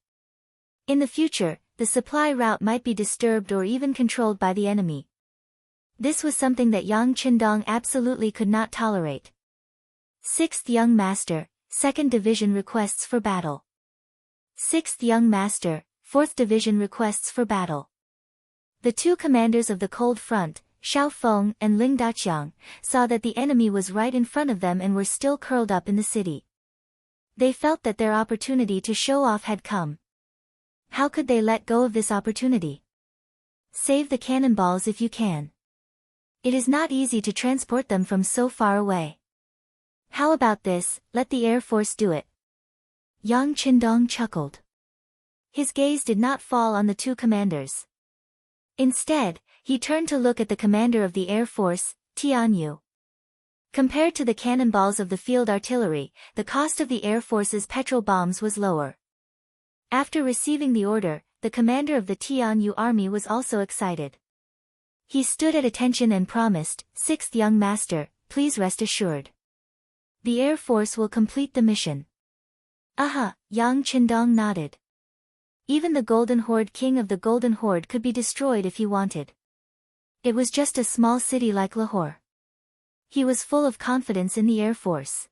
In the future, the supply route might be disturbed or even controlled by the enemy. This was something that Yang Qindong absolutely could not tolerate. 6th Young Master, 2nd Division requests for battle. 6th Young Master, 4th Division requests for battle. The two commanders of the Cold Front, Xiao Feng and Ling Daqiang, saw that the enemy was right in front of them and were still curled up in the city. They felt that their opportunity to show off had come. How could they let go of this opportunity? Save the cannonballs if you can. It is not easy to transport them from so far away. How about this, let the Air Force do it. Yang Qindong chuckled. His gaze did not fall on the two commanders. Instead, he turned to look at the commander of the Air Force, Tian Yu. Compared to the cannonballs of the field artillery, the cost of the Air Force's petrol bombs was lower. After receiving the order, the commander of the Tian Yu army was also excited. He stood at attention and promised, 6th Young Master, please rest assured. The Air Force will complete the mission. Aha, Yang Qindong nodded. Even the Golden Horde king of the Golden Horde could be destroyed if he wanted. It was just a small city like Lahore. He was full of confidence in the Air Force.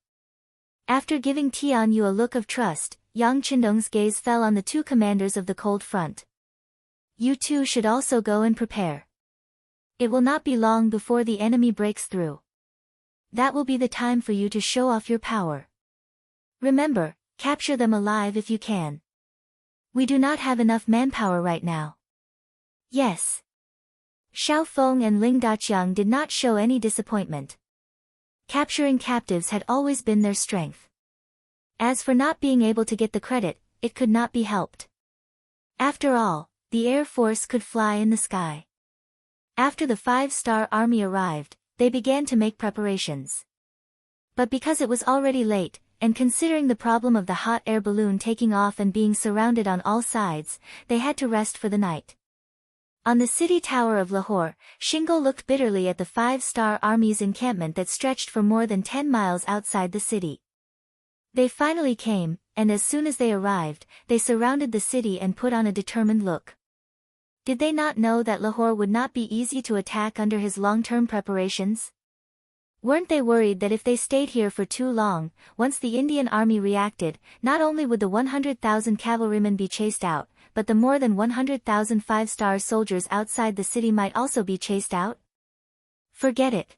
After giving Tian Yu a look of trust, Yang Qindong's gaze fell on the two commanders of the Cold Front. You two should also go and prepare. It will not be long before the enemy breaks through. That will be the time for you to show off your power. Remember, capture them alive if you can. We do not have enough manpower right now. Yes. Xiao Feng and Ling Daqiang did not show any disappointment. Capturing captives had always been their strength. As for not being able to get the credit, it could not be helped. After all, the Air Force could fly in the sky. After the 5-star army arrived, they began to make preparations. But because it was already late, and considering the problem of the hot air balloon taking off and being surrounded on all sides, they had to rest for the night. On the city tower of Lahore, Shingo looked bitterly at the 5-star army's encampment that stretched for more than 10 miles outside the city. They finally came, and as soon as they arrived, they surrounded the city and put on a determined look. Did they not know that Lahore would not be easy to attack under his long-term preparations? Weren't they worried that if they stayed here for too long, once the Indian army reacted, not only would the 100,000 cavalrymen be chased out, but the more than 100,000 five-star soldiers outside the city might also be chased out? Forget it.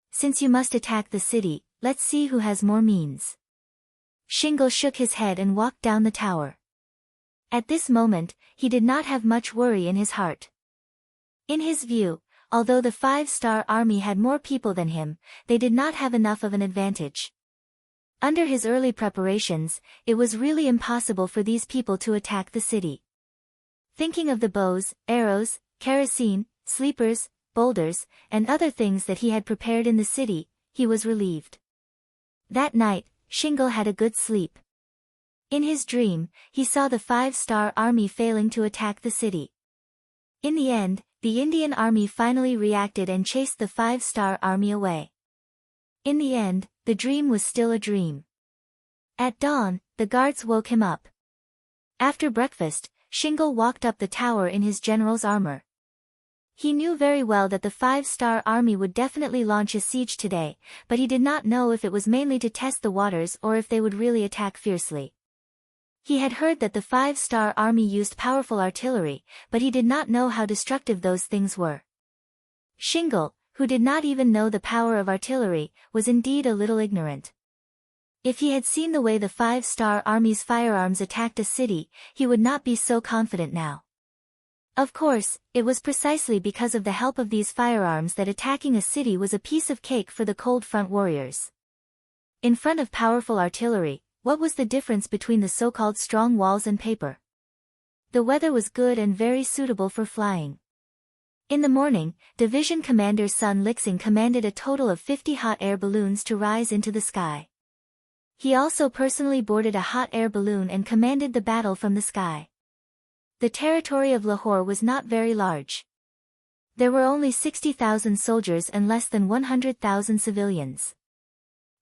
Since you must attack the city, let's see who has more means. Shingle shook his head and walked down the tower. At this moment, he did not have much worry in his heart. In his view, although the five-star army had more people than him, they did not have enough of an advantage. Under his early preparations, it was really impossible for these people to attack the city. Thinking of the bows, arrows, kerosene, sleepers, boulders, and other things that he had prepared in the city, he was relieved. That night, Shingle had a good sleep. In his dream, he saw the five-star army failing to attack the city. In the end, the Indian army finally reacted and chased the five-star army away. In the end, the dream was still a dream. At dawn, the guards woke him up. After breakfast, Shingle walked up the tower in his general's armor. He knew very well that the five-star army would definitely launch a siege today, but he did not know if it was mainly to test the waters or if they would really attack fiercely. He had heard that the five-star army used powerful artillery, but he did not know how destructive those things were. Shingle, who did not even know the power of artillery, was indeed a little ignorant. If he had seen the way the five-star army's firearms attacked a city, he would not be so confident now. Of course, it was precisely because of the help of these firearms that attacking a city was a piece of cake for the cold front warriors. In front of powerful artillery, what was the difference between the so-called strong walls and paper? The weather was good and very suitable for flying. In the morning, Division Commander Sun Lixing commanded a total of 50 hot air balloons to rise into the sky. He also personally boarded a hot air balloon and commanded the battle from the sky. The territory of Lahore was not very large. There were only 60,000 soldiers and less than 100,000 civilians.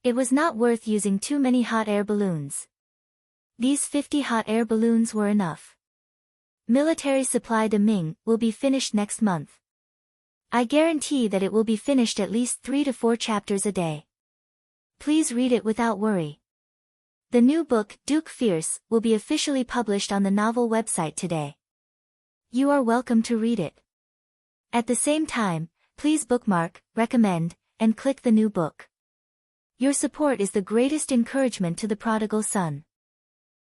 It was not worth using too many hot air balloons. These 50 hot air balloons were enough. Military supply de Ming will be finished next month. I guarantee that it will be finished at least 3 to 4 chapters a day. Please read it without worry. The new book, Duke Fierce, will be officially published on the novel website today. You are welcome to read it. At the same time, please bookmark, recommend, and click the new book. Your support is the greatest encouragement to the prodigal son.